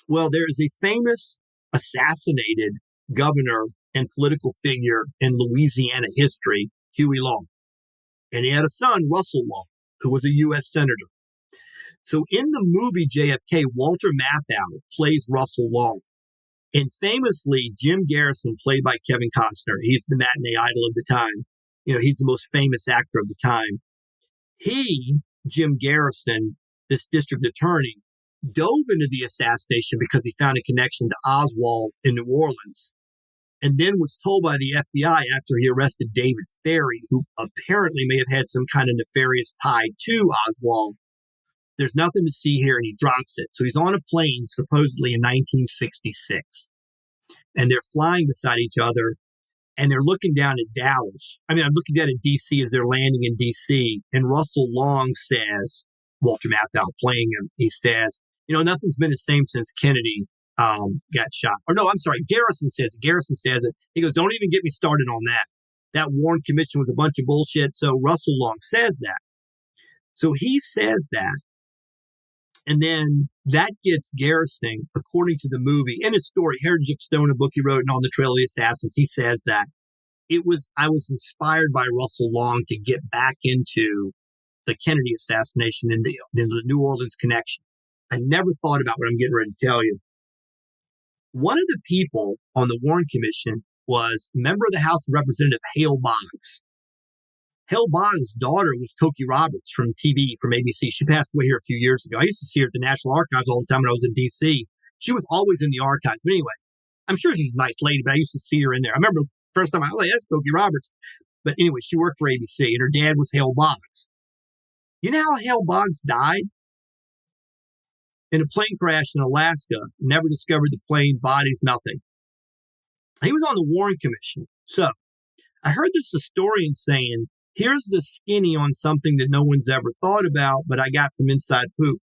Well, there is a famous assassinated governor and political figure in Louisiana history, Huey Long. And he had a son, Russell Long, who was a U.S. senator. So in the movie JFK, Walter Matthau plays Russell Long. And famously, Jim Garrison, played by Kevin Costner, he's the matinee idol of the time. He's the most famous actor of the time. Jim Garrison, this district attorney, dove into the assassination because he found a connection to Oswald in New Orleans, and then was told by the FBI after he arrested David Ferry, who apparently may have had some kind of nefarious tie to Oswald, there's nothing to see here, and he drops it. So he's on a plane, supposedly in 1966, and they're flying beside each other, and they're looking down at Dallas. I'm looking down at D.C. as they're landing in D.C., and Russell Long says, Walter Matthau playing him, he says, nothing's been the same since Kennedy got shot. Or no, I'm sorry, Garrison says it. He goes, don't even get me started on that. That Warren Commission was a bunch of bullshit. So Russell Long says that. So he says that. And then that gets Garrison, according to the movie, in his story, Heritage of Stone, a book he wrote, and On the Trail of the Assassins, he says that I was inspired by Russell Long to get back into the Kennedy assassination and the New Orleans connection. I never thought about what I'm getting ready to tell you. One of the people on the Warren Commission was a member of the House of Representatives, Hale Boggs. Hale Boggs' daughter was Cokie Roberts from TV, from ABC. She passed away here a few years ago. I used to see her at the National Archives all the time when I was in D.C. She was always in the archives. But anyway, I'm sure she's a nice lady, but I used to see her in there. I remember the first time I was like, that's Cokie Roberts. But anyway, she worked for ABC, and her dad was Hale Boggs. You know how Hale Boggs died? In a plane crash in Alaska, never discovered the plane, bodies, nothing. He was on the Warren Commission. So I heard this historian saying, here's the skinny on something that no one's ever thought about, but I got from inside poop.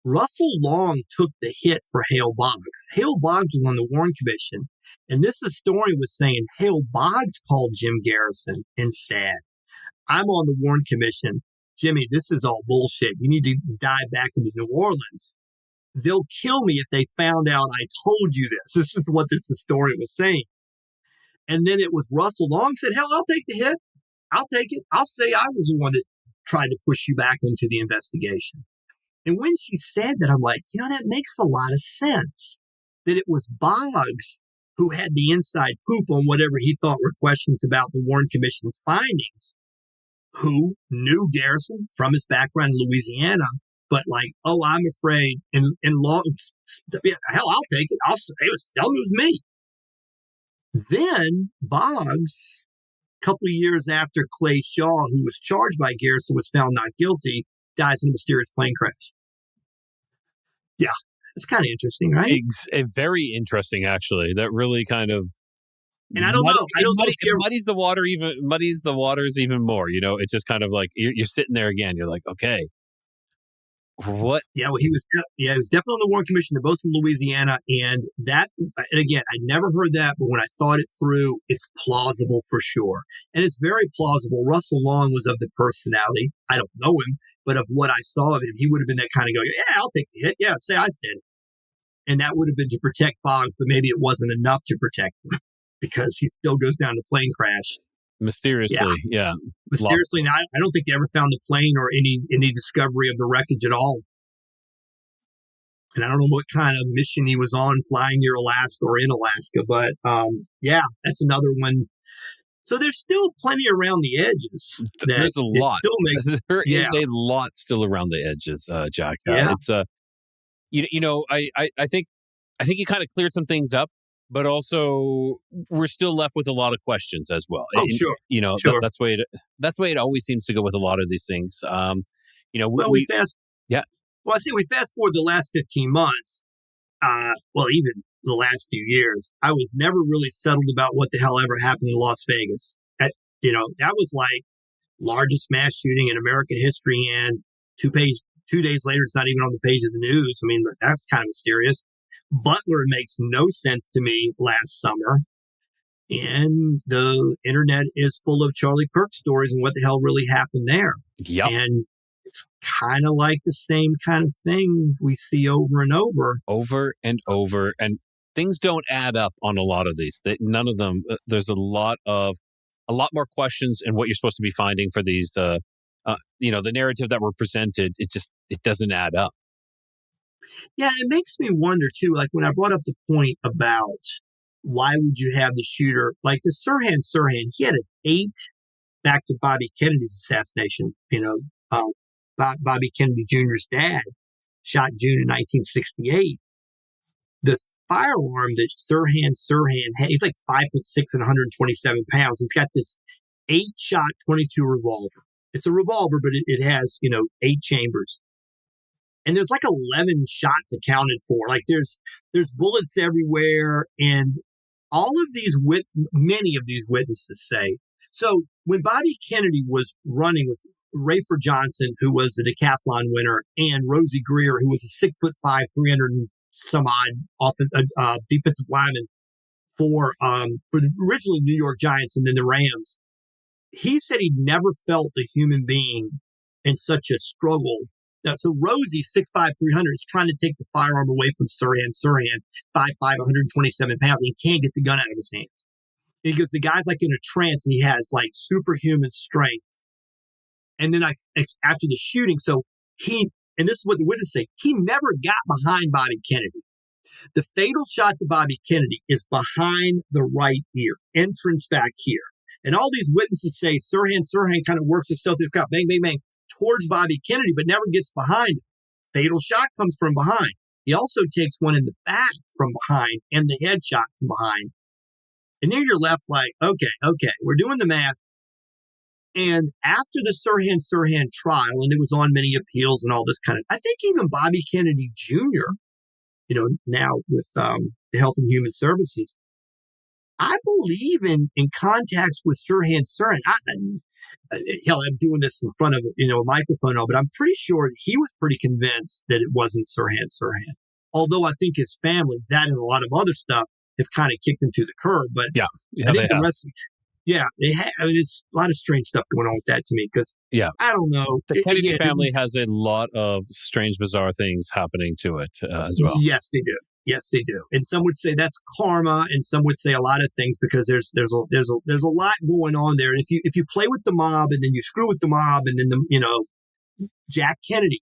Russell Long took the hit for Hale Boggs. Hale Boggs was on the Warren Commission, and this historian was saying Hale Boggs called Jim Garrison and said, I'm on the Warren Commission. Jimmy, this is all bullshit. You need to dive back into New Orleans. They'll kill me if they found out I told you this. This is what this historian was saying. And then it was Russell Long said, hell, I'll take the hit. I'll take it. I'll say I was the one that tried to push you back into the investigation. And when she said that, I'm like, that makes a lot of sense. That it was Boggs who had the inside poop on whatever he thought were questions about the Warren Commission's findings, who knew Garrison from his background in Louisiana, but I'm afraid, in law, hell, I'll take it. I'll say it was me. Then Boggs, a couple of years after Clay Shaw, who was charged by Garrison, was found not guilty, dies in a mysterious plane crash. Yeah, it's kind of interesting, right? It's very interesting, actually. That really kind of. And I don't know. It muddies the waters even more. It's just kind of like you're sitting there again. You're like, okay, what? Yeah, well, he was definitely on the Warren Commission. They're both from Louisiana, and again, I never heard that, but when I thought it through, it's plausible for sure, and it's very plausible. Russell Long was of the personality. I don't know him, but of what I saw of him, he would have been that kind of guy. Yeah, I'll take the hit. Yeah, say I said it, and that would have been to protect Boggs, but maybe it wasn't enough to protect him. Because he still goes down to plane crash. Mysteriously, yeah. Mysteriously, now, I don't think they ever found the plane or any discovery of the wreckage at all. And I don't know what kind of mission he was on flying near Alaska or in Alaska, but that's another one. So there's still plenty around the edges. There's a lot. There is a lot still around the edges, Jack. Yeah. It's I think you kind of cleared some things up. But also, we're still left with a lot of questions as well. Oh, sure. Sure. That's the way it always seems to go with a lot of these things. We fast forward the last 15 months. Even the last few years, I was never really settled about what the hell ever happened in Las Vegas. That was like largest mass shooting in American history, and two 2 days later, it's not even on the page of the news. I mean, that's kind of mysterious. Butler makes no sense to me last summer. And the internet is full of Charlie Kirk stories and what the hell really happened there. Yep. And it's kind of like the same kind of thing we see over and over. Over and over. And things don't add up on a lot of these. None of them. There's a lot more questions in what you're supposed to be finding for these, the narrative that were presented. It doesn't add up. Yeah, it makes me wonder too, like when I brought up the point about why would you have the shooter, like the Sirhan, he had an 8 back to Bobby Kennedy's assassination. Bobby Kennedy Jr.'s dad shot June in 1968. The firearm that Sirhan had, he's like 5'6" and 127 pounds. He's got this 8-shot 22 revolver. It's a revolver, but it has, 8 chambers. And there's like 11 shots accounted for. Like there's bullets everywhere. And many of these witnesses say, so when Bobby Kennedy was running with Rayford Johnson, who was a decathlon winner, and Rosie Greer, who was a 6'5", 300 and some odd defensive lineman for the originally New York Giants and then the Rams, he said he'd never felt a human being in such a struggle. So Rosie, 6'5", 300, is trying to take the firearm away from Sirhan, 5'5", 127 pounds, and he can't get the gun out of his hands. And he goes, the guy's like in a trance, and he has like superhuman strength. And then after the shooting, and this is what the witnesses say, he never got behind Bobby Kennedy. The fatal shot to Bobby Kennedy is behind the right ear, entrance back here. And all these witnesses say Sirhan kind of works himself through the crowd, bang, bang, bang, towards Bobby Kennedy, but never gets behind him. Fatal shot comes from behind. He also takes one in the back from behind and the headshot from behind. And then you're left like, okay, we're doing the math. And after the Sirhan trial, and it was on many appeals and all this kind of, I think even Bobby Kennedy Jr., now with the Health and Human Services, I believe in contacts with Sirhan. Hell, I'm doing this in front of a microphone, but I'm pretty sure he was pretty convinced that it wasn't Sirhan. Although I think his family, that and a lot of other stuff, have kind of kicked him to the curb. But yeah, I think the rest. Yeah, they have. I mean, it's a lot of strange stuff going on with that to me because I don't know. The Kennedy family has a lot of strange, bizarre things happening to it as well. Yes, they do. Yes, they do. And some would say that's karma, and some would say a lot of things because there's a lot going on there. And if you play with the mob and then you screw with the mob, and then Jack Kennedy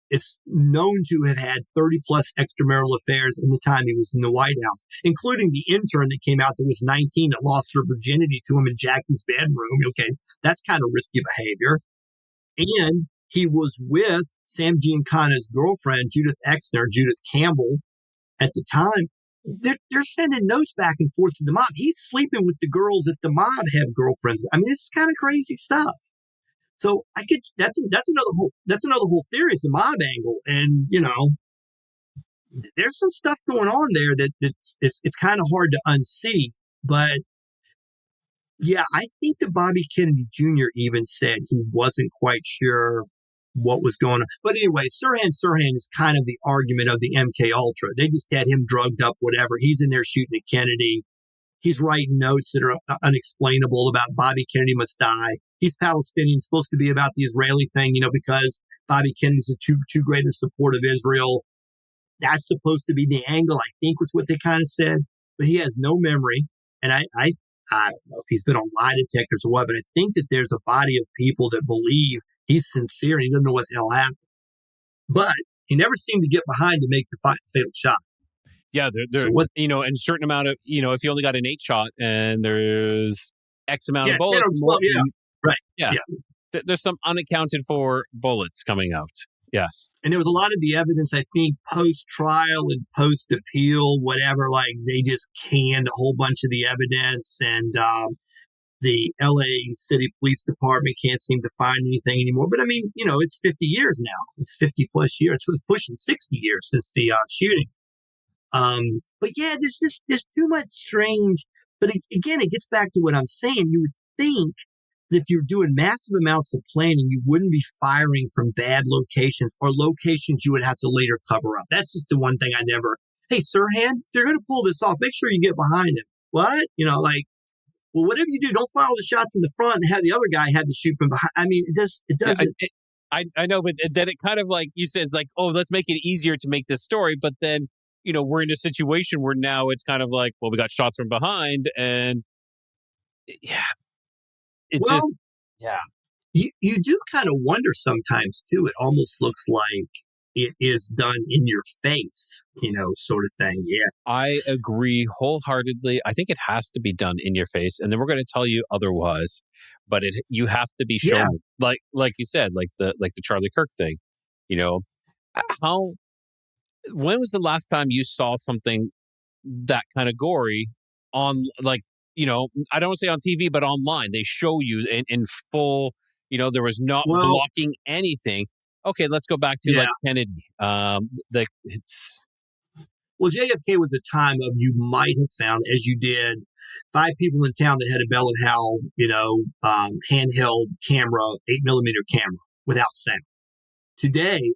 is known to have had 30 plus extramarital affairs in the time he was in the White House, including the intern that came out that was 19 that lost her virginity to him in Jackie's bedroom. Okay, that's kind of risky behavior. And he was with Sam Giancana's girlfriend, Judith Campbell, at the time. They're sending notes back and forth to the mob. He's sleeping with the girls that the mob have girlfriends with. I mean, it's kind of crazy stuff. So that's another whole theory is the mob angle. And, there's some stuff going on there that it's kind of hard to unsee. But yeah, I think that Bobby Kennedy Jr. even said he wasn't quite sure what was going on. But anyway, Sirhan is kind of the argument of the MK Ultra. They just had him drugged up, whatever. He's in there shooting at Kennedy. He's writing notes that are unexplainable about Bobby Kennedy must die. He's Palestinian, supposed to be about the Israeli thing, because Bobby Kennedy's a too great a support of Israel. That's supposed to be the angle, I think, was what they kind of said. But he has no memory. And I don't know if he's been on lie detectors or what, but I think that there's a body of people that believe he's sincere and he doesn't know what the hell happened. But he never seemed to get behind to make the fatal shot. Yeah, and a certain amount of, if you only got an 8 shot and there's X amount of bullets. 10 or 12, right. Yeah. There's some unaccounted for bullets coming out. Yes. And there was a lot of the evidence, I think, post-trial and post-appeal, whatever, like they just canned a whole bunch of the evidence. And the LA City Police Department can't seem to find anything anymore. But I mean, it's 50 years now. It's 50 plus years. It's pushing 60 years since the shooting. But yeah, there's too much strange. But again, it gets back to what I'm saying. You would think If you're doing massive amounts of planning, you wouldn't be firing from bad locations or locations you would have to later cover up. That's just the one thing I never, hey, Sirhan, if you're going to pull this off, make sure you get behind him. What? Well, whatever you do, don't fire the shot from the front and have the other guy have to shoot from behind. I mean, it doesn't. I know, but then it kind of like you said, it's like, oh, let's make it easier to make this story. But then, we're in a situation where now it's kind of like, well, we got shots from behind and yeah, You do kind of wonder sometimes too. It almost looks like it is done in your face, sort of thing. Yeah. I agree wholeheartedly. I think it has to be done in your face. And then we're going to tell you otherwise. But you have to be shown, like you said, like the Charlie Kirk thing. When was the last time you saw something that kind of gory on, like, I don't want to say on TV, but online? They show you in full. There was not blocking anything. Okay, let's go back to like Kennedy. Well, JFK was a time of you might have found, as you did, 5 people in town that had a Bell and Howell, handheld camera, 8mm camera without sound. Today,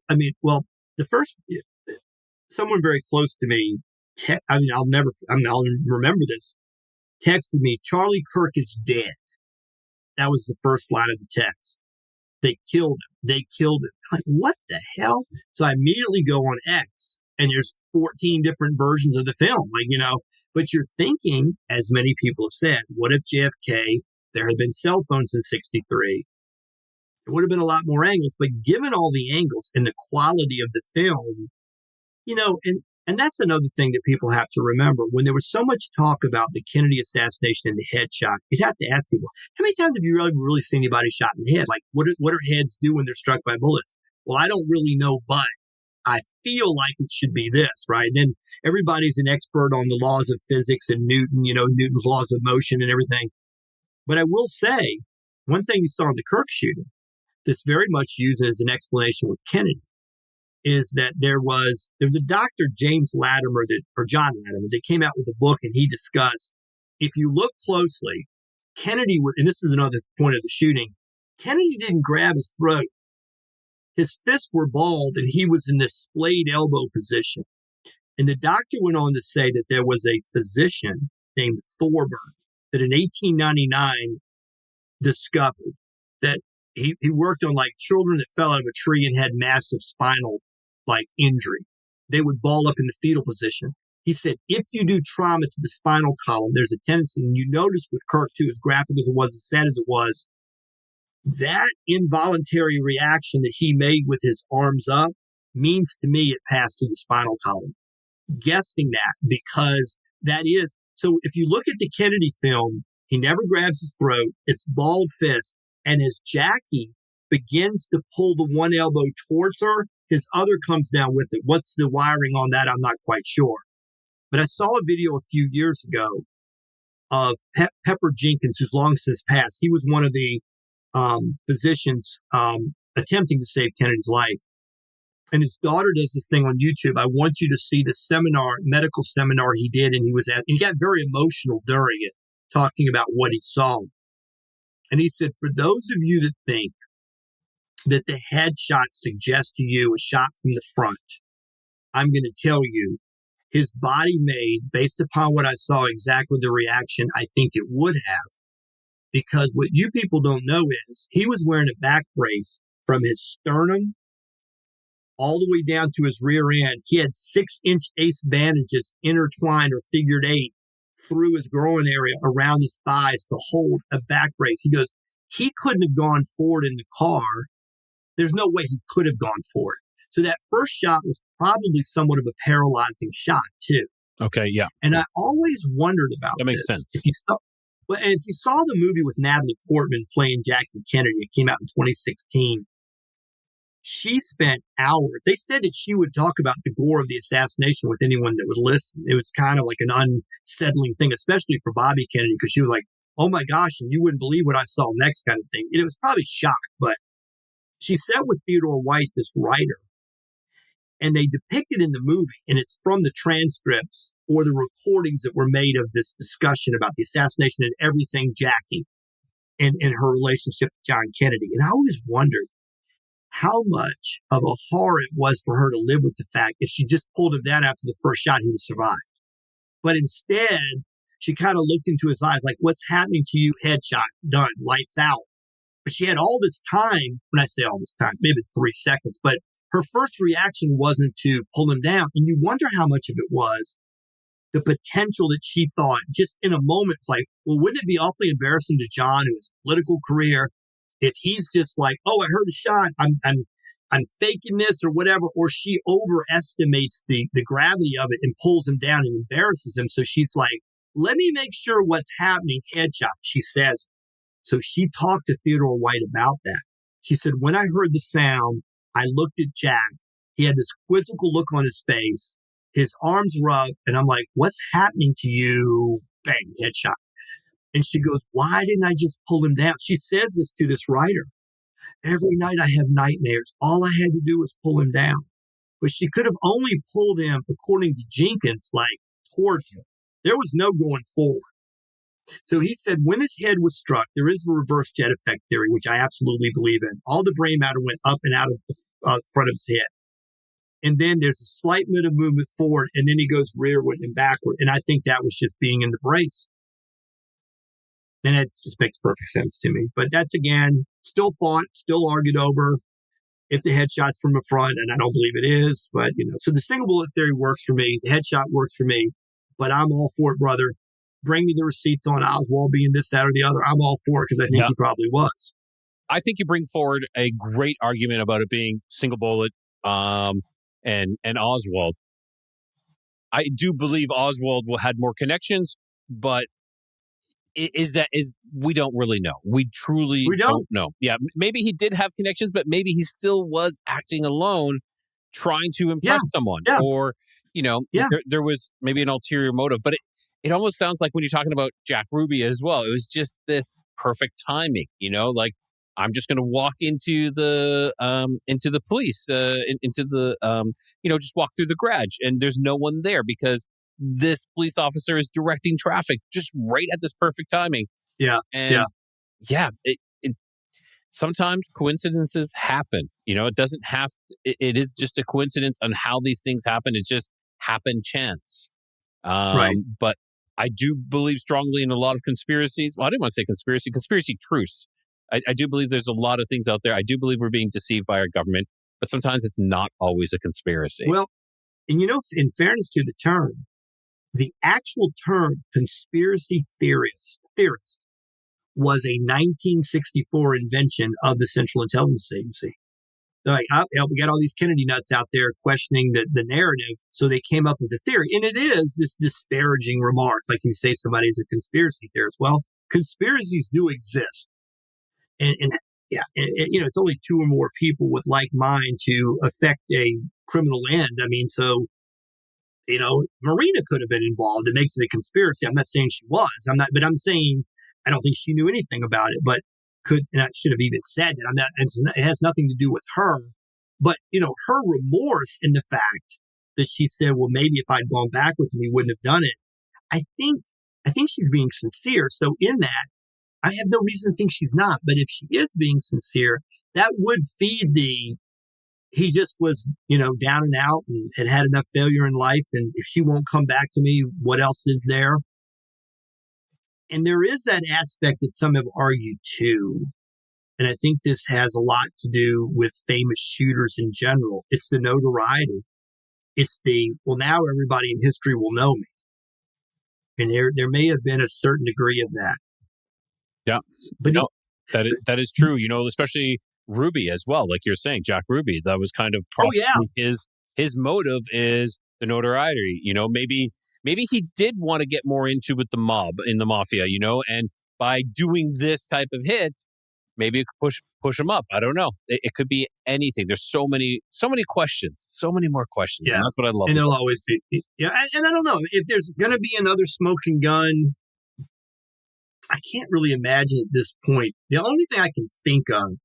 someone very close to me, I'll remember this, texted me, Charlie Kirk is dead. That was the first line of the text. They killed him. I'm like, what the hell? So I immediately go on X, and there's 14 different versions of the film, but you're thinking, as many people have said, what if JFK, there had been cell phones in 63? There would have been a lot more angles, but given all the angles and the quality of the film, and that's another thing that people have to remember. When there was so much talk about the Kennedy assassination and the headshot, you'd have to ask people, how many times have you really seen anybody shot in the head? Like, what do heads do when they're struck by bullets? Well, I don't really know, but I feel like it should be this, right? Then everybody's an expert on the laws of physics and Newton, Newton's laws of motion and everything. But I will say, one thing you saw in the Kirk shooting that's very much used as an explanation with Kennedy is that there was a Dr. James Latimer or John Latimer that came out with a book, and he discussed, if you look closely, Kennedy was, and this is another point of the shooting, Kennedy didn't grab his throat. His fists were balled, and he was in this splayed elbow position. And the doctor went on to say that there was a physician named Thorburn that in 1899 discovered that he worked on like children that fell out of a tree and had massive spinal injury. They would ball up in the fetal position. He said, if you do trauma to the spinal column, there's a tendency, and you notice with Kirk too, as graphic as it was, as sad as it was, that involuntary reaction that he made with his arms up means to me it passed through the spinal column. Guessing that because that is, so if you look at the Kennedy film, he never grabs his throat. It's balled fist. And as Jackie begins to pull the one elbow towards her, his other comes down with it. What's the wiring on that? I'm not quite sure. But I saw a video a few years ago of Pepper Jenkins, who's long since passed. He was one of the physicians attempting to save Kennedy's life. And his daughter does this thing on YouTube. I want you to see the medical seminar he did, and he was at, and he got very emotional during it, talking about what he saw. And he said, for those of you that think that the headshot suggests to you a shot from the front, I'm going to tell you, his body made, based upon what I saw, exactly the reaction I think it would have. Because what you people don't know is he was wearing a back brace from his sternum all the way down to his rear end. He had 6-inch ace bandages intertwined or figured 8 through his groin area around his thighs to hold a back brace. He goes, he couldn't have gone forward in the car. There's no way he could have gone forward. So that first shot was probably somewhat of a paralyzing shot too. Okay, yeah. And I always wondered about that. Makes sense. If you saw the movie with Natalie Portman playing Jackie Kennedy, it came out in 2016. She spent hours. They said that she would talk about the gore of the assassination with anyone that would listen. It was kind of like an unsettling thing, especially for Bobby Kennedy, because she was like, oh my gosh, and you wouldn't believe what I saw next kind of thing. And it was probably shock, but she sat with Theodore White, this writer, and they depicted in the movie, and it's from the transcripts or the recordings that were made of this discussion about the assassination and everything Jackie. in her relationship with John Kennedy. And I always wondered how much of a horror it was for her to live with the fact if she just pulled him down after the first shot, he would survive. But instead, she kind of looked into his eyes like, what's happening to you? Headshot, done, lights out. But she had all this time, when I say all this time, maybe 3 seconds, but her first reaction wasn't to pull him down. And you wonder how much of it was the potential that she thought just in a moment, like, well, wouldn't it be awfully embarrassing to John, who has a political career, if he's just like, oh, I heard a shot, I'm faking this or whatever, or she overestimates the gravity of it and pulls him down and embarrasses him. So she's like, let me make sure what's happening. Headshot, she says. So she talked to Theodore White about that. She said, when I heard the sound, I looked at Jack. He had this quizzical look on his face. His arms were up, and I'm like, what's happening to you? Bang, headshot. And she goes, why didn't I just pull him down? She says this to this writer. Every night I have nightmares. All I had to do was pull him down. But she could have only pulled him, according to Jenkins, like towards him. There was no going forward. So he said when his head was struck, there is a reverse jet effect theory, which I absolutely believe in. All the brain matter went up and out of the front of his head. And then there's a slight bit of movement forward, and then he goes rearward and backward. And I think that was just being in the brace. And it just makes perfect sense to me. But that's, again, still fought, still argued over if the headshot's from the front, and I don't believe it is. But, so the single bullet theory works for me. The headshot works for me. But I'm all for it, brother. Bring me the receipts on Oswald being this, that, or the other. I'm all for it because I think he probably was. I think you bring forward a great argument about it being single bullet and Oswald. I do believe Oswald had more connections, but we don't really know. We truly don't know. Yeah, maybe he did have connections, but maybe he still was acting alone, trying to impress someone, or there was maybe an ulterior motive. But it almost sounds like when you're talking about Jack Ruby as well, it was just this perfect timing. Like I'm just going to walk into the police, just walk through the garage, and there's no one there because this police officer is directing traffic just right at this perfect timing. Sometimes coincidences happen. It doesn't have. It is just a coincidence on how these things happen. It's just happen chance. Right. But I do believe strongly in a lot of conspiracies. Well, I didn't want to say conspiracy truths. I do believe there's a lot of things out there. I do believe we're being deceived by our government, but sometimes it's not always a conspiracy. Well, and in fairness to the term, the actual term conspiracy theorist was a 1964 invention of the Central Intelligence Agency. They're like, we got all these Kennedy nuts out there questioning the narrative, so they came up with a theory. And it is this disparaging remark, like you say somebody's a conspiracy theorist. Well, conspiracies do exist. And it's only two or more people with like mind to affect a criminal end. I mean, so, Marina could have been involved. It makes it a conspiracy. I'm not saying she was. But I'm saying I don't think she knew anything about it, but and I should have even said that. It has nothing to do with her. But, her remorse in the fact that she said, well, maybe if I'd gone back with him, he wouldn't have done it. I think she's being sincere. So in that, I have no reason to think she's not. But if she is being sincere, that would feed he just was, down and out and had enough failure in life. And if she won't come back to me, what else is there? And there is that aspect that some have argued too. And I think this has a lot to do with famous shooters in general. It's the notoriety. It's now everybody in history will know me. And there may have been a certain degree of that. Yeah, but that is true. Especially Ruby as well, like you're saying, Jack Ruby. That was kind of his motive is the notoriety. Maybe he did want to get more into with the mob in the Mafia. And by doing this type of hit, maybe it could push him up. I don't know. It could be anything. There's so many questions, so many more questions. Yeah, and that's what I love. And there'll always be. Yeah, and I don't know if there's going to be another smoking gun. I can't really imagine at this point. The only thing I can think of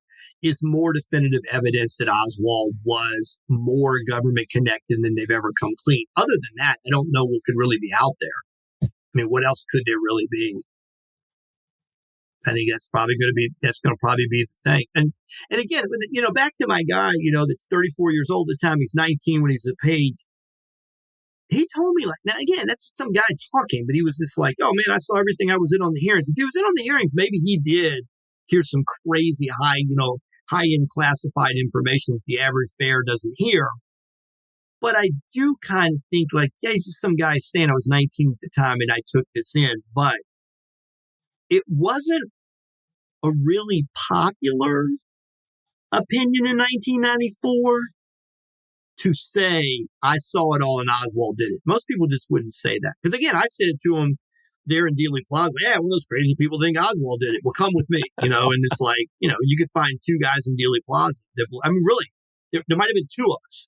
is more definitive evidence that Oswald was more government connected than they've ever come clean. Other than that, I don't know what could really be out there. I mean, what else could there really be? I think that's going to probably be the thing. And again, back to my guy, that's 34 years old at the time. He's 19 when he's at Page. He told me, like, now again, that's some guy talking, but he was just like, oh man, I saw everything I was in on the hearings. If he was in on the hearings, maybe he did hear some crazy high-end classified information that the average bear doesn't hear. But I do kind of think like, yeah, he's just some guy saying I was 19 at the time and I took this in. But it wasn't a really popular opinion in 1994 to say, I saw it all and Oswald did it. Most people just wouldn't say that. Because again, I said it to him there in Dealey Plaza. Yeah, one of those crazy people think Oswald did it. Well, come with me, and it's like, you could find two guys in Dealey Plaza. Really, there might have been two of us.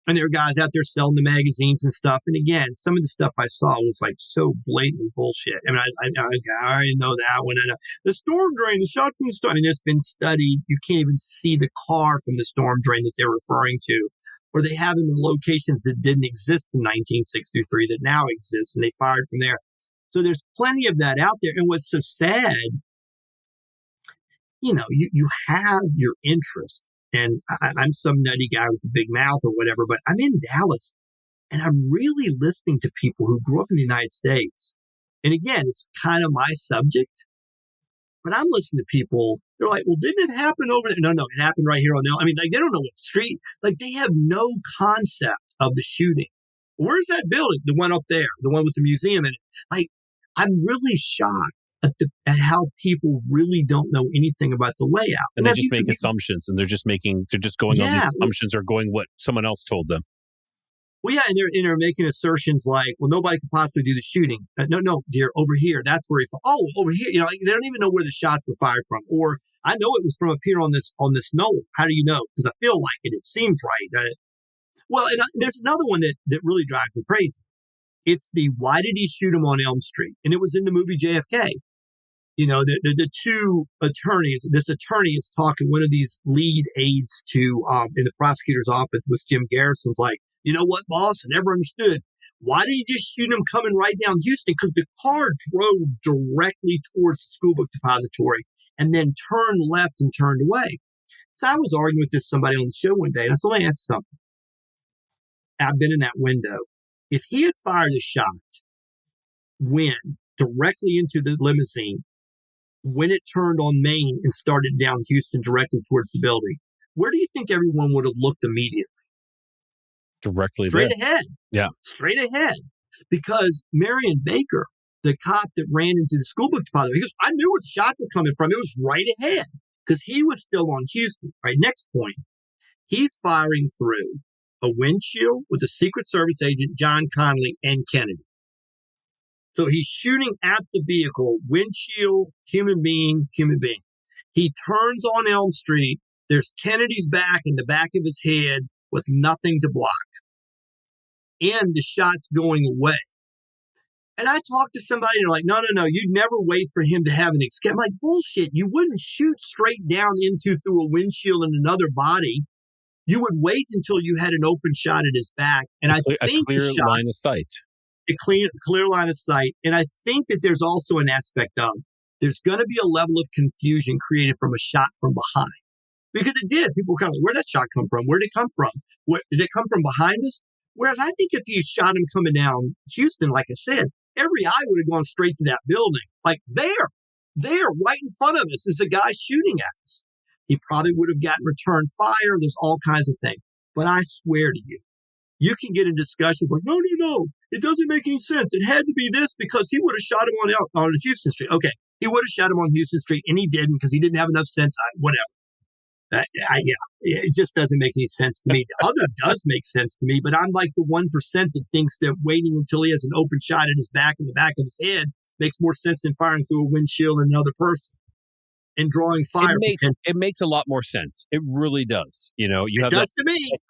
And there were guys out there selling the magazines and stuff. And again, some of the stuff I saw was like so blatantly bullshit. I mean, I already know that one. And the storm drain, the shot from the storm, and it's been studied. You can't even see the car from the storm drain that they're referring to. Or they have them in locations that didn't exist in 1963 that now exist, and they fired from there. So there's plenty of that out there. And what's so sad, you have your interest. And I'm some nutty guy with a big mouth or whatever, but I'm in Dallas and I'm really listening to people who grew up in the United States. And again, it's kind of my subject, but I'm listening to people. They're like, well, didn't it happen over there? No, it happened right here on the, they don't know what street, they have no concept of the shooting. Where's that building? The one up there, the one with the museum in it. I'm really shocked at how people really don't know anything about the layout. And they just make assumptions, and they're just going on these assumptions or going what someone else told them. Well, yeah, and they're making assertions like, well, nobody could possibly do the shooting. No, dear, over here, that's where over here. They don't even know where the shots were fired from. Or I know it was from up here on this knoll. How do you know? Because I feel like it. It seems right. And there's another one that really drives me crazy. It's the why did he shoot him on Elm Street? And it was in the movie JFK. The two attorneys, this attorney is talking, one of these lead aides to, in the prosecutor's office with Jim Garrison's like, you know what, boss? I never understood. Why did he just shoot him coming right down Houston? Because the car drove directly towards the school book depository and then turned left and turned away. So I was arguing with somebody on the show one day, and I said, let me ask you something. I've been in that window. If he had fired a shot directly into the limousine, when it turned on Main and started down Houston directly towards the building, where do you think everyone would have looked immediately? Directly straight there. ahead. Yeah. Straight ahead. Because Marion Baker, the cop that ran into the school book depository, he goes, I knew where the shots were coming from. It was right ahead. Because he was still on Houston. Right, next point. He's firing through a windshield with a Secret Service agent, John Connolly, and Kennedy. So he's shooting at the vehicle, windshield, human being. He turns on Elm Street. There's Kennedy's back in the back of his head with nothing to block. And the shot's going away. And I talked to somebody, and they're like, no, you'd never wait for him to have an escape. I'm like, bullshit. You wouldn't shoot straight down through a windshield and another body. You would wait until you had an open shot at his back. And I think a clear line of sight. A clear line of sight. And I think that there's also an aspect of there's going to be a level of confusion created from a shot from behind. Because it did. People were kind of like, where did that shot come from? Where did it come from? Did it come from behind us? Whereas I think if you shot him coming down Houston, like I said, every eye would have gone straight to that building. Like there, right in front of us is a guy shooting at us. He probably would have gotten return fire. There's all kinds of things. But I swear to you, you can get in discussion like, no, it doesn't make any sense. It had to be this because he would have shot him on Houston Street. Okay, he would have shot him on Houston Street, and he didn't because he didn't have enough sense. Whatever. It just doesn't make any sense to me. The other does make sense to me, but I'm like the 1% that thinks that waiting until he has an open shot at his back in the back of his head makes more sense than firing through a windshield and another person and drawing fire. It makes a lot more sense. It really does. You have that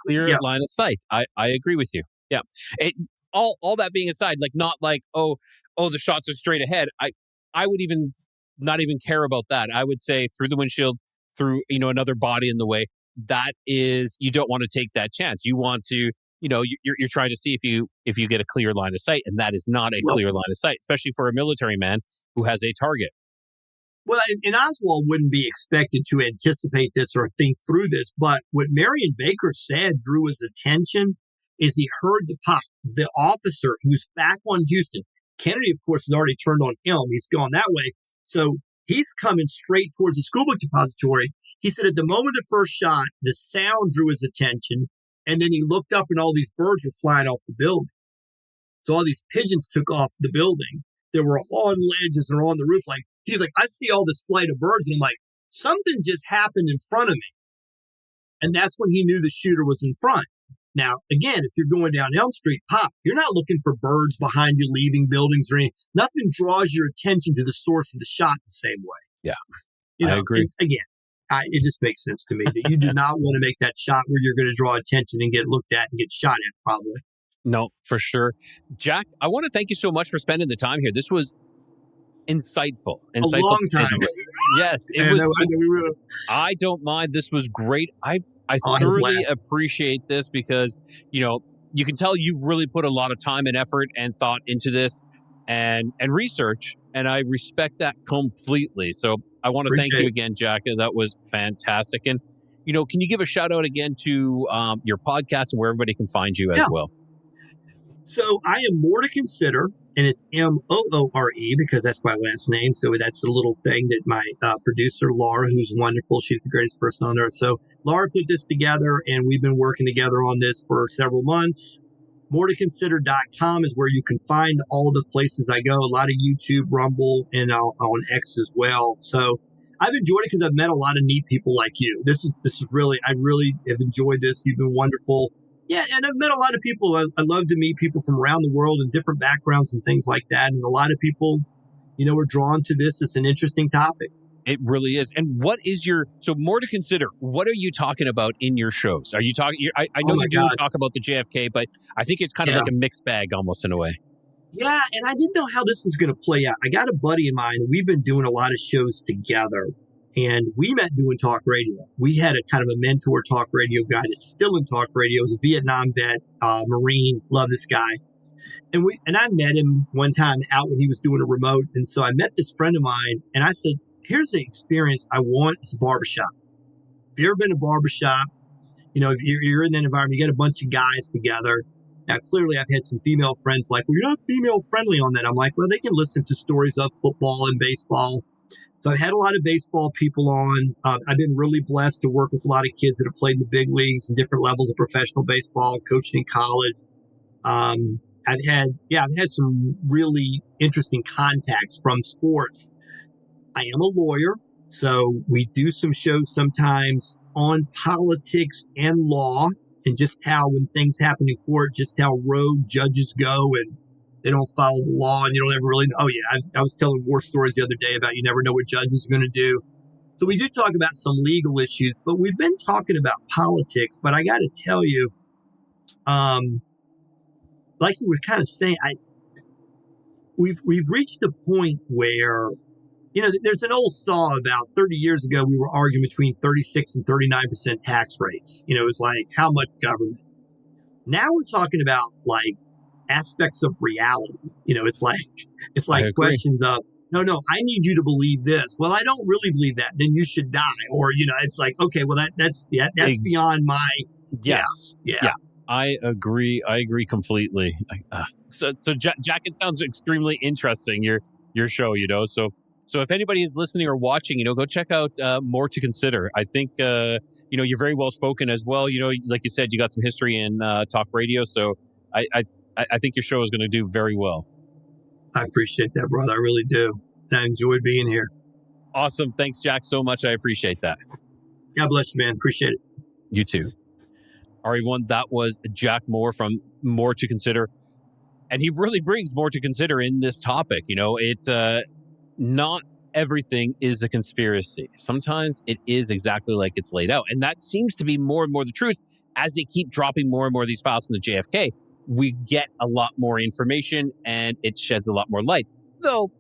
clear line of sight. I agree with you. Yeah. All that being aside, not like, oh, the shots are straight ahead. I would even not even care about that. I would say through the windshield, through, another body in the way. That is, you don't want to take that chance. You want to, you're trying to see if you get a clear line of sight, and that is not a clear line of sight, especially for a military man who has a target. Well, and Oswald wouldn't be expected to anticipate this or think through this, but what Marion Baker said drew his attention is he heard the pop. The officer who's back on Houston, Kennedy, of course, has already turned on Elm. He's gone that way. So he's coming straight towards the school book depository. He said at the moment of the first shot, the sound drew his attention, and then he looked up and all these birds were flying off the building. So all these pigeons took off the building. They were on ledges or on the roof. He's like, I see all this flight of birds, and I'm like, something just happened in front of me. And that's when he knew the shooter was in front. Now, again, if you're going down Elm Street, you're not looking for birds behind you leaving buildings or anything. Nothing draws your attention to the source of the shot the same way. Yeah, I agree. Again, it just makes sense to me that you do not want to make that shot where you're going to draw attention and get looked at and get shot at, probably. No, for sure. Jack, I want to thank you so much for spending the time here. This was insightful. A long time. Yes, it was. I don't mind. This was great. I thoroughly appreciate this because, you can tell you've really put a lot of time and effort and thought into this and research, and I respect that completely. So I want to thank you again, Jack. That was fantastic. And, can you give a shout out again to your podcast and where everybody can find you as well? So I am More to Consider, and it's Moore because that's my last name. So that's the little thing that my producer, Laura, who's wonderful. She's the greatest person on earth. So Laura put this together, and we've been working together on this for several months. MoreToConsider.com is where you can find all the places I go. A lot of YouTube, Rumble, and on X as well. So I've enjoyed it because I've met a lot of neat people like you. This is really, I really have enjoyed this. You've been wonderful. Yeah, and I've met a lot of people. I love to meet people from around the world and different backgrounds and things like that. And a lot of people, are drawn to this. It's an interesting topic. It really is. And what is so More to Consider, what are you talking about in your shows? Are you talking, I know you do talk about the JFK, but I think it's kind of like a mixed bag almost in a way. Yeah, and I didn't know how this was going to play out. I got a buddy of mine. We've been doing a lot of shows together. And we met doing talk radio. We had a kind of a mentor talk radio guy that's still in talk radio. He's a Vietnam vet, Marine. Love this guy. And I met him one time out when he was doing a remote. And so I met this friend of mine and I said, here's the experience I want. It's a barbershop. If you've ever been to a barbershop, if you're in that environment, you get a bunch of guys together. Now, clearly I've had some female friends like, well, you're not female friendly on that. I'm like, well, they can listen to stories of football and baseball. So I've had a lot of baseball people on. I've been really blessed to work with a lot of kids that have played in the big leagues and different levels of professional baseball, coaching in college. I've had some really interesting contacts from sports. I am a lawyer, so we do some shows sometimes on politics and law and just how when things happen in court, just how rogue judges go and they don't follow the law and you don't ever really know. Oh, yeah. I was telling war stories the other day about you never know what judges are going to do. So we do talk about some legal issues, but we've been talking about politics. But I got to tell you, like you were kind of saying, we've reached a point where, there's an old saw about 30 years ago. We were arguing between 36 and 39% tax rates. It was like how much government. Now we're talking about aspects of reality. It's like questions of, no, I need you to believe this. Well, I don't really believe that. Then you should die. Or, it's like, okay, well, that's beyond my. Yes. Yeah. I agree. I agree completely. So Jack, it sounds extremely interesting, your show, So if anybody is listening or watching, go check out More to Consider. I think, you're very well spoken as well. Like you said, you got some history in talk radio. So I think your show is going to do very well. I appreciate that, brother. I really do. And I enjoyed being here. Awesome. Thanks, Jack, so much. I appreciate that. God bless you, man. Appreciate it. You too. All right, everyone. That was Jack Moore from More to Consider. And he really brings more to consider in this topic. Not everything is a conspiracy. Sometimes it is exactly like it's laid out. And that seems to be more and more the truth as they keep dropping more and more of these files from the JFK. We get a lot more information and it sheds a lot more light. Though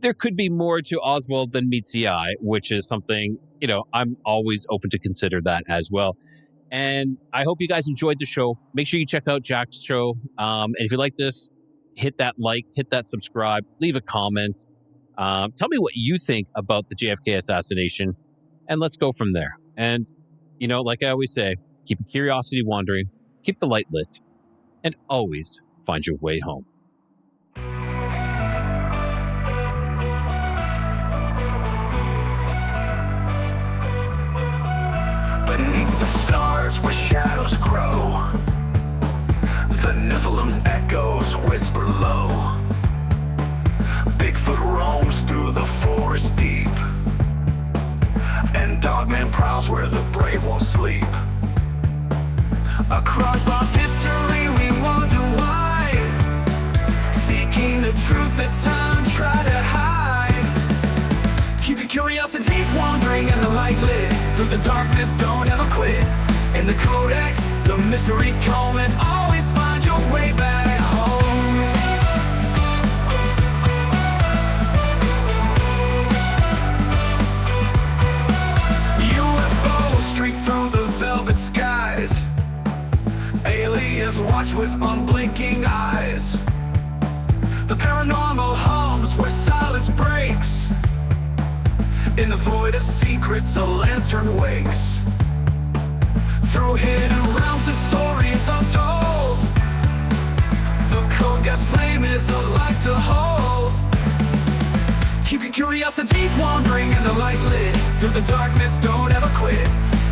there could be more to Oswald than meets the eye, which is something, I'm always open to consider that as well. And I hope you guys enjoyed the show. Make sure you check out Jack's show. And if you like this, hit that like, hit that subscribe, leave a comment. Tell me what you think about the JFK assassination, and let's go from there. And, like I always say, keep your curiosity wandering, keep the light lit, and always find your way home. Beneath the stars where shadows grow, the Nephilim's echoes whisper low. Bigfoot roams through the forest deep, and Dogman prowls where the brave won't sleep. Across lost history we wonder why, seeking the truth that time tried to hide. Keep your curiosities wandering and the light lit, through the darkness don't ever quit. In the Codex, the mysteries come, and always find your way back home. UFOs streak through the velvet skies, aliens watch with unblinking eyes. The paranormal hums where silence breaks, in the void of secrets a lantern wakes. Through hidden realms and stories untold, the Codex flame is a light to hold. Keep your curiosities wandering and the light lit, through the darkness don't ever quit.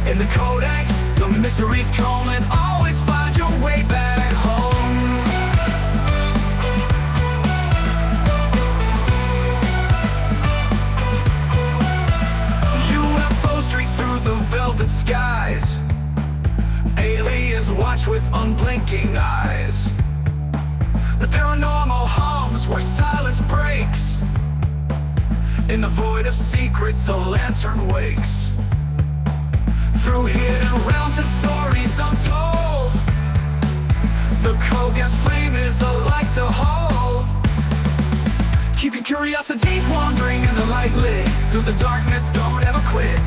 In the Codex, the mysteries come, and always find your way back home. UFOs streak through the velvet skies, aliens watch with unblinking eyes. The paranormal hums where silence breaks, in the void of secrets a lantern wakes. Through hidden realms and stories untold, the Codex flame is a light to hold. Keep your curiosities wandering and the light lit, through the darkness don't ever quit.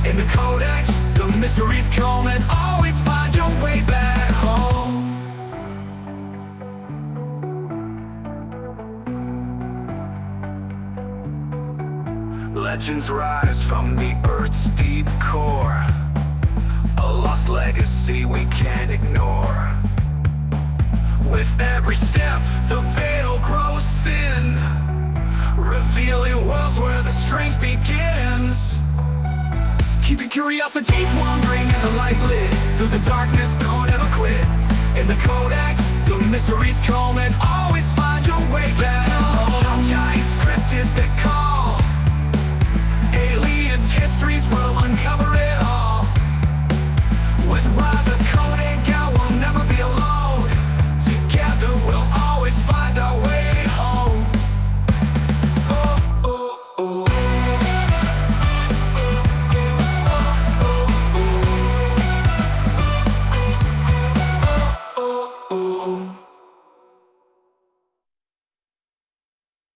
In the Codex, the mysteries come, and always find your way back home. Legends rise from the Earth's deep core, a lost legacy we can't ignore. With every step, the veil grows thin, revealing worlds where the strange begins. Keep your curiosities wandering and the light lit, through the darkness don't ever quit. In the Codex, the mysteries come, and all